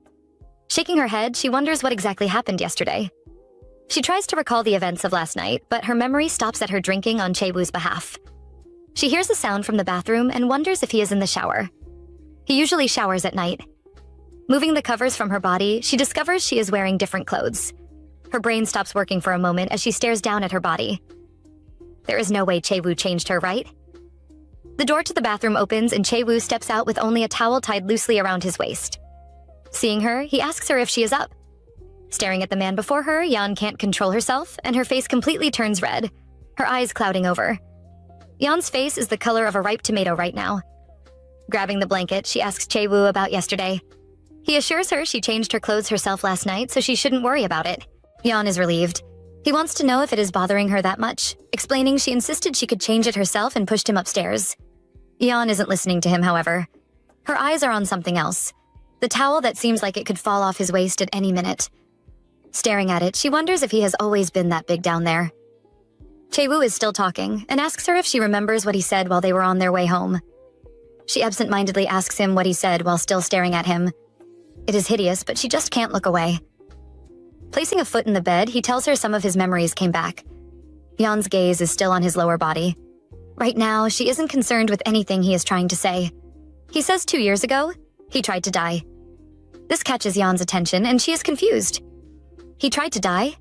Shaking her head, she wonders what exactly happened yesterday. She tries to recall the events of last night, but her memory stops at her drinking on Chae-woo's behalf. She hears a sound from the bathroom and wonders if he is in the shower. He usually showers at night. Moving the covers from her body, she discovers she is wearing different clothes. Her brain stops working for a moment as she stares down at her body. There is no way Chae-woo changed her, right? The door to the bathroom opens and Chae-woo steps out with only a towel tied loosely around his waist. Seeing her, he asks her if she is up. Staring at the man before her, Yeon can't control herself, and her face completely turns red, her eyes clouding over. Yeon's face is the color of a ripe tomato right now. Grabbing the blanket, she asks Chae-woo about yesterday. He assures her she changed her clothes herself last night, so she shouldn't worry about it. Yeon is relieved. He wants to know if it is bothering her that much, explaining she insisted she could change it herself and pushed him upstairs. Yeon isn't listening to him, however. Her eyes are on something else. The towel that seems like it could fall off his waist at any minute. Staring at it, she wonders if he has always been that big down there. Chae-woo is still talking and asks her if she remembers what he said while they were on their way home. She absent-mindedly asks him what he said while still staring at him. It is hideous, but she just can't look away. Placing a foot in the bed, he tells her some of his memories came back. Yeon's gaze is still on his lower body. Right now, she isn't concerned with anything he is trying to say. He says 2 years ago, he tried to die. This catches Yeon's attention, and she is confused. He tried to die?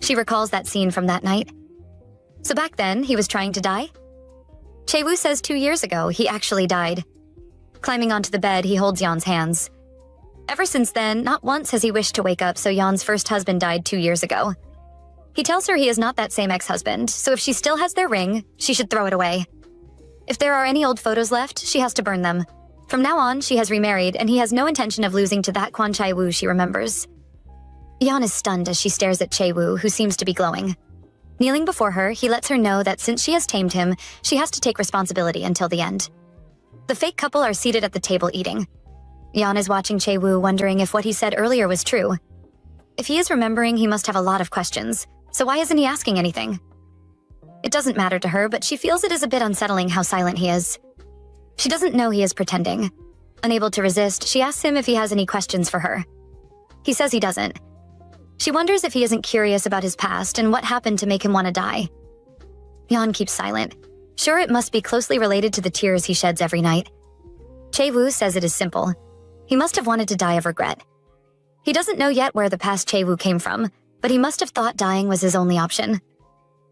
She recalls that scene from that night. So back then, he was trying to die? Chae-woo says 2 years ago, he actually died. Climbing onto the bed, he holds Yeon's hands. Ever since then, not once has he wished to wake up, so Yeon's first husband died 2 years ago. He tells her he is not that same ex-husband, so if she still has their ring, she should throw it away. If there are any old photos left, she has to burn them. From now on, she has remarried, and he has no intention of losing to that Kwon Chae-woo she remembers. Yeon is stunned as she stares at Chae-woo, who seems to be glowing. Kneeling before her, he lets her know that since she has tamed him, she has to take responsibility until the end. The fake couple are seated at the table eating. Yeon is watching Chae-woo, wondering if what he said earlier was true. If he is remembering, he must have a lot of questions, so why isn't he asking anything? It doesn't matter to her, but she feels it is a bit unsettling how silent he is. She doesn't know he is pretending. Unable to resist, she asks him if he has any questions for her. He says he doesn't. She wonders if he isn't curious about his past and what happened to make him want to die. Yeon keeps silent. Sure, it must be closely related to the tears he sheds every night. Chae-woo says it is simple. He must have wanted to die of regret. He doesn't know yet where the past Chae-woo came from, but he must have thought dying was his only option.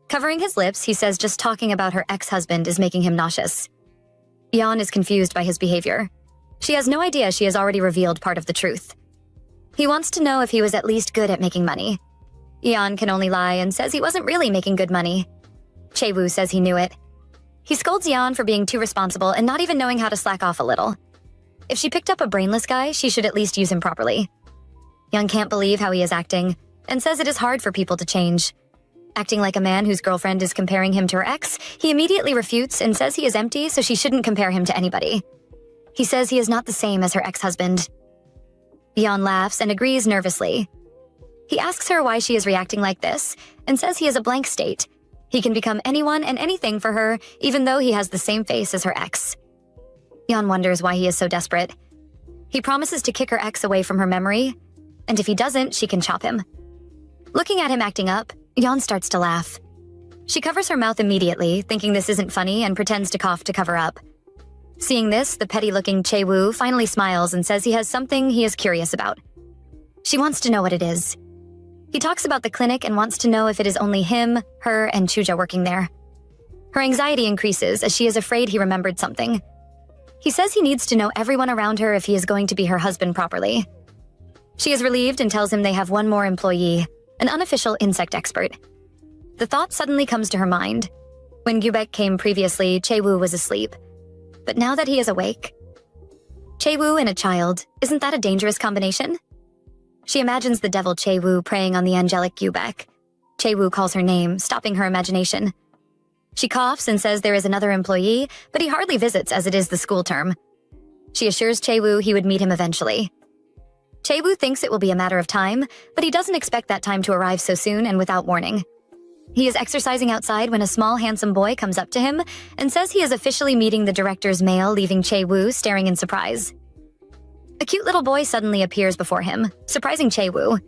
Covering his lips, he says just talking about her ex-husband is making him nauseous. Yeon is confused by his behavior. She has no idea she has already revealed part of the truth. He wants to know if he was at least good at making money. Yeon can only lie and says he wasn't really making good money. Chae-woo says he knew it. He scolds Yeon for being too responsible and not even knowing how to slack off a little. If she picked up a brainless guy, she should at least use him properly. Yeon can't believe how he is acting, and says it is hard for people to change. Acting like a man whose girlfriend is comparing him to her ex, he immediately refutes and says he is empty, so she shouldn't compare him to anybody. He says he is not the same as her ex-husband. Yeon laughs and agrees nervously. He asks her why she is reacting like this and says he is a blank state. He can become anyone and anything for her, even though he has the same face as her ex. Yeon wonders why he is so desperate. He promises to kick her ex away from her memory, and if he doesn't, she can chop him. Looking at him acting up, Yeon starts to laugh. She covers her mouth immediately, thinking this isn't funny, and pretends to cough to cover up. Seeing this, the petty-looking Chae-woo finally smiles and says he has something he is curious about. She wants to know what it is. He talks about the clinic and wants to know if it is only him, her, and Chuja working there. Her anxiety increases as she is afraid he remembered something. He says he needs to know everyone around her if he is going to be her husband properly. She is relieved and tells him they have one more employee, an unofficial insect expert. The thought suddenly comes to her mind. When Gyubek came previously, Chae-woo was asleep. But now that he is awake... Chae-woo and a child, isn't that a dangerous combination? She imagines the devil Chae-woo preying on the angelic Gyubek. Chae-woo calls her name, stopping her imagination. She coughs and says there is another employee, but he hardly visits as it is the school term. She assures Chae-woo he would meet him eventually. Chae-woo thinks it will be a matter of time, but he doesn't expect that time to arrive so soon and without warning. He is exercising outside when a small, handsome boy comes up to him and says he is officially meeting the director's mail, leaving Chae-woo staring in surprise. A cute little boy suddenly appears before him, surprising Chae-woo.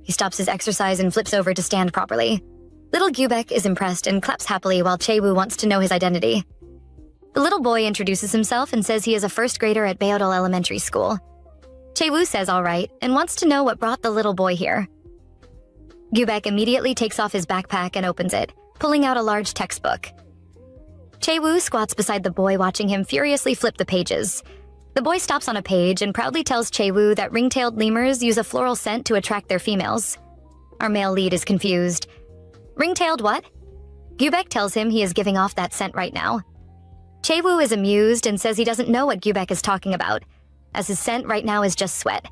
He stops his exercise and flips over to stand properly. Little Gyubek is impressed and claps happily while Chae-woo wants to know his identity. The little boy introduces himself and says he is a first grader at Beodol Elementary School. Chae-woo says all right and wants to know what brought the little boy here. Gyubek immediately takes off his backpack and opens it, pulling out a large textbook. Chae-woo squats beside the boy, watching him furiously flip the pages. The boy stops on a page and proudly tells Chae-woo that ring-tailed lemurs use a floral scent to attract their females. Our male lead is confused. Ring-tailed what? Gyubek tells him he is giving off that scent right now. Chae-woo is amused and says he doesn't know what Gyubek is talking about, as his scent right now is just sweat.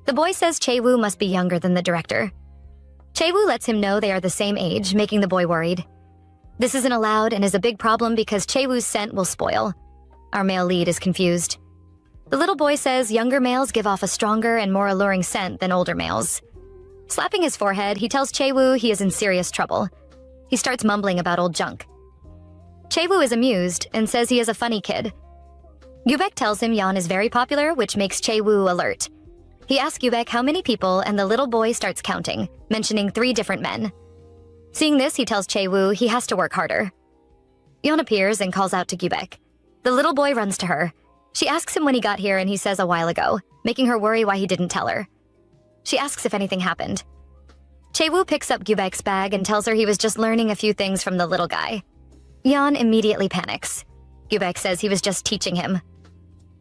The boy says Chae-woo must be younger than the director. Chae-woo lets him know they are the same age, making the boy worried. This isn't allowed and is a big problem because Chae-woo's scent will spoil. Our male lead is confused. The little boy says younger males give off a stronger and more alluring scent than older males. Slapping his forehead, he tells Chae-woo he is in serious trouble. He starts mumbling about old junk. Chae-woo is amused and says he is a funny kid. Gyubek tells him Yeon is very popular, which makes Chae-woo alert. He asks Gyubek how many people, and the little boy starts counting, mentioning 3 different men. Seeing this, he tells Chae-woo he has to work harder. Yeon appears and calls out to Gyubek. The little boy runs to her. She asks him when he got here and he says a while ago, making her worry why he didn't tell her. She asks if anything happened. Chae-woo picks up Gyubek's bag and tells her he was just learning a few things from the little guy. Yeon immediately panics. Gyubek says he was just teaching him.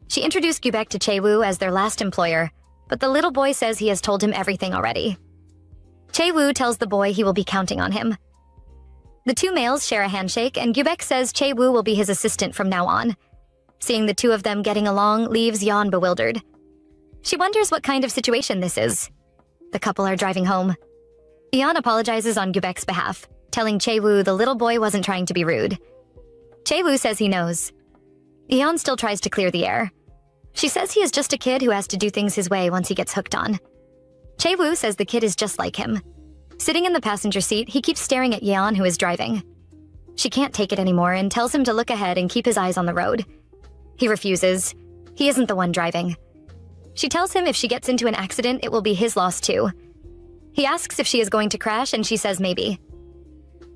She introduced Gyubek to Chae-woo as their last employer, but the little boy says he has told him everything already. Chae-woo tells the boy he will be counting on him. The 2 males share a handshake and Gyubek says Chae-woo will be his assistant from now on. Seeing the 2 of them getting along leaves Yeon bewildered. She wonders what kind of situation this is. The couple are driving home. Yeon apologizes on Gyubek's behalf, telling Chae-woo the little boy wasn't trying to be rude. Chae-woo says he knows. Yeon still tries to clear the air. She says he is just a kid who has to do things his way once he gets hooked on. Chae-woo says the kid is just like him. Sitting in the passenger seat, he keeps staring at Yeon, who is driving. She can't take it anymore and tells him to look ahead and keep his eyes on the road. He refuses. He isn't the one driving. She tells him if she gets into an accident, it will be his loss too. He asks if she is going to crash and she says maybe.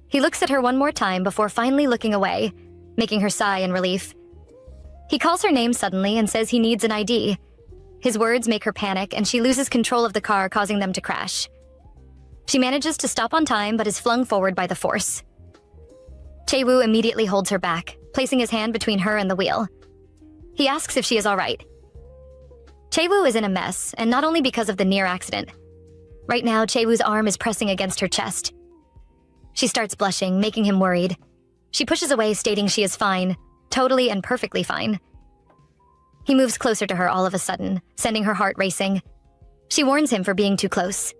He looks at her one more time before finally looking away, making her sigh in relief. He calls her name suddenly and says he needs an ID. His words make her panic and she loses control of the car, causing them to crash. She manages to stop on time but is flung forward by the force. Chae-woo immediately holds her back, placing his hand between her and the wheel. He asks if she is all right. Chae-woo is in a mess, and not only because of the near accident. Right now, Chae-woo's arm is pressing against her chest. She starts blushing, making him worried. She pushes away, stating she is fine, totally and perfectly fine. He moves closer to her all of a sudden, sending her heart racing. She warns him for being too close.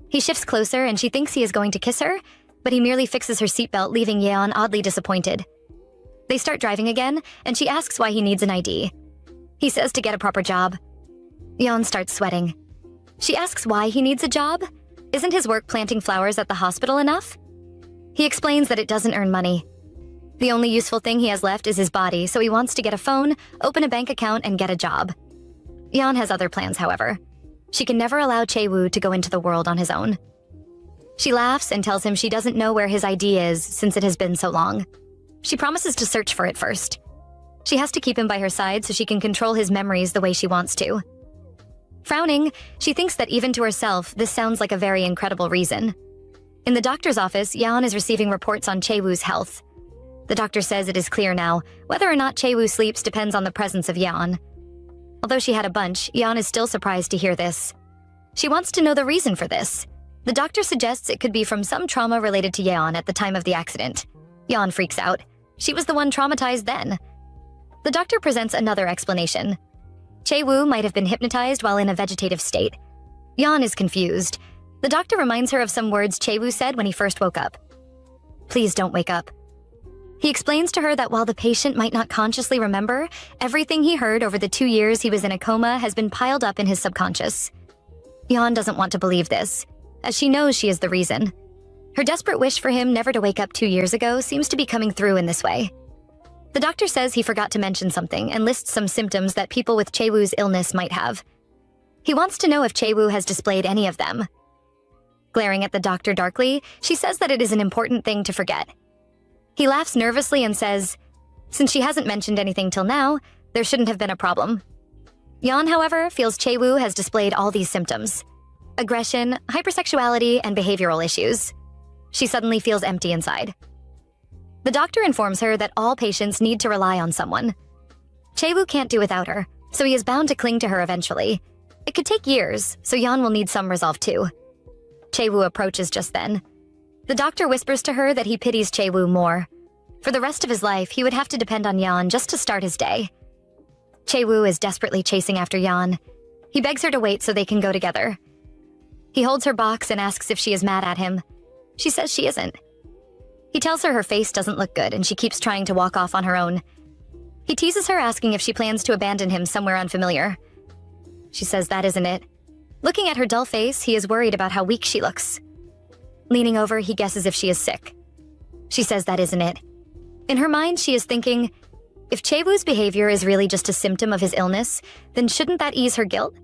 He shifts closer and she thinks he is going to kiss her, but he merely fixes her seatbelt, leaving Yeon oddly disappointed. They start driving again, and she asks why he needs an ID. He says to get a proper job. Yeon starts sweating. She asks why he needs a job. Isn't his work planting flowers at the hospital enough? He explains that it doesn't earn money. The only useful thing he has left is his body, so he wants to get a phone, open a bank account, and get a job. Yeon has other plans, however. She can never allow Chae-woo to go into the world on his own. She laughs and tells him she doesn't know where his ID is since it has been so long. She promises to search for it first. She has to keep him by her side so she can control his memories the way she wants to. Frowning, she thinks that even to herself, this sounds like a very incredible reason. In the doctor's office, Yeon is receiving reports on Chae-woo's health. The doctor says it is clear now. Whether or not Chae-woo sleeps depends on the presence of Yeon. Although she had a bunch, Yeon is still surprised to hear this. She wants to know the reason for this. The doctor suggests it could be from some trauma related to Yeon at the time of the accident. Yeon freaks out. She was the one traumatized then. The doctor presents another explanation. Chae-woo might have been hypnotized while in a vegetative state. Yeon is confused. The doctor reminds her of some words Chae-woo said when he first woke up. "Please don't wake up." He explains to her that while the patient might not consciously remember, everything he heard over the 2 years he was in a coma has been piled up in his subconscious. Yeon doesn't want to believe this, as she knows she is the reason. Her desperate wish for him never to wake up 2 years ago seems to be coming through in this way. The doctor says he forgot to mention something and lists some symptoms that people with Chae-woo's illness might have. He wants to know if Chae-woo has displayed any of them. Glaring at the doctor darkly, she says that it is an important thing to forget. He laughs nervously and says, since she hasn't mentioned anything till now, there shouldn't have been a problem. Yeon, however, feels Chae-woo has displayed all these symptoms: aggression, hypersexuality, and behavioral issues. She suddenly feels empty inside. The doctor informs her that all patients need to rely on someone. Chae-woo can't do without her, so he is bound to cling to her eventually. It could take years, so Yeon will need some resolve too. Chae-woo approaches just then. The doctor whispers to her that he pities Chae-woo more. For the rest of his life, he would have to depend on Yeon just to start his day. Chae-woo is desperately chasing after Yeon. He begs her to wait so they can go together. He holds her box and asks if she is mad at him. She says she isn't. He tells her face doesn't look good and she keeps trying to walk off on her own. He teases her, asking if she plans to abandon him somewhere unfamiliar. She says that isn't it. Looking at her dull face, he is worried about how weak she looks. Leaning over, he guesses if she is sick. She says that isn't it. In her mind, she is thinking, if Chae-woo's behavior is really just a symptom of his illness, then shouldn't that ease her guilt?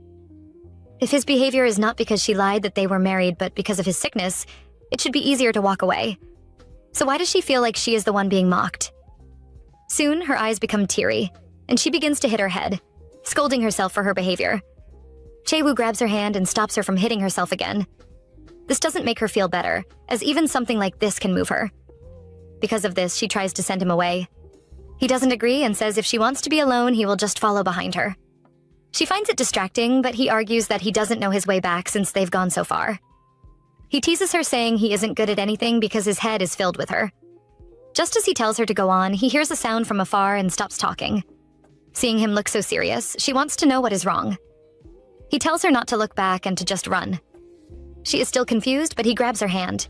If his behavior is not because she lied that they were married but because of his sickness, it should be easier to walk away. So why does she feel like she is the one being mocked? Soon, her eyes become teary, and she begins to hit her head, scolding herself for her behavior. Chae-woo grabs her hand and stops her from hitting herself again. This doesn't make her feel better, as even something like this can move her. Because of this, she tries to send him away. He doesn't agree and says if she wants to be alone, he will just follow behind her. She finds it distracting, but he argues that he doesn't know his way back since they've gone so far. He teases her, saying he isn't good at anything because his head is filled with her. Just as he tells her to go on, he hears a sound from afar and stops talking. Seeing him look so serious, she wants to know what is wrong. He tells her not to look back and to just run. She is still confused, but he grabs her hand.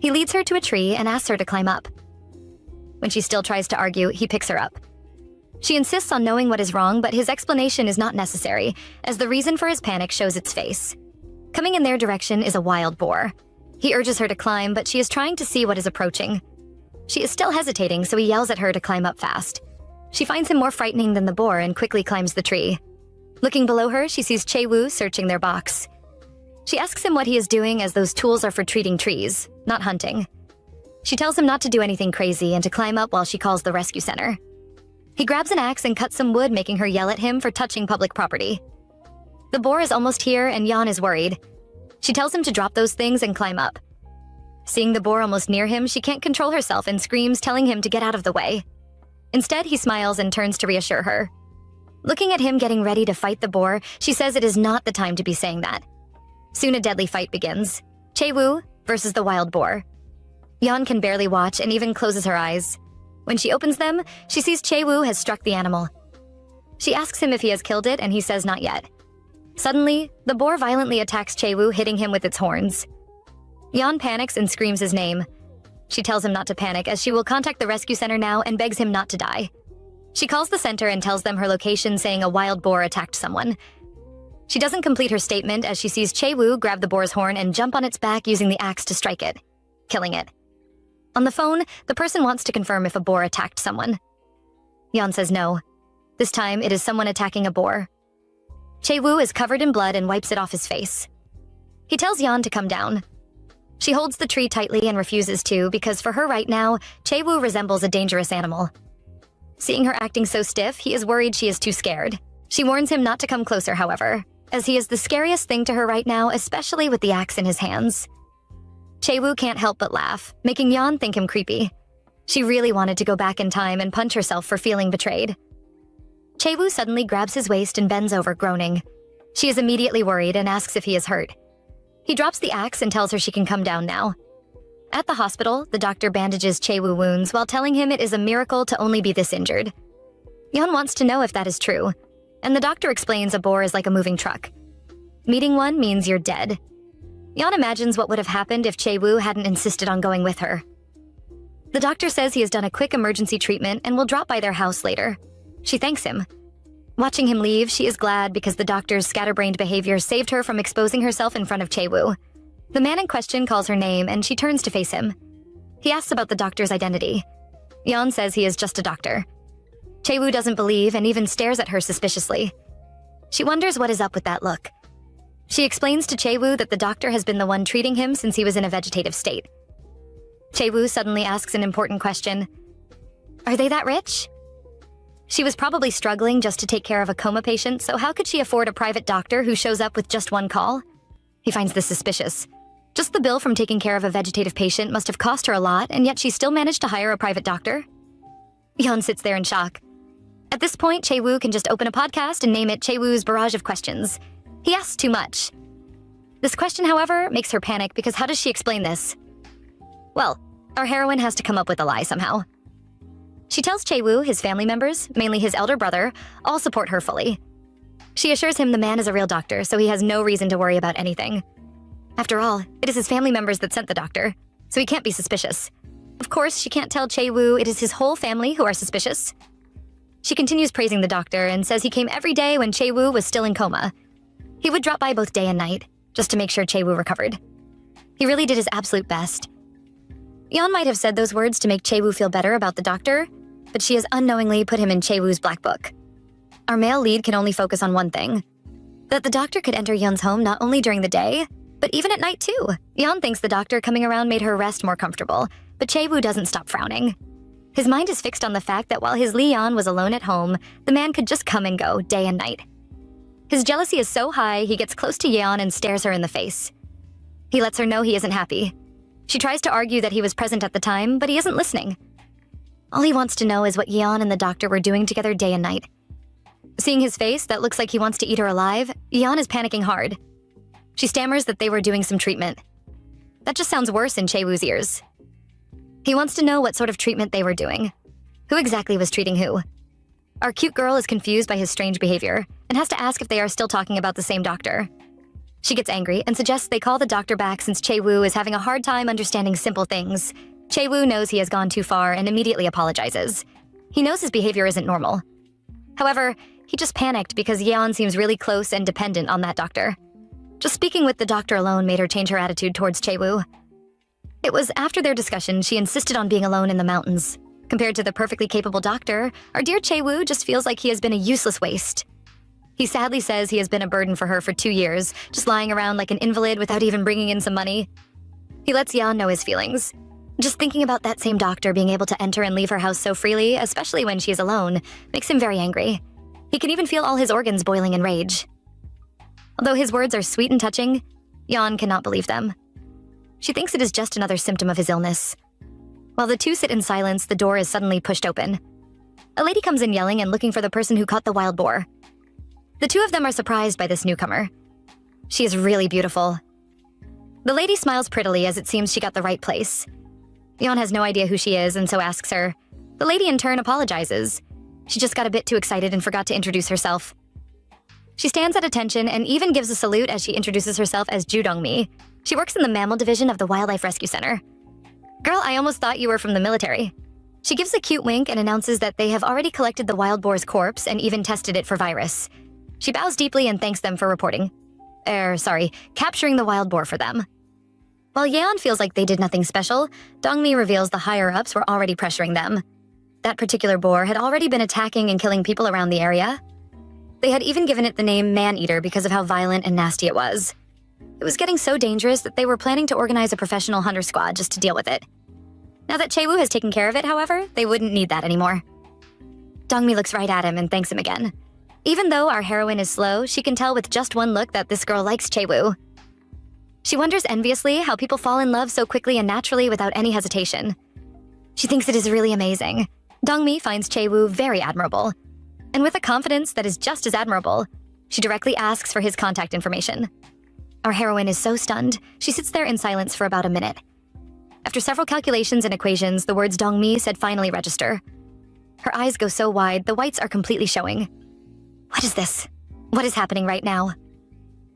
He leads her to a tree and asks her to climb up. When she still tries to argue, he picks her up. She insists on knowing what is wrong, but his explanation is not necessary, as the reason for his panic shows its face. Coming in their direction is a wild boar. He urges her to climb, but she is trying to see what is approaching. She is still hesitating, so he yells at her to climb up fast. She finds him more frightening than the boar and quickly climbs the tree. Looking below her, she sees Chae-woo searching their box. She asks him what he is doing, as those tools are for treating trees, not hunting. She tells him not to do anything crazy and to climb up while she calls the rescue center. He grabs an axe and cuts some wood, making her yell at him for touching public property. The boar is almost here and Yeon is worried. She tells him to drop those things and climb up. Seeing the boar almost near him, she can't control herself and screams, telling him to get out of the way. Instead, he smiles and turns to reassure her. Looking at him getting ready to fight the boar, she says it is not the time to be saying that. Soon a deadly fight begins. Chae-woo versus the wild boar. Yeon can barely watch and even closes her eyes. When she opens them, she sees Chae-woo has struck the animal. She asks him if he has killed it, and he says not yet. Suddenly, the boar violently attacks Chae-woo, hitting him with its horns. Yeon panics and screams his name, She tells him not to panic as she will contact the rescue center now and begs him not to die. She calls the center and tells them her location, saying a wild boar attacked someone. She doesn't complete her statement as she sees Chae-woo grab the boar's horn and jump on its back using the axe to strike it, killing it. On the phone, the person wants to confirm if a boar attacked someone. Yeon says no. This time, it is someone attacking a boar. Chae-woo is covered in blood and wipes it off his face. He tells Yeon to come down. She holds the tree tightly and refuses to because for her right now, Chae-woo resembles a dangerous animal. Seeing her acting so stiff, he is worried she is too scared. She warns him not to come closer, however, as he is the scariest thing to her right now, especially with the axe in his hands. Chae-woo can't help but laugh, making Yeon think him creepy. She really wanted to go back in time and punch herself for feeling betrayed. Chae-woo suddenly grabs his waist and bends over, groaning. She is immediately worried and asks if he is hurt. He drops the axe and tells her she can come down now. At the hospital, the doctor bandages Chae-woo wounds while telling him it is a miracle to only be this injured. Yeon wants to know if that is true, and the doctor explains a boar is like a moving truck. Meeting one means you're dead. Yeon imagines what would have happened if Chae-woo hadn't insisted on going with her. The doctor says he has done a quick emergency treatment and will drop by their house later. She thanks him. Watching him leave, she is glad because the doctor's scatterbrained behavior saved her from exposing herself in front of Chae-woo. The man in question calls her name and she turns to face him. He asks about the doctor's identity. Yeon says he is just a doctor. Chae-woo doesn't believe and even stares at her suspiciously. She wonders what is up with that look. She explains to Chae-woo that the doctor has been the one treating him since he was in a vegetative state. Chae-woo suddenly asks an important question. Are they that rich? She was probably struggling just to take care of a coma patient, so how could she afford a private doctor who shows up with just one call? He finds this suspicious. Just the bill from taking care of a vegetative patient must have cost her a lot, and yet she still managed to hire a private doctor? Yeon sits there in shock. At this point, Chae-woo can just open a podcast and name it Chae-woo's Barrage of Questions. He asks too much. This question, however, makes her panic because how does she explain this? Well, our heroine has to come up with a lie somehow. She tells Chae-woo his family members, mainly his elder brother, all support her fully. She assures him the man is a real doctor, so he has no reason to worry about anything. After all, it is his family members that sent the doctor, so he can't be suspicious. Of course, she can't tell Chae-woo it is his whole family who are suspicious. She continues praising the doctor and says he came every day when Chae-woo was still in coma. He would drop by both day and night, just to make sure Chae-woo recovered. He really did his absolute best. Yeon might have said those words to make Chae-woo feel better about the doctor, but she has unknowingly put him in Chae-woo's black book. Our male lead can only focus on one thing, that the doctor could enter Yeon's home not only during the day, but even at night too. Yeon thinks the doctor coming around made her rest more comfortable, but Chae-woo doesn't stop frowning. His mind is fixed on the fact that while his Leon was alone at home, the man could just come and go day and night. His jealousy is so high, he gets close to Yeon and stares her in the face. He lets her know he isn't happy. She tries to argue that he was present at the time, but he isn't listening. All he wants to know is what Yeon and the doctor were doing together day and night. Seeing his face that looks like he wants to eat her alive, Yeon is panicking hard. She stammers that they were doing some treatment. That just sounds worse in Chae-woo's ears. He wants to know what sort of treatment they were doing. Who exactly was treating who? Our cute girl is confused by his strange behavior and has to ask if they are still talking about the same doctor. She gets angry and suggests they call the doctor back since Chae-woo is having a hard time understanding simple things. Chae-woo knows he has gone too far and immediately apologizes. He knows his behavior isn't normal. However, he just panicked because Yeon seems really close and dependent on that doctor. Just speaking with the doctor alone made her change her attitude towards Chae-woo. It was after their discussion she insisted on being alone in the mountains. Compared to the perfectly capable doctor, our dear Chae-woo just feels like he has been a useless waste. He sadly says he has been a burden for her for 2 years, just lying around like an invalid without even bringing in some money. He lets Yeon know his feelings. Just thinking about that same doctor being able to enter and leave her house so freely, especially when she is alone, makes him very angry. He can even feel all his organs boiling in rage. Although his words are sweet and touching, Yeon cannot believe them. She thinks it is just another symptom of his illness. While the two sit in silence, the door is suddenly pushed open. A lady comes in yelling and looking for the person who caught the wild boar. The two of them are surprised by this newcomer. She is really beautiful. The lady smiles prettily as it seems she got the right place. Yeon has no idea who she is and so asks her. The lady in turn apologizes. She just got a bit too excited and forgot to introduce herself. She stands at attention and even gives a salute as she introduces herself as Ju Dong-mi. She works in the mammal division of the Wildlife Rescue Center. Girl, I almost thought you were from the military. She gives a cute wink and announces that they have already collected the wild boar's corpse and even tested it for virus. She bows deeply and thanks them for reporting. Capturing the wild boar for them. While Yeon feels like they did nothing special, Dongmi reveals the higher-ups were already pressuring them. That particular boar had already been attacking and killing people around the area. They had even given it the name Man-Eater because of how violent and nasty it was. It was getting so dangerous that they were planning to organize a professional hunter squad just to deal with it. Now that Chaewoo has taken care of it, however, they wouldn't need that anymore. Dongmi looks right at him and thanks him again. Even though our heroine is slow, she can tell with just one look that this girl likes Chaewoo. She wonders enviously how people fall in love so quickly and naturally without any hesitation. She thinks it is really amazing. Dongmi finds Chaewoo very admirable. And with a confidence that is just as admirable, she directly asks for his contact information. Our heroine is so stunned, she sits there in silence for about a minute. After several calculations and equations, the words Dongmi said finally register. Her eyes go so wide, the whites are completely showing. What is this? What is happening right now?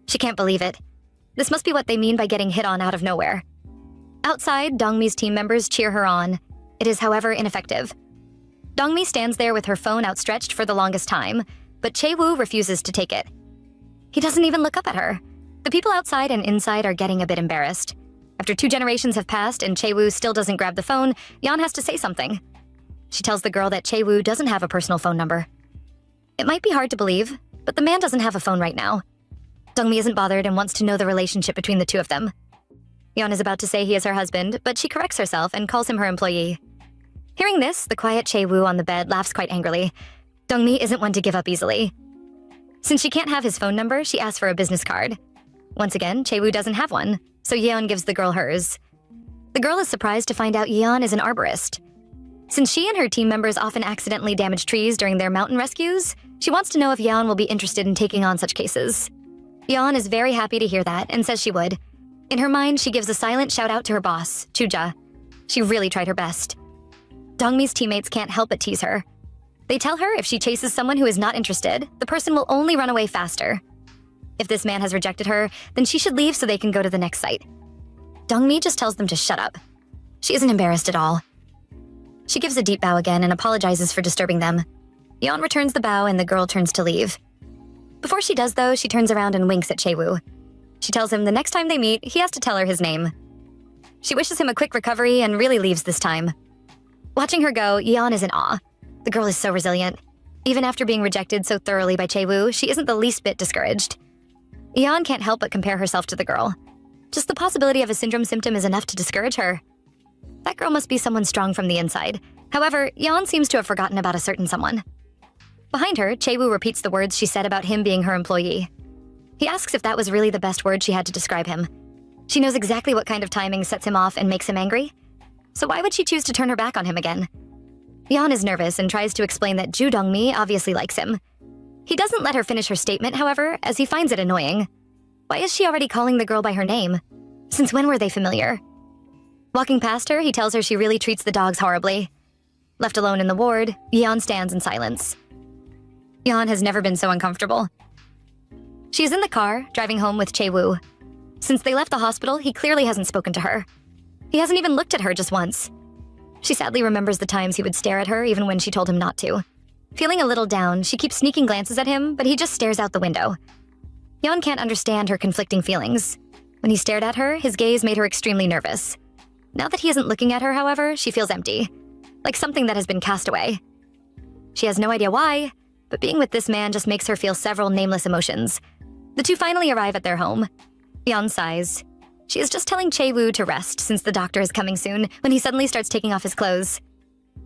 She can't believe it. This must be what they mean by getting hit on out of nowhere. Outside, Dongmi's team members cheer her on. It is, however, ineffective. Dongmi stands there with her phone outstretched for the longest time, but Chaewoo refuses to take it. He doesn't even look up at her. The people outside and inside are getting a bit embarrassed. After 2 generations have passed and Chaewoo still doesn't grab the phone, Yeon has to say something. She tells the girl that Chaewoo doesn't have a personal phone number. It might be hard to believe, but the man doesn't have a phone right now. Dongmi isn't bothered and wants to know the relationship between the two of them. Yeon is about to say he is her husband, but she corrects herself and calls him her employee. Hearing this, the quiet Chaewoo on the bed laughs quite angrily. Dongmi isn't one to give up easily. Since she can't have his phone number, she asks for a business card. Once again, Chaewoo doesn't have one, so Yeon gives the girl hers. The girl is surprised to find out Yeon is an arborist. Since she and her team members often accidentally damage trees during their mountain rescues, she wants to know if Yeon will be interested in taking on such cases. Yeon is very happy to hear that and says she would. In her mind, she gives a silent shout-out to her boss, Chuja. She really tried her best. Dongmi's teammates can't help but tease her. They tell her if she chases someone who is not interested, the person will only run away faster. If this man has rejected her, then she should leave so they can go to the next site. Dongmi just tells them to shut up. She isn't embarrassed at all. She gives a deep bow again and apologizes for disturbing them. Yeon returns the bow and the girl turns to leave. Before she does, though, she turns around and winks at Chaewoo. She tells him the next time they meet, he has to tell her his name. She wishes him a quick recovery and really leaves this time. Watching her go, Yeon is in awe. The girl is so resilient. Even after being rejected so thoroughly by Chaewoo, she isn't the least bit discouraged. Yeon can't help but compare herself to the girl. Just the possibility of a syndrome symptom is enough to discourage her. That girl must be someone strong from the inside. However, Yeon seems to have forgotten about a certain someone. Behind her, Chaewoo repeats the words she said about him being her employee. He asks if that was really the best word she had to describe him. She knows exactly what kind of timing sets him off and makes him angry. So why would she choose to turn her back on him again? Yeon is nervous and tries to explain that Ju Dongmi obviously likes him. He doesn't let her finish her statement, however, as he finds it annoying. Why is she already calling the girl by her name? Since when were they familiar? Walking past her, he tells her she really treats the dogs horribly. Left alone in the ward, Yeon stands in silence. Yeon has never been so uncomfortable. She is in the car, driving home with Chaewoo. Since they left the hospital, he clearly hasn't spoken to her. He hasn't even looked at her just once. She sadly remembers the times he would stare at her even when she told him not to. Feeling a little down, she keeps sneaking glances at him, but he just stares out the window. Yeon can't understand her conflicting feelings. When he stared at her, his gaze made her extremely nervous. Now that he isn't looking at her, however, she feels empty, like something that has been cast away. She has no idea why, but being with this man just makes her feel several nameless emotions. The two finally arrive at their home. Yeon sighs. She is just telling Chaewoo to rest since the doctor is coming soon when he suddenly starts taking off his clothes.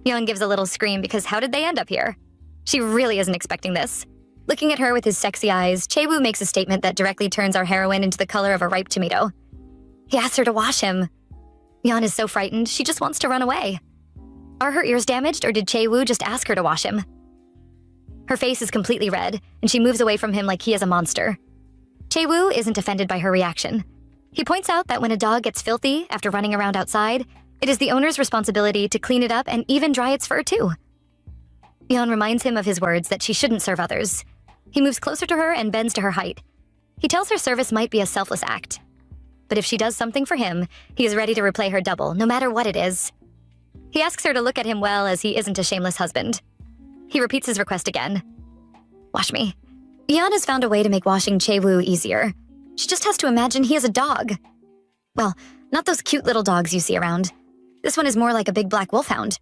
Yeon gives a little scream because how did they end up here? She really isn't expecting this. Looking at her with his sexy eyes, Chaewoo makes a statement that directly turns our heroine into the color of a ripe tomato. He asks her to wash him. Yeon is so frightened, she just wants to run away. Are her ears damaged, or did Chaewoo just ask her to wash him? Her face is completely red, and she moves away from him like he is a monster. Chaewoo isn't offended by her reaction. He points out that when a dog gets filthy after running around outside, it is the owner's responsibility to clean it up and even dry its fur too. Yeon reminds him of his words that she shouldn't serve others. He moves closer to her and bends to her height. He tells her service might be a selfless act. but if she does something for him, he is ready to replay her double, no matter what it is. He asks her to look at him well, as he isn't a shameless husband. He repeats his request again. Wash me. Yeon has found a way to make washing Chae-woo easier. She just has to imagine he is a dog. Well, not those cute little dogs you see around. This one is more like a big black wolfhound.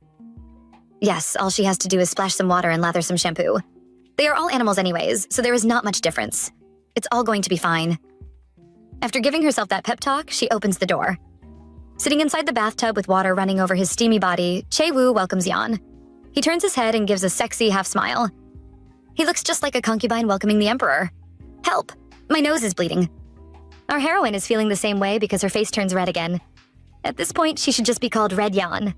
Yes, all she has to do is splash some water and lather some shampoo. They are all animals anyways, so there is not much difference. It's all going to be fine. After giving herself that pep talk, she opens the door. Sitting inside the bathtub with water running over his steamy body, Chae-woo welcomes Yeon. He turns his head and gives a sexy half smile. He looks just like a concubine welcoming the emperor. Help! My nose is bleeding. Our heroine is feeling the same way because her face turns red again. At this point, she should just be called Red Yeon.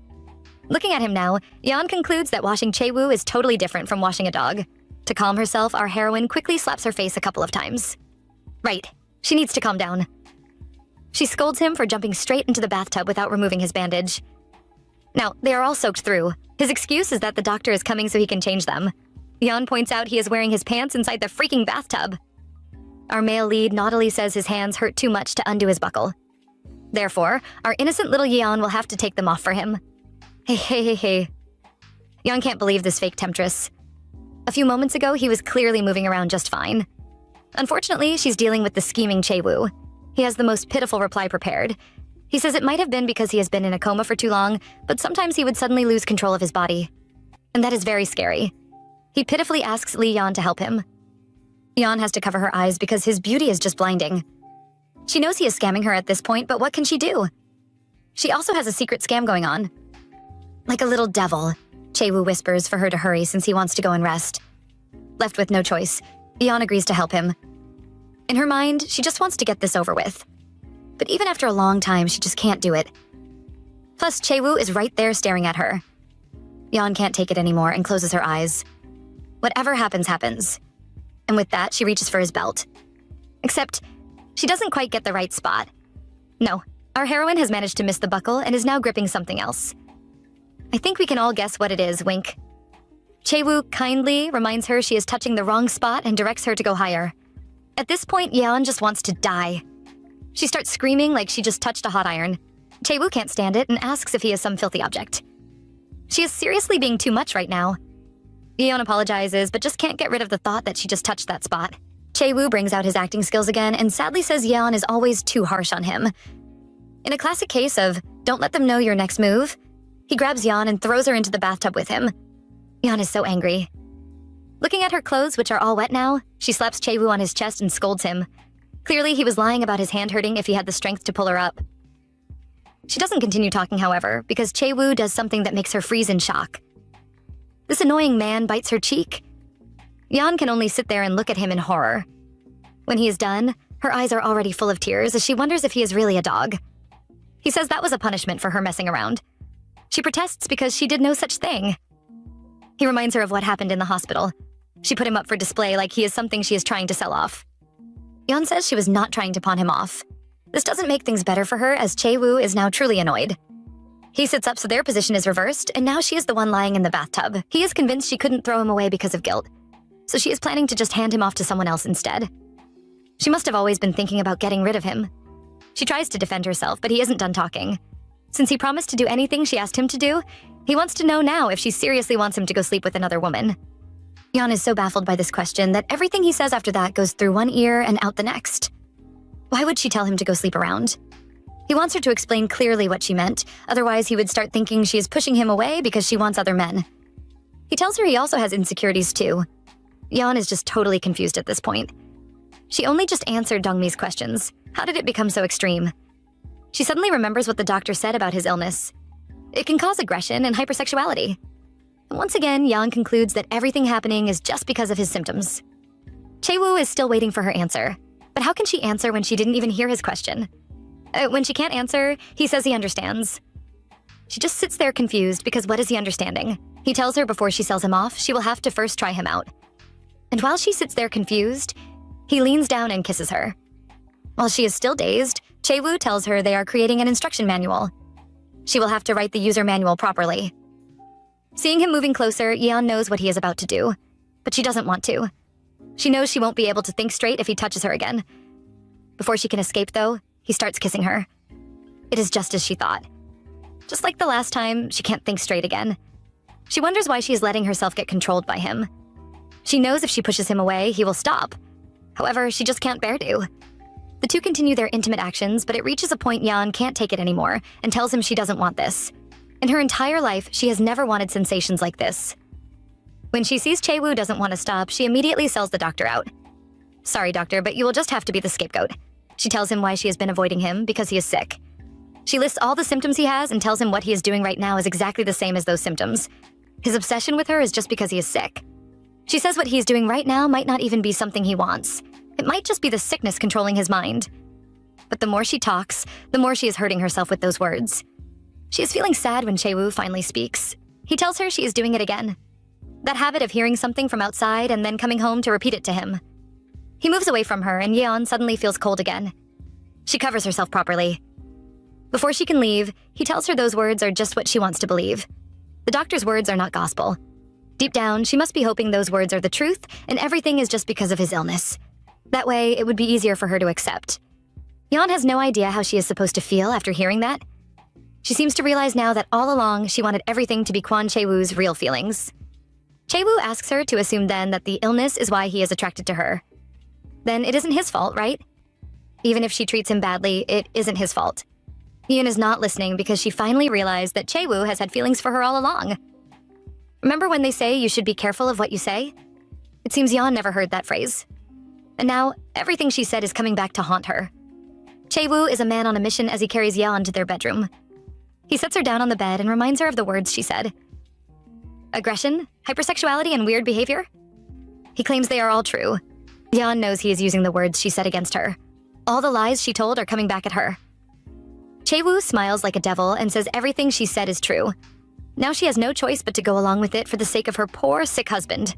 Looking at him now, Yeon concludes that washing Chae-woo is totally different from washing a dog. To calm herself, our heroine quickly slaps her face a couple of times. Right, she needs to calm down. She scolds him for jumping straight into the bathtub without removing his bandage. Now, they are all soaked through. His excuse is that the doctor is coming so he can change them. Yeon points out he is wearing his pants inside the freaking bathtub. Our male lead naughtily says his hands hurt too much to undo his buckle. Therefore, our innocent little Yeon will have to take them off for him. Hey. Yeon can't believe this fake temptress. A few moments ago, he was clearly moving around just fine. Unfortunately, she's dealing with the scheming Chae-woo. He has the most pitiful reply prepared. He says it might have been because he has been in a coma for too long, but sometimes he would suddenly lose control of his body. And that is very scary. He pitifully asks Lee Yeon to help him. Yeon has to cover her eyes because his beauty is just blinding. She knows he is scamming her at this point, but what can she do? She also has a secret scam going on. Like a little devil, Chae-woo whispers for her to hurry since he wants to go and rest. Left with no choice, Yeon agrees to help him. In her mind, she just wants to get this over with. But even after a long time, she just can't do it. Plus, Chae-woo is right there staring at her. Yeon can't take it anymore and closes her eyes. Whatever happens, happens. And with that, she reaches for his belt. Except, she doesn't quite get the right spot. No, our heroine has managed to miss the buckle and is now gripping something else. I think we can all guess what it is, wink. Chae-woo kindly reminds her she is touching the wrong spot and directs her to go higher. At this point, Yeon just wants to die. She starts screaming like she just touched a hot iron. Chae-woo can't stand it and asks if he is some filthy object. She is seriously being too much right now. Yeon apologizes, but just can't get rid of the thought that she just touched that spot. Chae-woo brings out his acting skills again and sadly says Yeon is always too harsh on him. In a classic case of, don't let them know your next move, he grabs Yeon and throws her into the bathtub with him. Yeon is so angry. Looking at her clothes, which are all wet now, she slaps Chae-woo on his chest and scolds him. Clearly, he was lying about his hand hurting if he had the strength to pull her up. She doesn't continue talking, however, because Chae-woo does something that makes her freeze in shock. This annoying man bites her cheek. Yeon can only sit there and look at him in horror. When he is done, her eyes are already full of tears as she wonders if he is really a dog. He says that was a punishment for her messing around. She protests because she did no such thing. He reminds her of what happened in the hospital. She put him up for display like he is something she is trying to sell off. Yeon says she was not trying to pawn him off. This doesn't make things better for her as Chae-woo is now truly annoyed. He sits up so their position is reversed, and now she is the one lying in the bathtub. He is convinced she couldn't throw him away because of guilt, so she is planning to just hand him off to someone else instead. She must have always been thinking about getting rid of him. She tries to defend herself, but he isn't done talking. Since he promised to do anything she asked him to do, he wants to know now if she seriously wants him to go sleep with another woman. Yeon is so baffled by this question that everything he says after that goes through one ear and out the next. Why would she tell him to go sleep around? He wants her to explain clearly what she meant, otherwise he would start thinking she is pushing him away because she wants other men. He tells her he also has insecurities too. Yeon is just totally confused at this point. She only just answered Dongmi's questions. How did it become so extreme? She suddenly remembers what the doctor said about his illness. It can cause aggression and hypersexuality. And once again, Yeon concludes that everything happening is just because of his symptoms. Chae-woo is still waiting for her answer. But how can she answer when she didn't even hear his question? When she can't answer, he says he understands. She just sits there confused because what is he understanding? He tells her before she sells him off, she will have to first try him out. And while she sits there confused, he leans down and kisses her. While she is still dazed, Chae-woo tells her they are creating an instruction manual. She will have to write the user manual properly. Seeing him moving closer, Yeon knows what he is about to do, but she doesn't want to. She knows she won't be able to think straight if he touches her again. Before she can escape, though, he starts kissing her. It is just as she thought. Just like the last time, she can't think straight again. She wonders why she is letting herself get controlled by him. She knows if she pushes him away, he will stop. However, she just can't bear to. The two continue their intimate actions, but it reaches a point Yeon can't take it anymore and tells him she doesn't want this. In her entire life, she has never wanted sensations like this. When she sees Chae-woo doesn't want to stop, she immediately sells the doctor out. Sorry, doctor, but you will just have to be the scapegoat. She tells him why she has been avoiding him, because he is sick. She lists all the symptoms he has and tells him what he is doing right now is exactly the same as those symptoms. His obsession with her is just because he is sick. She says what he is doing right now might not even be something he wants. It might just be the sickness controlling his mind. But the more she talks, the more she is hurting herself with those words. She is feeling sad when Chae-woo finally speaks. He tells her she is doing it again. That habit of hearing something from outside and then coming home to repeat it to him. He moves away from her and Yeon suddenly feels cold again. She covers herself properly. Before she can leave, he tells her those words are just what she wants to believe. The doctor's words are not gospel. Deep down, she must be hoping those words are the truth and everything is just because of his illness. That way, it would be easier for her to accept. Yeon has no idea how she is supposed to feel after hearing that. She seems to realize now that all along she wanted everything to be Kwon Chae-woo's real feelings. Chae-woo asks her to assume then that the illness is why he is attracted to her. Then it isn't his fault, right? Even if she treats him badly, it isn't his fault. Yeon is not listening because she finally realized that Chae-woo has had feelings for her all along. Remember when they say you should be careful of what you say? It seems Yeon never heard that phrase. And now, everything she said is coming back to haunt her. Chae-woo is a man on a mission as he carries Yeon to their bedroom. He sets her down on the bed and reminds her of the words she said. Aggression, hypersexuality, and weird behavior? He claims they are all true. Yeon knows he is using the words she said against her. All the lies she told are coming back at her. Chae-woo smiles like a devil and says everything she said is true. Now she has no choice but to go along with it for the sake of her poor, sick husband.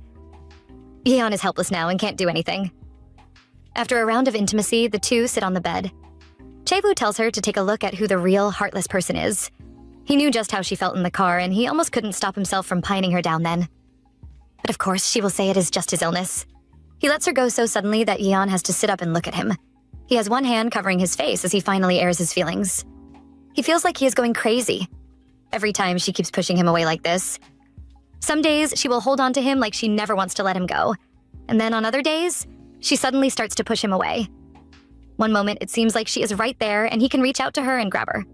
Yeon is helpless now and can't do anything. After a round of intimacy, the two sit on the bed. Chae-woo tells her to take a look at who the real, heartless person is. He knew just how she felt in the car, and he almost couldn't stop himself from pining her down then. But of course, she will say it is just his illness. He lets her go so suddenly that Yeon has to sit up and look at him. He has one hand covering his face as he finally airs his feelings. He feels like he is going crazy. Every time she keeps pushing him away like this. Some days, she will hold on to him like she never wants to let him go. And then on other days, she suddenly starts to push him away. One moment, it seems like she is right there and he can reach out to her and grab her.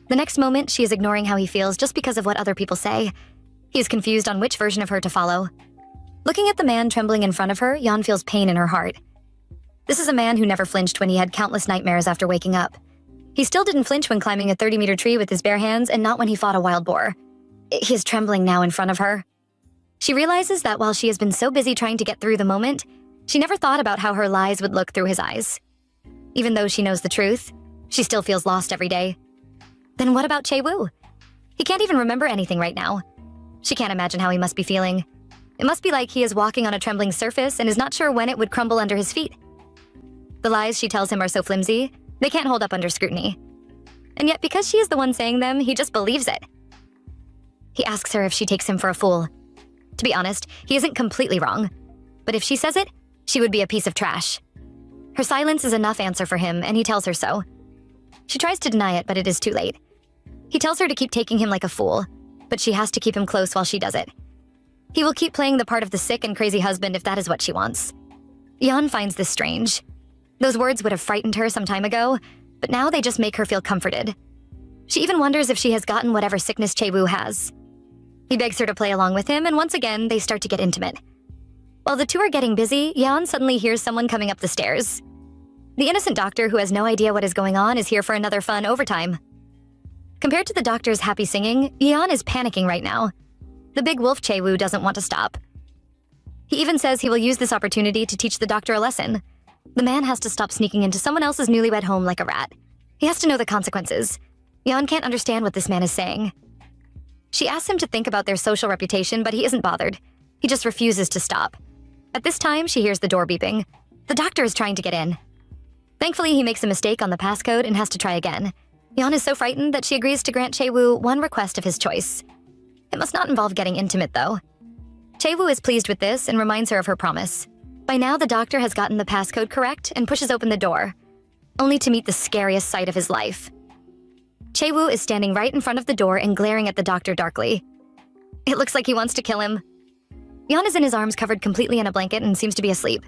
The next moment, she is ignoring how he feels just because of what other people say. He is confused on which version of her to follow. Looking at the man trembling in front of her, Yeon feels pain in her heart. This is a man who never flinched when he had countless nightmares after waking up. He still didn't flinch when climbing a 30-meter tree with his bare hands and not when he fought a wild boar. He is trembling now in front of her. She realizes that while she has been so busy trying to get through the moment, she never thought about how her lies would look through his eyes. Even though she knows the truth, she still feels lost every day. Then what about Chae-woo? He can't even remember anything right now. She can't imagine how he must be feeling. It must be like he is walking on a trembling surface and is not sure when it would crumble under his feet. The lies she tells him are so flimsy, they can't hold up under scrutiny. And yet because she is the one saying them, he just believes it. He asks her if she takes him for a fool. To be honest, he isn't completely wrong. But if she says it, she would be a piece of trash. Her silence is enough answer for him, and he tells her so. She tries to deny it, but it is too late. He tells her to keep taking him like a fool, but she has to keep him close while she does it. He will keep playing the part of the sick and crazy husband if that is what she wants. Yeon finds this strange. Those words would have frightened her some time ago, but now they just make her feel comforted. She even wonders if she has gotten whatever sickness Chae-woo has. He begs her to play along with him, and once again, they start to get intimate. While the two are getting busy, Yeon suddenly hears someone coming up the stairs. The innocent doctor who has no idea what is going on is here for another fun overtime. Compared to the doctor's happy singing, Yeon is panicking right now. The big wolf Chae-woo doesn't want to stop. He even says he will use this opportunity to teach the doctor a lesson. The man has to stop sneaking into someone else's newlywed home like a rat. He has to know the consequences. Yeon can't understand what this man is saying. She asks him to think about their social reputation, but he isn't bothered. He just refuses to stop. At this time, she hears the door beeping. The doctor is trying to get in. Thankfully, he makes a mistake on the passcode and has to try again. Yeon is so frightened that she agrees to grant Chae-woo one request of his choice. It must not involve getting intimate, though. Chae-woo is pleased with this and reminds her of her promise. By now, the doctor has gotten the passcode correct and pushes open the door. only to meet the scariest sight of his life. Chae-woo is standing right in front of the door and glaring at the doctor darkly. It looks like he wants to kill him. Yeon is in his arms covered completely in a blanket and seems to be asleep.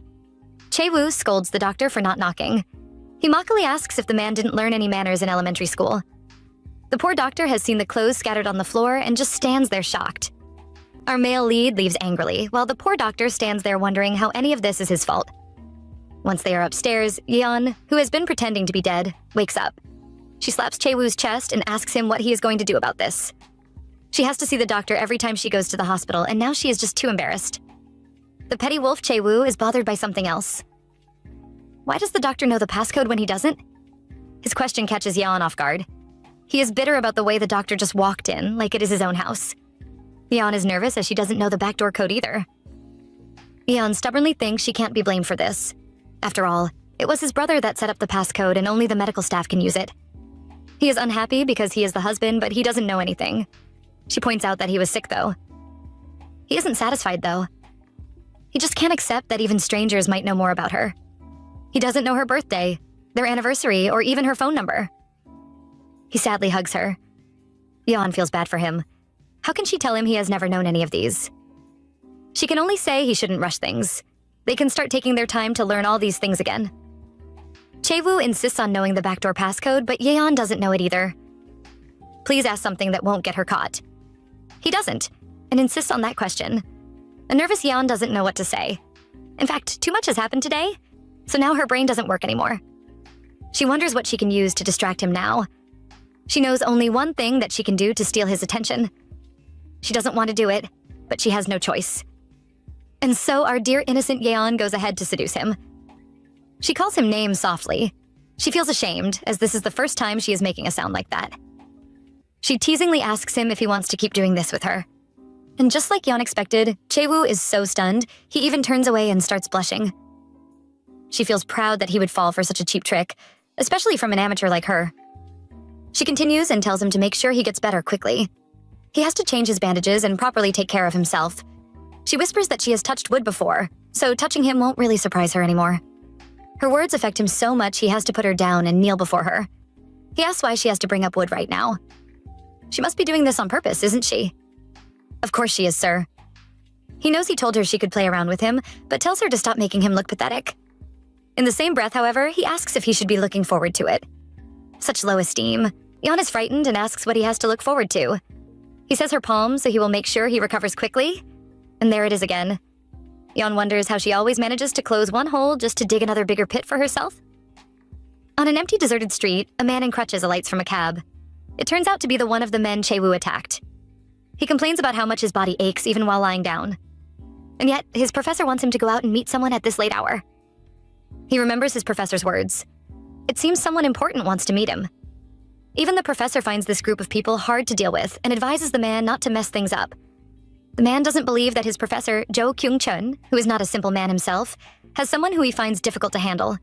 Chae-woo scolds the doctor for not knocking. He mockily asks if the man didn't learn any manners in elementary school. The poor doctor has seen the clothes scattered on the floor and just stands there shocked. Our male lead leaves angrily, while the poor doctor stands there wondering how any of this is his fault. Once they are upstairs, Yeon, who has been pretending to be dead, wakes up. She slaps Chae-woo's chest and asks him what he is going to do about this. She has to see the doctor every time she goes to the hospital, and now she is just too embarrassed. The petty wolf Chae-woo is bothered by something else. Why does the doctor know the passcode when he doesn't? His question catches Yeon off guard. He is bitter about the way the doctor just walked in, like it is his own house. Yeon is nervous as she doesn't know the backdoor code either. Yeon stubbornly thinks she can't be blamed for this. After all, it was his brother that set up the passcode and only the medical staff can use it. He is unhappy because he is the husband, but he doesn't know anything. She points out that he was sick, though. He isn't satisfied, though. He just can't accept that even strangers might know more about her. He doesn't know her birthday, their anniversary, or even her phone number. He sadly hugs her. Yeon feels bad for him. How can she tell him he has never known any of these? She can only say he shouldn't rush things. They can start taking their time to learn all these things again. Chae-woo insists on knowing the backdoor passcode, but Yeon doesn't know it either. Please ask something that won't get her caught. He doesn't, and insists on that question. A nervous Yeon doesn't know what to say. In fact, too much has happened today, so now her brain doesn't work anymore. She wonders what she can use to distract him now. She knows only one thing that she can do to steal his attention. She doesn't want to do it, but she has no choice. And so our dear innocent Yeon goes ahead to seduce him. She calls him names softly. She feels ashamed, as this is the first time she is making a sound like that. She teasingly asks him if he wants to keep doing this with her. And just like Yeon expected, Chae-woo is so stunned, he even turns away and starts blushing. She feels proud that he would fall for such a cheap trick, especially from an amateur like her. She continues and tells him to make sure he gets better quickly. He has to change his bandages and properly take care of himself. She whispers that she has touched wood before, so touching him won't really surprise her anymore. Her words affect him so much he has to put her down and kneel before her. He asks why she has to bring up wood right now. She must be doing this on purpose, isn't she? Of course she is, sir. He knows he told her she could play around with him, but tells her to stop making him look pathetic. In the same breath, however, he asks if he should be looking forward to it. Such low esteem. Yeon is frightened and asks what he has to look forward to. He says her palm so he will make sure he recovers quickly. And there it is again. Yeon wonders how she always manages to close one hole just to dig another bigger pit for herself. On an empty, deserted street, a man in crutches alights from a cab. It turns out to be the one of the men Chae-woo attacked. He complains about how much his body aches even while lying down. And yet, his professor wants him to go out and meet someone at this late hour. He remembers his professor's words. It seems someone important wants to meet him. Even the professor finds this group of people hard to deal with and advises the man not to mess things up. The man doesn't believe that his professor, Jo Kyung-chun, who is not a simple man himself, has someone who he finds difficult to handle.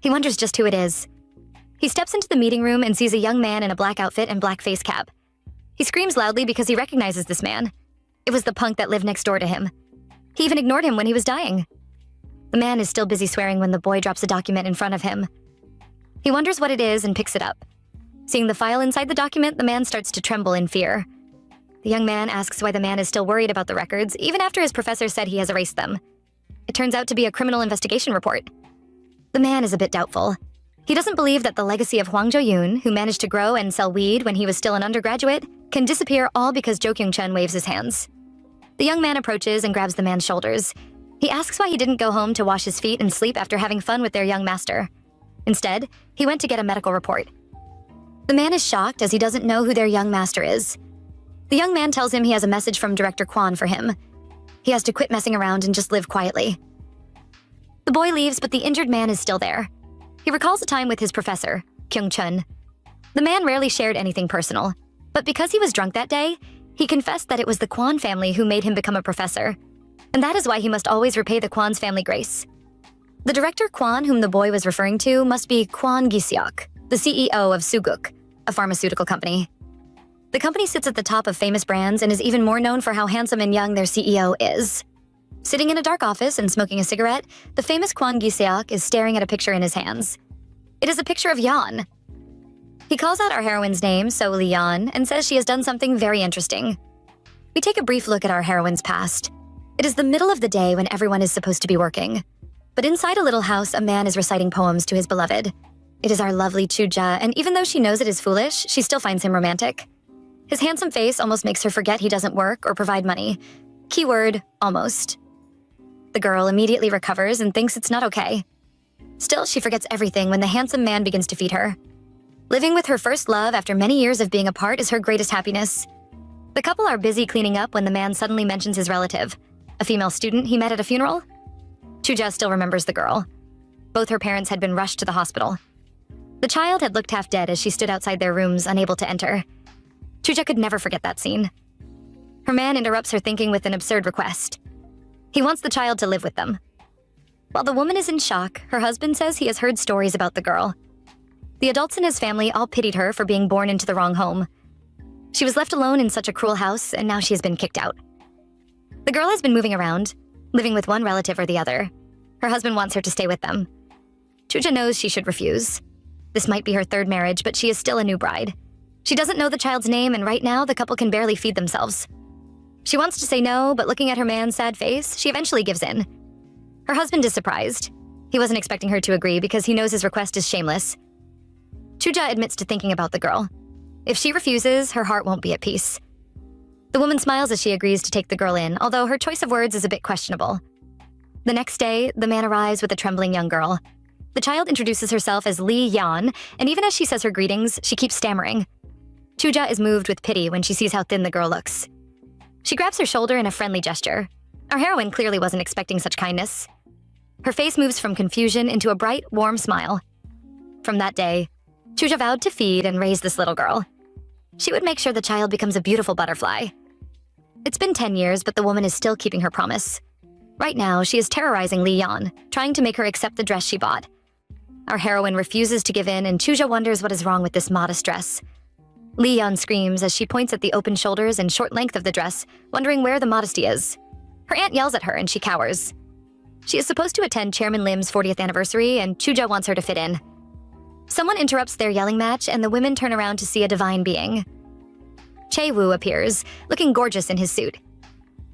He wonders just who it is. He steps into the meeting room and sees a young man in a black outfit and black face cap. He screams loudly because he recognizes this man. It was the punk that lived next door to him. He even ignored him when he was dying. The man is still busy swearing when the boy drops a document in front of him. He wonders what it is and picks it up. Seeing the file inside the document, the man starts to tremble in fear. The young man asks why the man is still worried about the records, even after his professor said he has erased them. It turns out to be a criminal investigation report. The man is a bit doubtful. He doesn't believe that the legacy of Hwang Jo-yoon, who managed to grow and sell weed when he was still an undergraduate, can disappear all because Jo Kyung-chun waves his hands. The young man approaches and grabs the man's shoulders. He asks why he didn't go home to wash his feet and sleep after having fun with their young master. Instead, he went to get a medical report. The man is shocked as he doesn't know who their young master is. The young man tells him he has a message from Director Kwon for him. He has to quit messing around and just live quietly. The boy leaves, but the injured man is still there. He recalls a time with his professor, Kyung-chun. The man rarely shared anything personal, but because he was drunk that day, he confessed that it was the Kwon family who made him become a professor, and that is why he must always repay the Kwon's family grace. The director Kwon whom the boy was referring to must be Kwon Gi-seok, the CEO of Suguk, a pharmaceutical company. The company sits at the top of famous brands and is even more known for how handsome and young their CEO is. Sitting in a dark office and smoking a cigarette, the famous Kwon Gi-seok is staring at a picture in his hands. It is a picture of Yan. He calls out our heroine's name, So Li-yeon, and says she has done something very interesting. We take a brief look at our heroine's past. It is the middle of the day when everyone is supposed to be working. But inside a little house, a man is reciting poems to his beloved. It is our lovely Chuja, and even though she knows it is foolish, she still finds him romantic. His handsome face almost makes her forget he doesn't work or provide money. Keyword, almost. The girl immediately recovers and thinks it's not okay. Still, she forgets everything when the handsome man begins to feed her. Living with her first love after many years of being apart is her greatest happiness. The couple are busy cleaning up when the man suddenly mentions his relative, a female student he met at a funeral. Chuja still remembers the girl. Both her parents had been rushed to the hospital. The child had looked half dead as she stood outside their rooms, unable to enter. Chuja could never forget that scene. Her man interrupts her thinking with an absurd request. He wants the child to live with them. While the woman is in shock, her husband says he has heard stories about the girl. The adults in his family all pitied her for being born into the wrong home. She was left alone in such a cruel house, and now she has been kicked out. The girl has been moving around, living with one relative or the other. Her husband wants her to stay with them. Chuja knows she should refuse. This might be her third marriage, but she is still a new bride. She doesn't know the child's name, and right now the couple can barely feed themselves. She wants to say no, but looking at her man's sad face, she eventually gives in. Her husband is surprised. He wasn't expecting her to agree because he knows his request is shameless. Chuja admits to thinking about the girl. If she refuses, her heart won't be at peace. The woman smiles as she agrees to take the girl in, although her choice of words is a bit questionable. The next day, the man arrives with a trembling young girl. The child introduces herself as Li-yeon, and even as she says her greetings, she keeps stammering. Chuja is moved with pity when she sees how thin the girl looks. She grabs her shoulder in a friendly gesture. Our heroine clearly wasn't expecting such kindness. Her face moves from confusion into a bright, warm smile. From that day, Chuja vowed to feed and raise this little girl. She would make sure the child becomes a beautiful butterfly. It's been 10 years, but the woman is still keeping her promise. Right now, she is terrorizing Li-yeon, trying to make her accept the dress she bought. Our heroine refuses to give in, and Chuja wonders what is wrong with this modest dress. Li-yeon screams as she points at the open shoulders and short length of the dress, wondering where the modesty is. Her aunt yells at her and she cowers. She is supposed to attend Chairman Lim's 40th anniversary, and Chuja wants her to fit in. Someone interrupts their yelling match, and the women turn around to see a divine being. Chae-woo appears, looking gorgeous in his suit.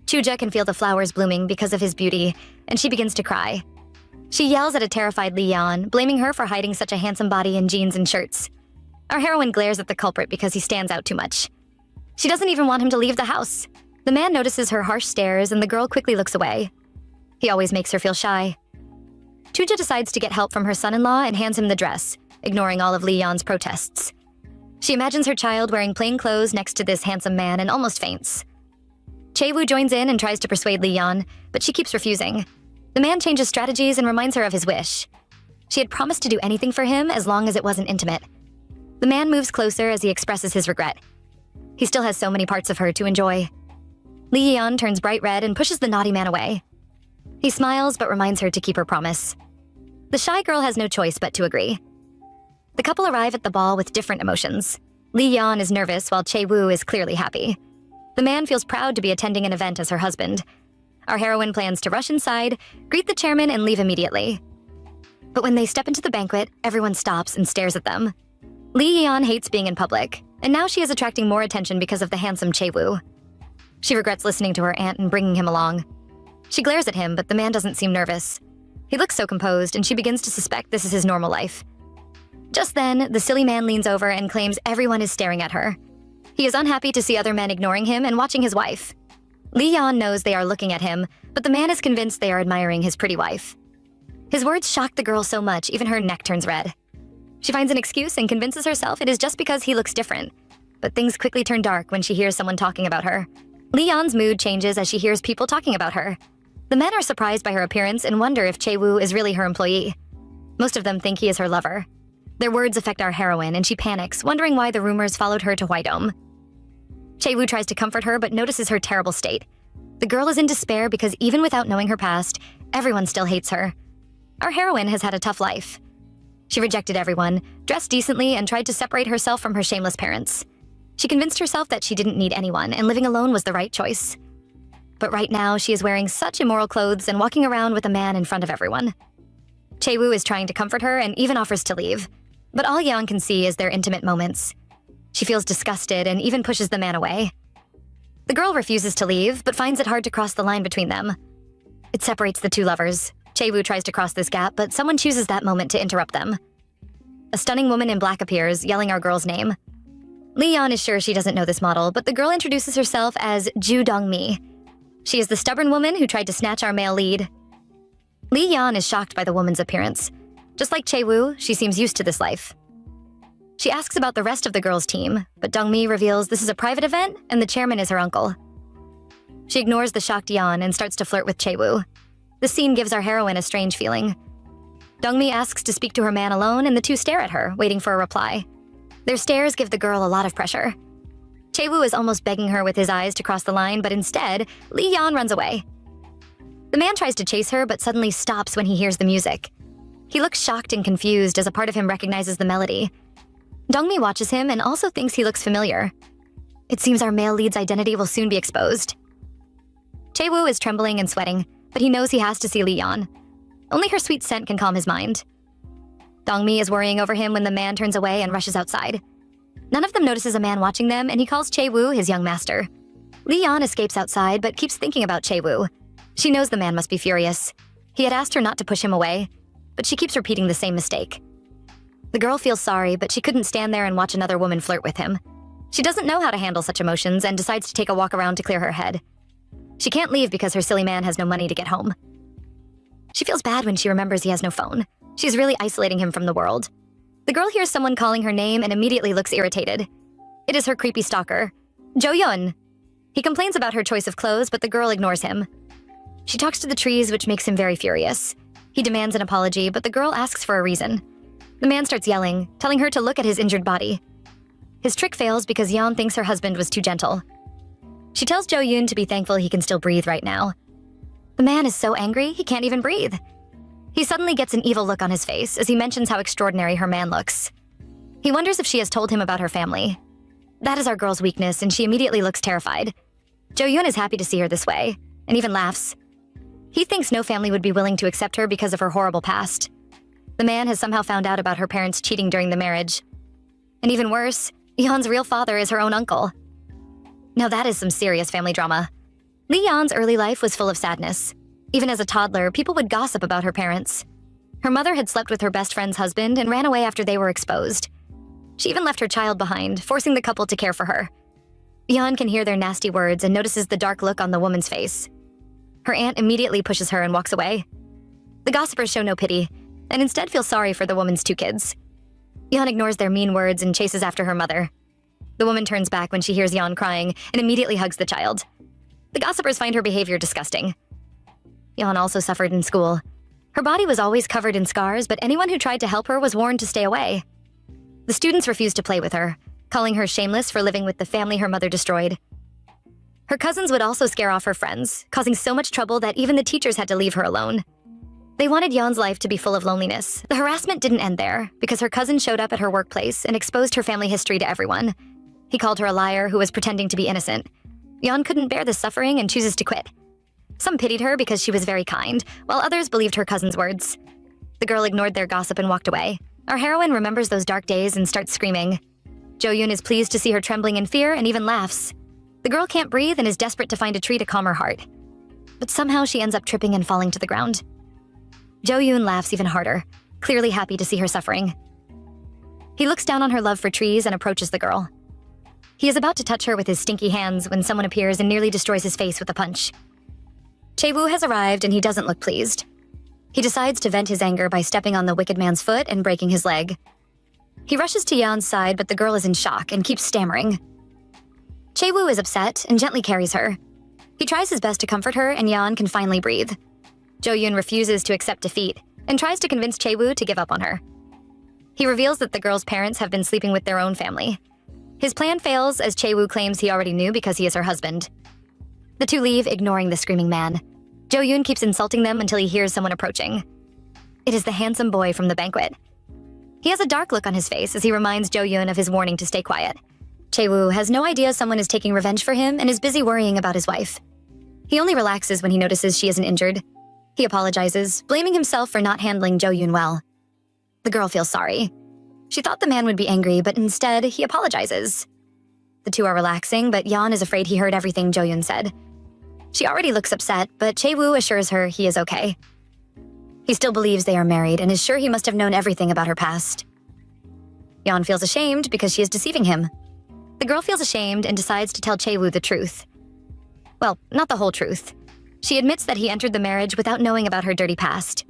Chuja can feel the flowers blooming because of his beauty, and she begins to cry. She yells at a terrified Li-yeon, blaming her for hiding such a handsome body in jeans and shirts. Our heroine glares at the culprit because he stands out too much. She doesn't even want him to leave the house. The man notices her harsh stares, and the girl quickly looks away. He always makes her feel shy. Chuja decides to get help from her son-in-law and hands him the dress, ignoring all of Li-yeon's protests. She imagines her child wearing plain clothes next to this handsome man and almost faints. Chae-woo joins in and tries to persuade Li-yeon, but she keeps refusing. The man changes strategies and reminds her of his wish. She had promised to do anything for him as long as it wasn't intimate. The man moves closer as he expresses his regret. He still has so many parts of her to enjoy. Li-yeon turns bright red and pushes the naughty man away. He smiles but reminds her to keep her promise. The shy girl has no choice but to agree. The couple arrive at the ball with different emotions. Li-yeon is nervous while Chae-woo is clearly happy. The man feels proud to be attending an event as her husband. Our heroine plans to rush inside, greet the chairman, and leave immediately. But when they step into the banquet, everyone stops and stares at them. Li-yeon hates being in public, and now she is attracting more attention because of the handsome Chae-woo. She regrets listening to her aunt and bringing him along. She glares at him, but the man doesn't seem nervous. He looks so composed, and she begins to suspect this is his normal life. Just then, the silly man leans over and claims everyone is staring at her. He is unhappy to see other men ignoring him and watching his wife. Li-yeon knows they are looking at him, but the man is convinced they are admiring his pretty wife. His words shock the girl so much, even her neck turns red. She finds an excuse and convinces herself it is just because he looks different. But things quickly turn dark when she hears someone talking about her. Li-yeon's mood changes as she hears people talking about her. The men are surprised by her appearance and wonder if Chae-woo is really her employee. Most of them think he is her lover. Their words affect our heroine, and she panics, wondering why the rumors followed her to Huaidong. Chae-woo tries to comfort her but notices her terrible state. The girl is in despair because even without knowing her past, everyone still hates her. Our heroine has had a tough life. She rejected everyone, dressed decently, and tried to separate herself from her shameless parents. She convinced herself that she didn't need anyone and living alone was the right choice. But right now, she is wearing such immoral clothes and walking around with a man in front of everyone. Chae-woo is trying to comfort her and even offers to leave, but all Yeon can see is their intimate moments. She feels disgusted and even pushes the man away. The girl refuses to leave, but finds it hard to cross the line between them. It separates the two lovers. Chae-woo tries to cross this gap, but someone chooses that moment to interrupt them. A stunning woman in black appears, yelling our girl's name. Yeon is sure she doesn't know this model, but the girl introduces herself as Ju Dong-mi. She is the stubborn woman who tried to snatch our male lead. Yeon is shocked by the woman's appearance. Just like Chae-woo, she seems used to this life. She asks about the rest of the girls' team, but Dong-mi reveals this is a private event and the chairman is her uncle. She ignores the shocked Yeon and starts to flirt with Chae-woo. The scene gives our heroine a strange feeling. Dong-mi asks to speak to her man alone and the two stare at her, waiting for a reply. Their stares give the girl a lot of pressure. Chae-woo is almost begging her with his eyes to cross the line, but instead, Yeon runs away. The man tries to chase her, but suddenly stops when he hears the music. He looks shocked and confused as a part of him recognizes the melody. Dong-mi watches him and also thinks he looks familiar. It seems our male lead's identity will soon be exposed. Chae-woo is trembling and sweating, but he knows he has to see Yeon. Only her sweet scent can calm his mind. Dong-mi is worrying over him when the man turns away and rushes outside. None of them notices a man watching them, and he calls Chae-woo his young master. Yeon escapes outside, but keeps thinking about Chae-woo. She knows the man must be furious. He had asked her not to push him away, but she keeps repeating the same mistake. The girl feels sorry, but she couldn't stand there and watch another woman flirt with him. She doesn't know how to handle such emotions and decides to take a walk around to clear her head. She can't leave because her silly man has no money to get home. She feels bad when she remembers he has no phone. She's really isolating him from the world. The girl hears someone calling her name and immediately looks irritated. It is her creepy stalker, Jo-yeon. He complains about her choice of clothes, but the girl ignores him. She talks to the trees, which makes him very furious. He demands an apology, but the girl asks for a reason. The man starts yelling, telling her to look at his injured body. His trick fails because Yeon thinks her husband was too gentle. She tells Jo-yoon to be thankful he can still breathe right now. The man is so angry, he can't even breathe. He suddenly gets an evil look on his face as he mentions how extraordinary her man looks. He wonders if she has told him about her family. That is our girl's weakness, and she immediately looks terrified. Jo-yoon is happy to see her this way, and even laughs. He thinks no family would be willing to accept her because of her horrible past. The man has somehow found out about her parents cheating during the marriage. And even worse, Yeon's real father is her own uncle. Now that is some serious family drama. Yeon's early life was full of sadness. Even as a toddler, people would gossip about her parents. Her mother had slept with her best friend's husband and ran away after they were exposed. She even left her child behind, forcing the couple to care for her. Yeon can hear their nasty words and notices the dark look on the woman's face. Her aunt immediately pushes her and walks away. The gossipers show no pity, and instead feel sorry for the woman's two kids. Yeon ignores their mean words and chases after her mother. The woman turns back when she hears Yeon crying and immediately hugs the child. The gossipers find her behavior disgusting. Yeon also suffered in school. Her body was always covered in scars, but anyone who tried to help her was warned to stay away. The students refused to play with her, calling her shameless for living with the family her mother destroyed. Her cousins would also scare off her friends, causing so much trouble that even the teachers had to leave her alone. They wanted Yeon's life to be full of loneliness. The harassment didn't end there, because her cousin showed up at her workplace and exposed her family history to everyone. He called her a liar who was pretending to be innocent. Yeon couldn't bear the suffering and chooses to quit. Some pitied her because she was very kind, while others believed her cousin's words. The girl ignored their gossip and walked away. Our heroine remembers those dark days and starts screaming. Jo-yoon is pleased to see her trembling in fear and even laughs. The girl can't breathe and is desperate to find a tree to calm her heart. But somehow she ends up tripping and falling to the ground. Jo-yoon laughs even harder, clearly happy to see her suffering. He looks down on her love for trees and approaches the girl. He is about to touch her with his stinky hands when someone appears and nearly destroys his face with a punch. Chae-woo has arrived and he doesn't look pleased. He decides to vent his anger by stepping on the wicked man's foot and breaking his leg. He rushes to Yeon's side, but the girl is in shock and keeps stammering. Chae-woo is upset and gently carries her. He tries his best to comfort her and Yeon can finally breathe. Jo-yoon refuses to accept defeat and tries to convince Chae-woo to give up on her. He reveals that the girl's parents have been sleeping with their own family. His plan fails as Chae-woo claims he already knew because he is her husband. The two leave, ignoring the screaming man. Jo-yoon keeps insulting them until he hears someone approaching. It is the handsome boy from the banquet. He has a dark look on his face as he reminds Jo-yoon of his warning to stay quiet. Chae-woo has no idea someone is taking revenge for him and is busy worrying about his wife. He only relaxes when he notices she isn't injured. He apologizes, blaming himself for not handling Jo-yoon well. The girl feels sorry. She thought the man would be angry, but instead, he apologizes. The two are relaxing, but Yeon is afraid he heard everything Jo-yoon said. She already looks upset, but Chae-woo assures her he is okay. He still believes they are married and is sure he must have known everything about her past. Yeon feels ashamed because she is deceiving him. The girl feels ashamed and decides to tell Chae-woo the truth. Well, not the whole truth. She admits that he entered the marriage without knowing about her dirty past.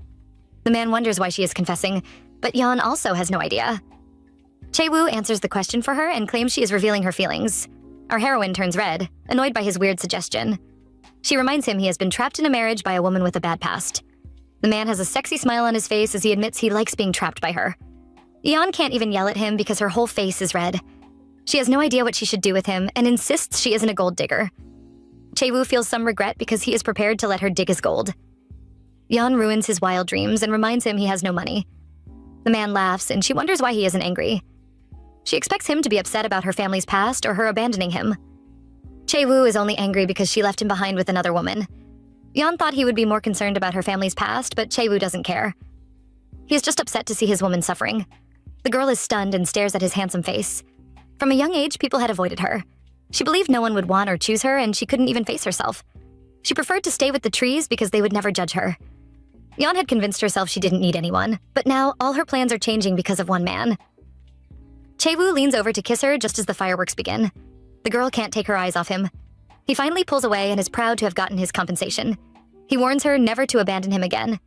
The man wonders why she is confessing, but Yeon also has no idea. Chae-woo answers the question for her and claims she is revealing her feelings. Our heroine turns red, annoyed by his weird suggestion. She reminds him he has been trapped in a marriage by a woman with a bad past. The man has a sexy smile on his face as he admits he likes being trapped by her. Yeon can't even yell at him because her whole face is red. She has no idea what she should do with him and insists she isn't a gold digger. Chae-woo feels some regret because he is prepared to let her dig his gold. Yeon ruins his wild dreams and reminds him he has no money. The man laughs and she wonders why he isn't angry. She expects him to be upset about her family's past or her abandoning him. Chae-woo is only angry because she left him behind with another woman. Yeon thought he would be more concerned about her family's past, but Chae-woo doesn't care. He is just upset to see his woman suffering. The girl is stunned and stares at his handsome face. From a young age, people had avoided her. She believed no one would want or choose her, and she couldn't even face herself. She preferred to stay with the trees because they would never judge her. Yeon had convinced herself she didn't need anyone, but now all her plans are changing because of one man. Chae-woo leans over to kiss her just as the fireworks begin. The girl can't take her eyes off him. He finally pulls away and is proud to have gotten his compensation. He warns her never to abandon him again.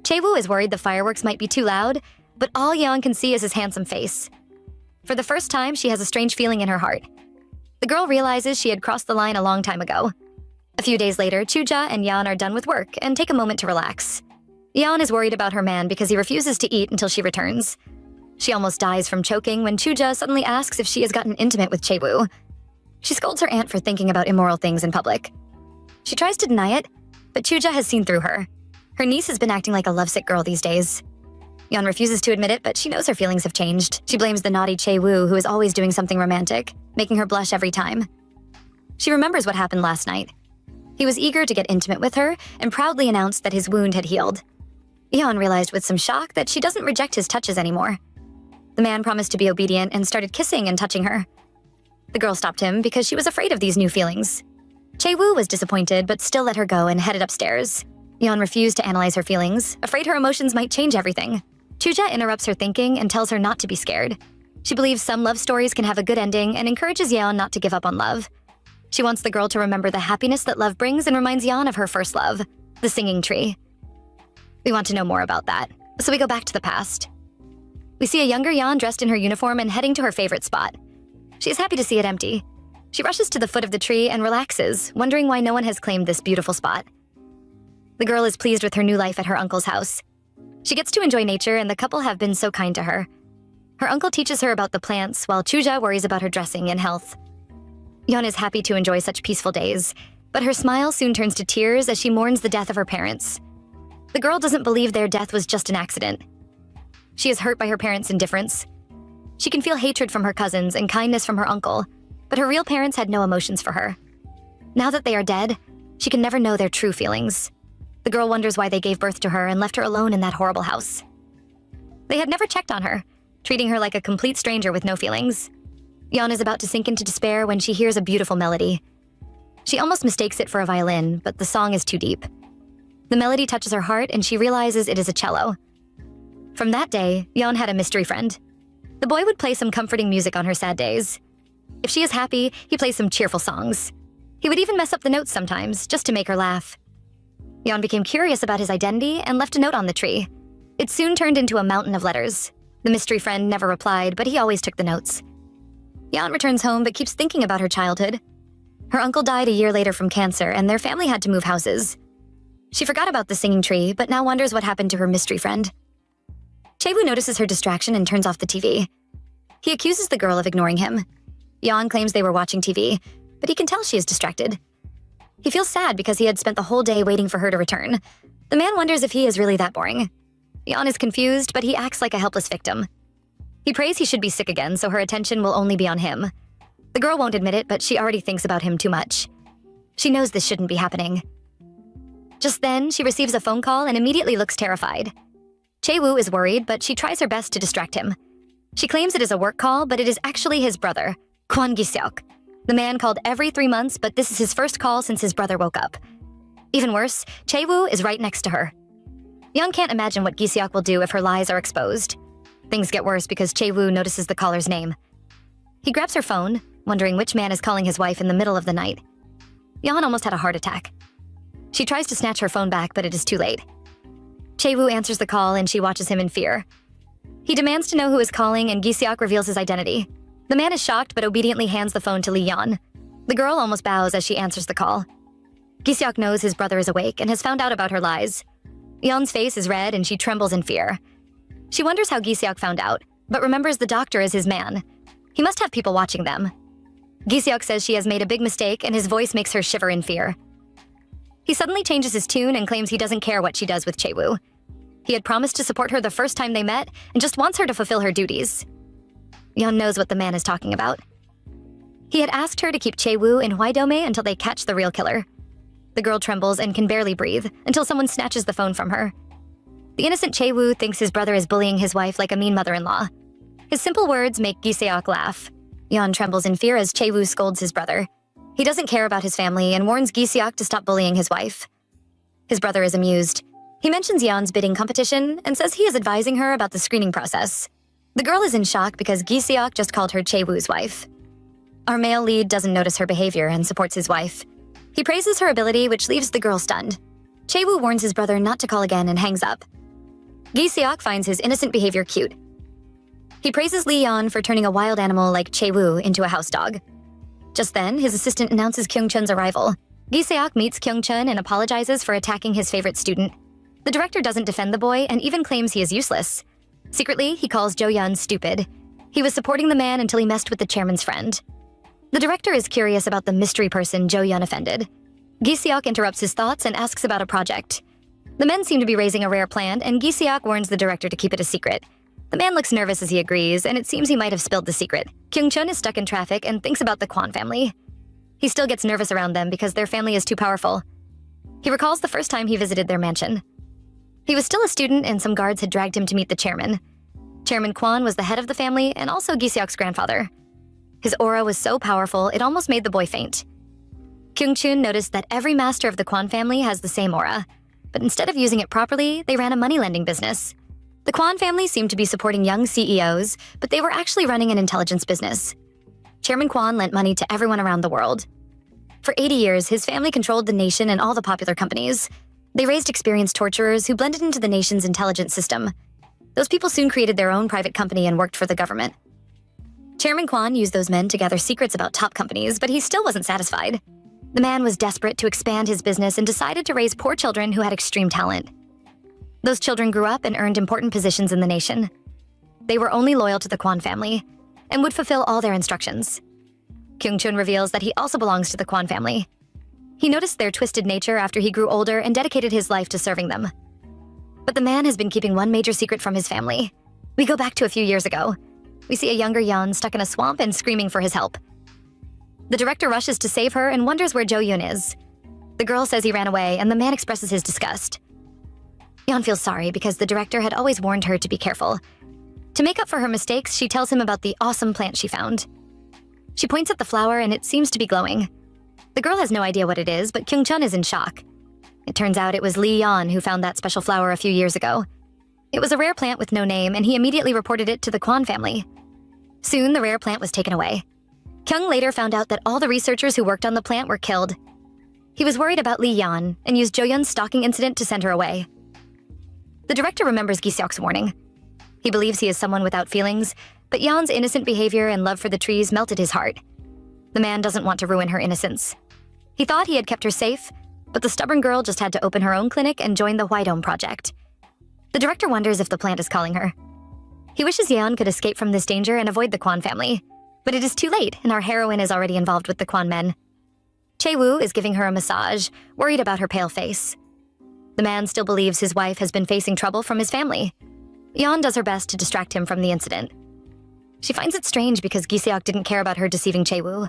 Chae-woo is worried the fireworks might be too loud, but all Yeon can see is his handsome face. For the first time, she has a strange feeling in her heart. The girl realizes she had crossed the line a long time ago. A few days later, Chuja and Yeon are done with work and take a moment to relax. Yeon is worried about her man because he refuses to eat until she returns. She almost dies from choking when Chuja suddenly asks if she has gotten intimate with Chae-woo. She scolds her aunt for thinking about immoral things in public. She tries to deny it, but Chuja has seen through her. Her niece has been acting like a lovesick girl these days. Yeon refuses to admit it, but she knows her feelings have changed. She blames the naughty Chae-woo, who is always doing something romantic, making her blush every time. She remembers what happened last night. He was eager to get intimate with her and proudly announced that his wound had healed. Yeon realized with some shock that she doesn't reject his touches anymore. The man promised to be obedient and started kissing and touching her. The girl stopped him because she was afraid of these new feelings. Chae-woo was disappointed but still let her go and headed upstairs. Yeon refused to analyze her feelings, afraid her emotions might change everything. Chuja interrupts her thinking and tells her not to be scared. She believes some love stories can have a good ending and encourages Yeon not to give up on love. She wants the girl to remember the happiness that love brings and reminds Yeon of her first love, the singing tree. We want to know more about that, so we go back to the past. We see a younger Yeon dressed in her uniform and heading to her favorite spot. She is happy to see it empty. She rushes to the foot of the tree and relaxes, wondering why no one has claimed this beautiful spot. The girl is pleased with her new life at her uncle's house. She gets to enjoy nature and the couple have been so kind to her. Her uncle teaches her about the plants while Chuja worries about her dressing and health. Yeon is happy to enjoy such peaceful days, but her smile soon turns to tears as she mourns the death of her parents. The girl doesn't believe their death was just an accident. She is hurt by her parents' indifference. She can feel hatred from her cousins and kindness from her uncle, but her real parents had no emotions for her. Now that they are dead, she can never know their true feelings. The girl wonders why they gave birth to her and left her alone in that horrible house. They had never checked on her, treating her like a complete stranger with no feelings. Yeon is about to sink into despair when she hears a beautiful melody. She almost mistakes it for a violin, but the song is too deep. The melody touches her heart and she realizes it is a cello. From that day, Yeon had a mystery friend. The boy would play some comforting music on her sad days. If she is happy, he plays some cheerful songs. He would even mess up the notes sometimes, just to make her laugh. Yeon became curious about his identity and left a note on the tree. It soon turned into a mountain of letters. The mystery friend never replied, but he always took the notes. Yeon returns home but keeps thinking about her childhood. Her uncle died a year later from cancer, and their family had to move houses. She forgot about the singing tree, but now wonders what happened to her mystery friend. Chae-woo notices her distraction and turns off the TV. He accuses the girl of ignoring him. Yeon claims they were watching TV, but he can tell she is distracted. He feels sad because he had spent the whole day waiting for her to return. The man wonders if he is really that boring. Yeon is confused, but he acts like a helpless victim. He prays he should be sick again, so her attention will only be on him. The girl won't admit it, but she already thinks about him too much. She knows this shouldn't be happening. Just then, she receives a phone call and immediately looks terrified. Chae-woo is worried, but she tries her best to distract him. She claims it is a work call, but it is actually his brother, Kwon Gi-seok. The man called every 3 months, but this is his first call since his brother woke up. Even worse, Chae-woo is right next to her. Yeon can't imagine what Gi-seok will do if her lies are exposed. Things get worse because Chae-woo notices the caller's name. He grabs her phone, wondering which man is calling his wife in the middle of the night. Yeon almost had a heart attack. She tries to snatch her phone back, but it is too late. Chae-woo answers the call and she watches him in fear. He demands to know who is calling and Gi-seok reveals his identity. The man is shocked but obediently hands the phone to Lee Yeon. The girl almost bows as she answers the call. Gi-seok knows his brother is awake and has found out about her lies. Yeon's face is red and she trembles in fear. She wonders how Gi-seok found out, but remembers the doctor is his man. He must have people watching them. Gi-seok says she has made a big mistake and his voice makes her shiver in fear. He suddenly changes his tune and claims he doesn't care what she does with Chae-woo. He had promised to support her the first time they met and just wants her to fulfill her duties. Yeon knows what the man is talking about. He had asked her to keep Chae-woo in Hwai-do-me until they catch the real killer. The girl trembles and can barely breathe until someone snatches the phone from her. The innocent Chae-woo thinks his brother is bullying his wife like a mean mother-in-law. His simple words make Gi-seok laugh. Yeon trembles in fear as Chae-woo scolds his brother. He doesn't care about his family and warns Gi-seok to stop bullying his wife. His brother is amused. He mentions Yeon's bidding competition and says he is advising her about the screening process. The girl is in shock because Gi-seok just called her Chae-woo's wife. Our male lead doesn't notice her behavior and supports his wife. He praises her ability, which leaves the girl stunned. Chae-woo warns his brother not to call again and hangs up. Gi-seok finds his innocent behavior cute. He praises Lee Yeon for turning a wild animal like Chae-woo into a house dog. Just then, his assistant announces Kyung-chun's arrival. Gi-seok meets Kyung-chun and apologizes for attacking his favorite student. The director doesn't defend the boy and even claims he is useless. Secretly, he calls Jo-yeon stupid. He was supporting the man until he messed with the chairman's friend. The director is curious about the mystery person Jo-yeon offended. Gi-seok interrupts his thoughts and asks about a project. The men seem to be raising a rare plant, and Gi-seok warns the director to keep it a secret. The man looks nervous as he agrees, and it seems he might have spilled the secret. Kyung-chun is stuck in traffic and thinks about the Kwon family. He still gets nervous around them because their family is too powerful. He recalls the first time he visited their mansion. He was still a student and some guards had dragged him to meet the chairman. Chairman Kwon was the head of the family and also Gi-seok's grandfather. His aura was so powerful, it almost made the boy faint. Kyung-chun noticed that every master of the Kwon family has the same aura, but instead of using it properly, they ran a money-lending business. The Kwon family seemed to be supporting young CEOs, but they were actually running an intelligence business. Chairman Kwon lent money to everyone around the world. For 80 years, his family controlled the nation and all the popular companies. They raised experienced torturers who blended into the nation's intelligence system. Those people soon created their own private company and worked for the government. Chairman Kwon used those men to gather secrets about top companies, but he still wasn't satisfied. The man was desperate to expand his business and decided to raise poor children who had extreme talent. Those children grew up and earned important positions in the nation. They were only loyal to the Kwon family and would fulfill all their instructions. Kyung-chun reveals that he also belongs to the Kwon family. He noticed their twisted nature after he grew older and dedicated his life to serving them. But the man has been keeping one major secret from his family. We go back to a few years ago. We see a younger Yeon stuck in a swamp and screaming for his help. The director rushes to save her and wonders where Jo-yeon is. The girl says he ran away and the man expresses his disgust. Yeon feels sorry because the director had always warned her to be careful. To make up for her mistakes, she tells him about the awesome plant she found. She points at the flower and it seems to be glowing. The girl has no idea what it is, but Kyung-chun is in shock. It turns out it was Lee Yeon who found that special flower a few years ago. It was a rare plant with no name, and he immediately reported it to the Kwon family. Soon, the rare plant was taken away. Kyung later found out that all the researchers who worked on the plant were killed. He was worried about Lee Yeon and used Jo-yeon's stalking incident to send her away. The director remembers Gi-seok's warning. He believes he is someone without feelings, but Yeon's innocent behavior and love for the trees melted his heart. The man doesn't want to ruin her innocence. He thought he had kept her safe, but the stubborn girl just had to open her own clinic and join the Hwai-do-me project. The director wonders if the plant is calling her. He wishes Yeon could escape from this danger and avoid the Kwon family, but it is too late and our heroine is already involved with the Kwon men. Chae-woo is giving her a massage, worried about her pale face. The man still believes his wife has been facing trouble from his family. Yeon does her best to distract him from the incident. She finds it strange because Gi-seok didn't care about her deceiving Chae-woo.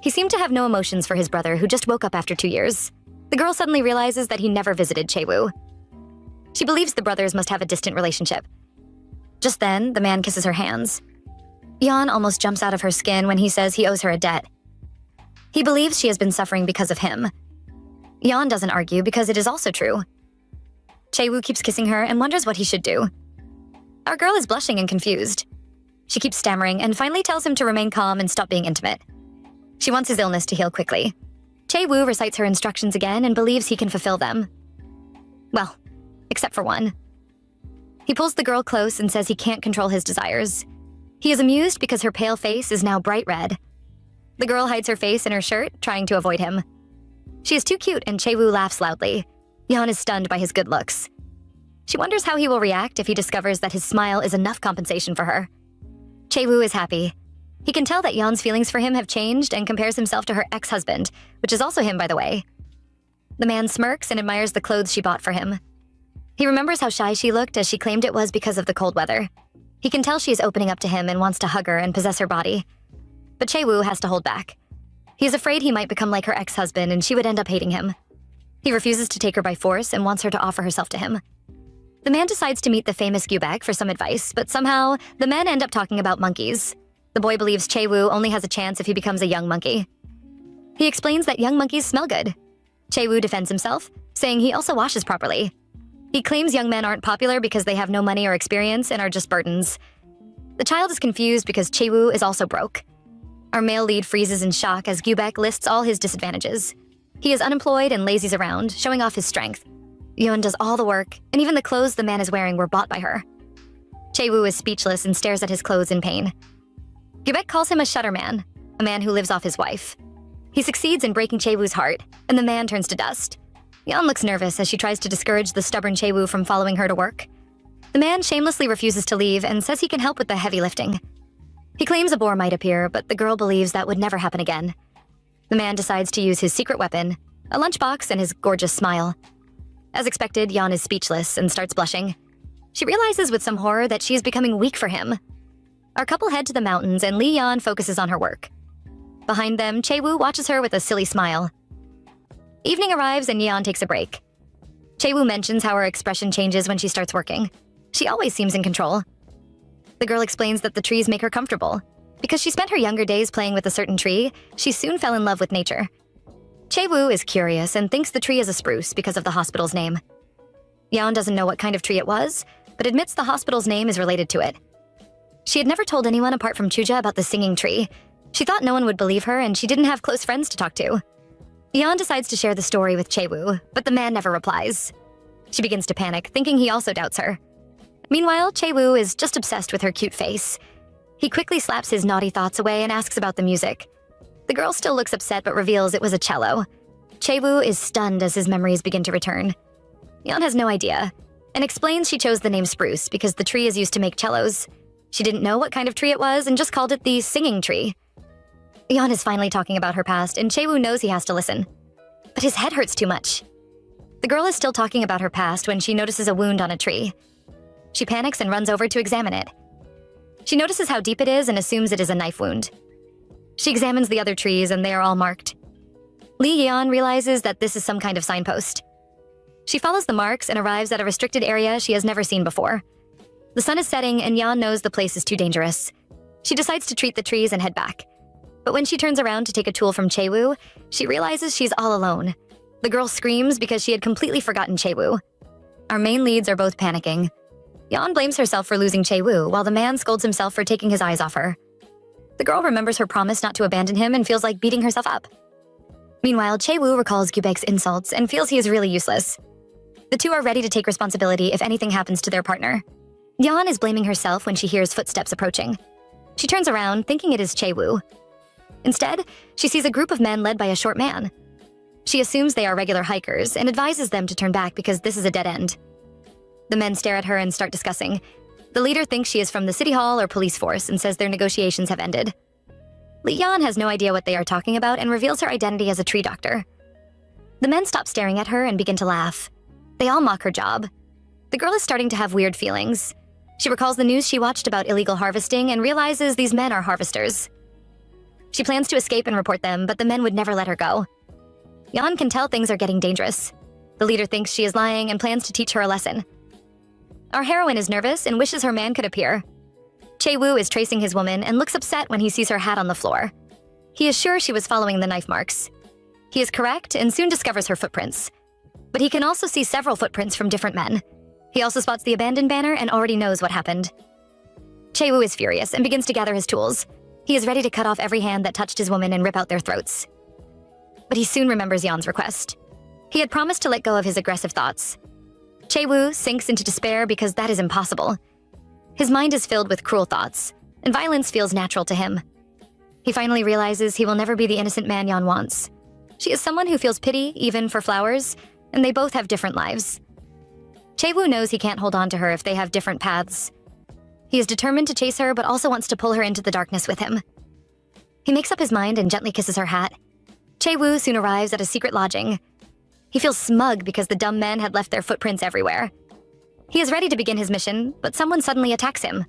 He seemed to have no emotions for his brother who just woke up after 2 years. The girl suddenly realizes that he never visited Chae-woo. She believes the brothers must have a distant relationship. Just then, the man kisses her hands. Yeon almost jumps out of her skin when he says he owes her a debt. He believes she has been suffering because of him. Yeon doesn't argue because it is also true. Chae-woo keeps kissing her and wonders what he should do. Our girl is blushing and confused. She keeps stammering and finally tells him to remain calm and stop being intimate. She wants his illness to heal quickly. Chae-woo recites her instructions again and believes he can fulfill them. Well, except for one. He pulls the girl close and says he can't control his desires. He is amused because her pale face is now bright red. The girl hides her face in her shirt, trying to avoid him. She is too cute and Chae-woo laughs loudly. Yeon is stunned by his good looks. She wonders how he will react if he discovers that his smile is enough compensation for her. Chae-woo is happy. He can tell that Yeon's feelings for him have changed and compares himself to her ex-husband, which is also him, by the way. The man smirks and admires the clothes she bought for him. He remembers how shy she looked as she claimed it was because of the cold weather. He can tell she is opening up to him and wants to hug her and possess her body. But Chae-woo has to hold back. He is afraid he might become like her ex-husband and she would end up hating him. He refuses to take her by force and wants her to offer herself to him. The man decides to meet the famous Gyubek for some advice, but somehow, the men end up talking about monkeys. The boy believes Chae-woo only has a chance if he becomes a young monkey. He explains that young monkeys smell good. Chae-woo defends himself, saying he also washes properly. He claims young men aren't popular because they have no money or experience and are just burdens. The child is confused because Chae-woo is also broke. Our male lead freezes in shock as Gyubek lists all his disadvantages. He is unemployed and lazies around, showing off his strength. Yeon does all the work, and even the clothes the man is wearing were bought by her. Chae-woo is speechless and stares at his clothes in pain. Gyubek calls him a shutter man, a man who lives off his wife. He succeeds in breaking Chae-woo's heart, and the man turns to dust. Yeon looks nervous as she tries to discourage the stubborn Chae-woo from following her to work. The man shamelessly refuses to leave and says he can help with the heavy lifting. He claims a boar might appear, but the girl believes that would never happen again. The man decides to use his secret weapon, a lunchbox and his gorgeous smile. As expected, Yeon is speechless and starts blushing. She realizes with some horror that she is becoming weak for him. Our couple head to the mountains and Lee Yeon focuses on her work. Behind them, Chae-woo watches her with a silly smile. Evening arrives and Yeon takes a break. Chae-woo mentions how her expression changes when she starts working. She always seems in control. The girl explains that the trees make her comfortable. Because she spent her younger days playing with a certain tree, she soon fell in love with nature. Chae-woo is curious and thinks the tree is a spruce because of the hospital's name. Yeon doesn't know what kind of tree it was, but admits the hospital's name is related to it. She had never told anyone apart from Chuja about the singing tree. She thought no one would believe her and she didn't have close friends to talk to. Yeon decides to share the story with Chae-woo, but the man never replies. She begins to panic, thinking he also doubts her. Meanwhile, Chae-woo is just obsessed with her cute face. He quickly slaps his naughty thoughts away and asks about the music. The girl still looks upset but reveals it was a cello. Chae-woo is stunned as his memories begin to return. Yeon has no idea, and explains she chose the name spruce because the tree is used to make cellos. She didn't know what kind of tree it was and just called it the singing tree. Yeon is finally talking about her past, and Chae-woo knows he has to listen. But his head hurts too much. The girl is still talking about her past when she notices a wound on a tree. She panics and runs over to examine it. She notices how deep it is and assumes it is a knife wound. She examines the other trees and they are all marked. Lee Yeon realizes that this is some kind of signpost. She follows the marks and arrives at a restricted area she has never seen before. The sun is setting and Yeon knows the place is too dangerous. She decides to treat the trees and head back. But when she turns around to take a tool from Chae-woo, she realizes she's all alone. The girl screams because she had completely forgotten Chae-woo. Our main leads are both panicking. Yeon blames herself for losing Chae-woo, while the man scolds himself for taking his eyes off her. The girl remembers her promise not to abandon him and feels like beating herself up. Meanwhile, Chae-woo recalls Gyubek's insults and feels he is really useless. The two are ready to take responsibility if anything happens to their partner. Yeon is blaming herself when she hears footsteps approaching. She turns around, thinking it is Chae-woo. Instead, she sees a group of men led by a short man. She assumes they are regular hikers and advises them to turn back because this is a dead end. The men stare at her and start discussing. The leader thinks she is from the city hall or police force and says their negotiations have ended. Lee Yeon has no idea what they are talking about and reveals her identity as a tree doctor. The men stop staring at her and begin to laugh. They all mock her job. The girl is starting to have weird feelings. She recalls the news she watched about illegal harvesting and realizes these men are harvesters. She plans to escape and report them, but the men would never let her go. Yan can tell things are getting dangerous. The leader thinks she is lying and plans to teach her a lesson. Our heroine is nervous and wishes her man could appear. Chae-woo is tracing his woman and looks upset when he sees her hat on the floor. He is sure she was following the knife marks. He is correct and soon discovers her footprints. But he can also see several footprints from different men. He also spots the abandoned banner and already knows what happened. Chae-woo is furious and begins to gather his tools. He is ready to cut off every hand that touched his woman and rip out their throats. But he soon remembers Yeon's request. He had promised to let go of his aggressive thoughts. Chae-woo sinks into despair because that is impossible. His mind is filled with cruel thoughts, and violence feels natural to him. He finally realizes he will never be the innocent man Yeon wants. She is someone who feels pity, even for flowers, and they both have different lives. Chae-woo knows he can't hold on to her if they have different paths. He is determined to chase her, but also wants to pull her into the darkness with him. He makes up his mind and gently kisses her hat. Chae-woo soon arrives at a secret lodging. He feels smug because the dumb men had left their footprints everywhere. He is ready to begin his mission, but someone suddenly attacks him.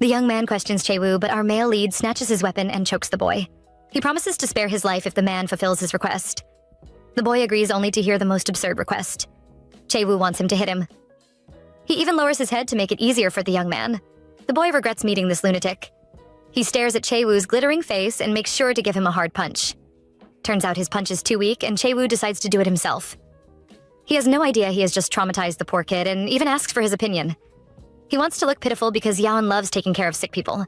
The young man questions Chae-woo, but our male lead snatches his weapon and chokes the boy. He promises to spare his life if the man fulfills his request. The boy agrees only to hear the most absurd request. Chae-woo wants him to hit him. He even lowers his head to make it easier for the young man. The boy regrets meeting this lunatic. He stares at Chae-woo's glittering face and makes sure to give him a hard punch. Turns out his punch is too weak, and Chae-woo decides to do it himself. He has no idea he has just traumatized the poor kid and even asks for his opinion. He wants to look pitiful because Yeon loves taking care of sick people.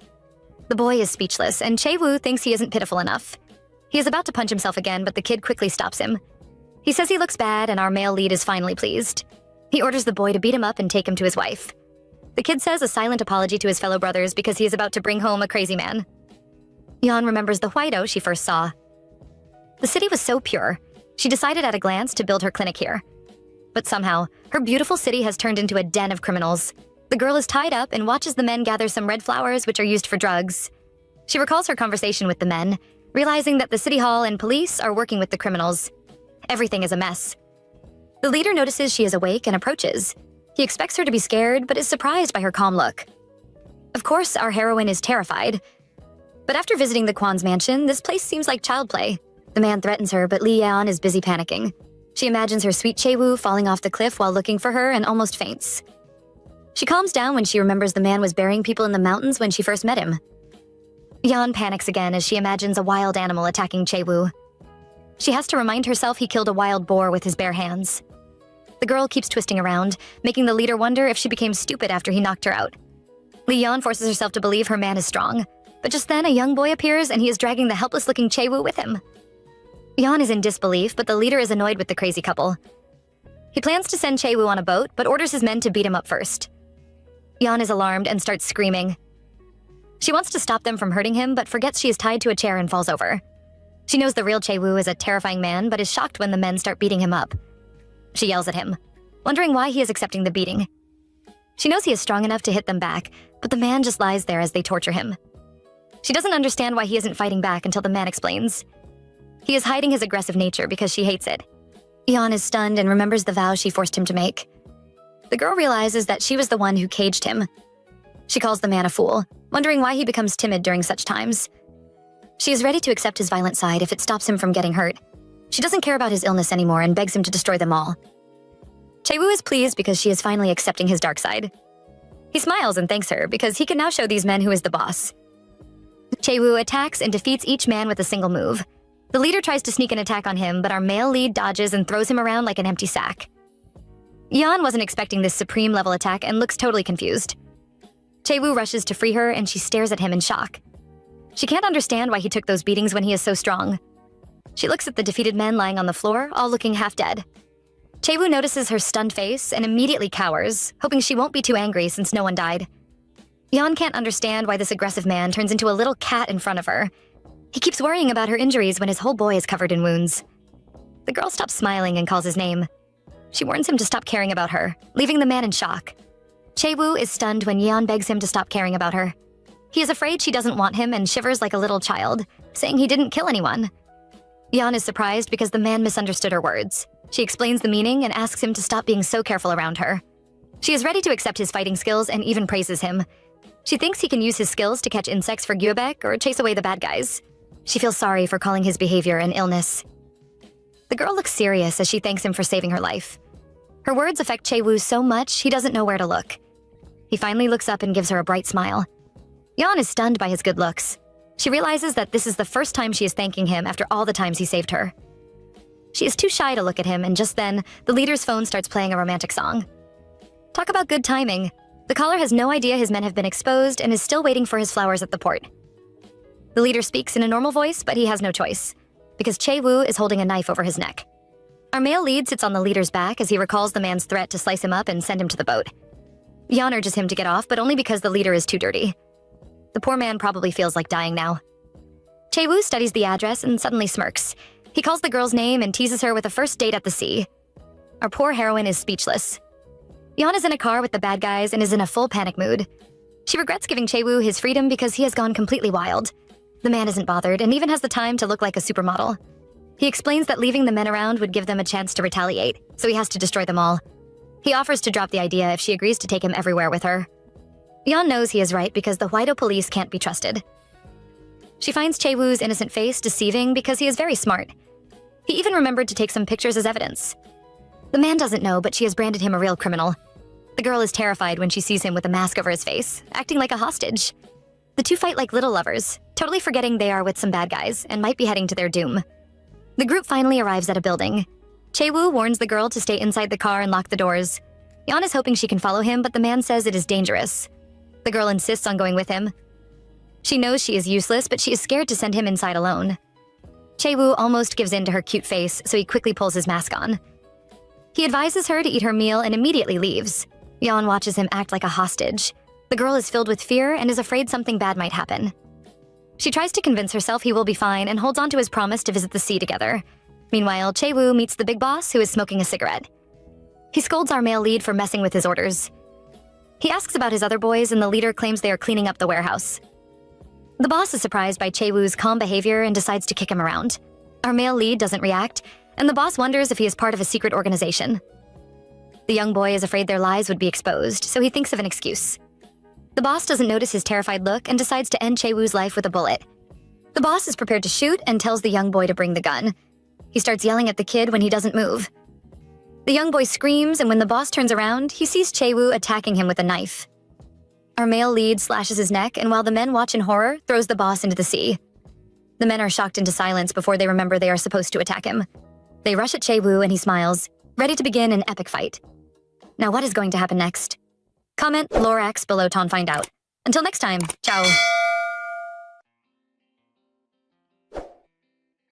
The boy is speechless, and Chae-woo thinks he isn't pitiful enough. He is about to punch himself again, but the kid quickly stops him. He says he looks bad, and our male lead is finally pleased. He orders the boy to beat him up and take him to his wife. The kid says a silent apology to his fellow brothers because he is about to bring home a crazy man. Yeon remembers the Hwaido she first saw. The city was so pure, she decided at a glance to build her clinic here. But somehow, her beautiful city has turned into a den of criminals. The girl is tied up and watches the men gather some red flowers which are used for drugs. She recalls her conversation with the men, realizing that the city hall and police are working with the criminals. Everything is a mess. The leader notices she is awake and approaches. He expects her to be scared, but is surprised by her calm look. Of course, our heroine is terrified. But after visiting the Kwan's mansion, this place seems like child play. The man threatens her, but Lee Yeon is busy panicking. She imagines her sweet Chae-woo falling off the cliff while looking for her and almost faints. She calms down when she remembers the man was burying people in the mountains when she first met him. Yeon panics again as she imagines a wild animal attacking Chae-woo. She has to remind herself he killed a wild boar with his bare hands. The girl keeps twisting around, making the leader wonder if she became stupid after he knocked her out. Lee Yeon forces herself to believe her man is strong, but just then a young boy appears and he is dragging the helpless-looking Chae-woo with him. Yeon is in disbelief, but the leader is annoyed with the crazy couple. He plans to send Chae-woo on a boat, but orders his men to beat him up first. Yeon is alarmed and starts screaming. She wants to stop them from hurting him, but forgets she is tied to a chair and falls over. She knows the real Chae-woo is a terrifying man, but is shocked when the men start beating him up. She yells at him, wondering why he is accepting the beating. She knows he is strong enough to hit them back, but the man just lies there as they torture him. She doesn't understand why he isn't fighting back until the man explains. He is hiding his aggressive nature because she hates it. Yeon is stunned and remembers the vow she forced him to make. The girl realizes that she was the one who caged him. She calls the man a fool, wondering why he becomes timid during such times. She is ready to accept his violent side if it stops him from getting hurt. She doesn't care about his illness anymore and begs him to destroy them all. Chae-woo is pleased because she is finally accepting his dark side. He smiles and thanks her because he can now show these men who is the boss. Chae-woo attacks and defeats each man with a single move. The leader tries to sneak an attack on him, but our male lead dodges and throws him around like an empty sack. Yeon wasn't expecting this supreme level attack and looks totally confused. Chae-woo rushes to free her and she stares at him in shock. She can't understand why he took those beatings when he is so strong. She looks at the defeated men lying on the floor, all looking half dead. Chae-woo notices her stunned face and immediately cowers, hoping she won't be too angry since no one died. Yeon can't understand why this aggressive man turns into a little cat in front of her. He keeps worrying about her injuries when his whole boy is covered in wounds. The girl stops smiling and calls his name. She warns him to stop caring about her, leaving the man in shock. Chae-woo is stunned when Yeon begs him to stop caring about her. He is afraid she doesn't want him and shivers like a little child, saying he didn't kill anyone. Yeon is surprised because the man misunderstood her words. She explains the meaning and asks him to stop being so careful around her. She is ready to accept his fighting skills and even praises him. She thinks he can use his skills to catch insects for Gyeobek or chase away the bad guys. She feels sorry for calling his behavior an illness. The girl looks serious as she thanks him for saving her life. Her words affect Chae-woo so much he doesn't know where to look. He finally looks up and gives her a bright smile. Yeon is stunned by his good looks. She realizes that this is the first time she is thanking him after all the times he saved her. She is too shy to look at him, and just then, the leader's phone starts playing a romantic song. Talk about good timing. The caller has no idea his men have been exposed and is still waiting for his flowers at the port. The leader speaks in a normal voice, but he has no choice, because Chae-woo is holding a knife over his neck. Our male lead sits on the leader's back as he recalls the man's threat to slice him up and send him to the boat. Yeon urges him to get off, but only because the leader is too dirty. The poor man probably feels like dying now. Chae-woo studies the address and suddenly smirks. He calls the girl's name and teases her with a first date at the sea. Our poor heroine is speechless. Yeon is in a car with the bad guys and is in a full panic mood. She regrets giving Chae-woo his freedom because he has gone completely wild. The man isn't bothered and even has the time to look like a supermodel. He explains that leaving the men around would give them a chance to retaliate, so he has to destroy them all. He offers to drop the idea if she agrees to take him everywhere with her. Yeon knows he is right because the Hwaido police can't be trusted. She finds Chae-woo's innocent face deceiving because he is very smart. He even remembered to take some pictures as evidence. The man doesn't know, but she has branded him a real criminal. The girl is terrified when she sees him with a mask over his face, acting like a hostage. The two fight like little lovers, totally forgetting they are with some bad guys and might be heading to their doom. The group finally arrives at a building. Chae-woo warns the girl to stay inside the car and lock the doors. Yeon is hoping she can follow him, but the man says it is dangerous. The girl insists on going with him. She knows she is useless, but she is scared to send him inside alone. Chae-woo almost gives in to her cute face, so he quickly pulls his mask on. He advises her to eat her meal and immediately leaves. Yeon watches him act like a hostage. The girl is filled with fear and is afraid something bad might happen. She tries to convince herself he will be fine and holds on to his promise to visit the sea together. Meanwhile, Chae-woo meets the big boss, who is smoking a cigarette. He scolds our male lead for messing with his orders. He asks about his other boys, and the leader claims they are cleaning up the warehouse. The boss is surprised by Chae-woo's calm behavior and decides to kick him around. Our male lead doesn't react, and the boss wonders if he is part of a secret organization. The young boy is afraid their lies would be exposed, so he thinks of an excuse. The boss doesn't notice his terrified look and decides to end Chae-woo's life with a bullet. The boss is prepared to shoot and tells the young boy to bring the gun. He starts yelling at the kid when he doesn't move. The young boy screams, and when the boss turns around, he sees Chae-woo attacking him with a knife. Our male lead slashes his neck, and while the men watch in horror, throws the boss into the sea. The men are shocked into silence before they remember they are supposed to attack him. They rush at Chae-woo and he smiles, ready to begin an epic fight. Now what is going to happen next? Comment Lorax below to find out. Until next time, ciao.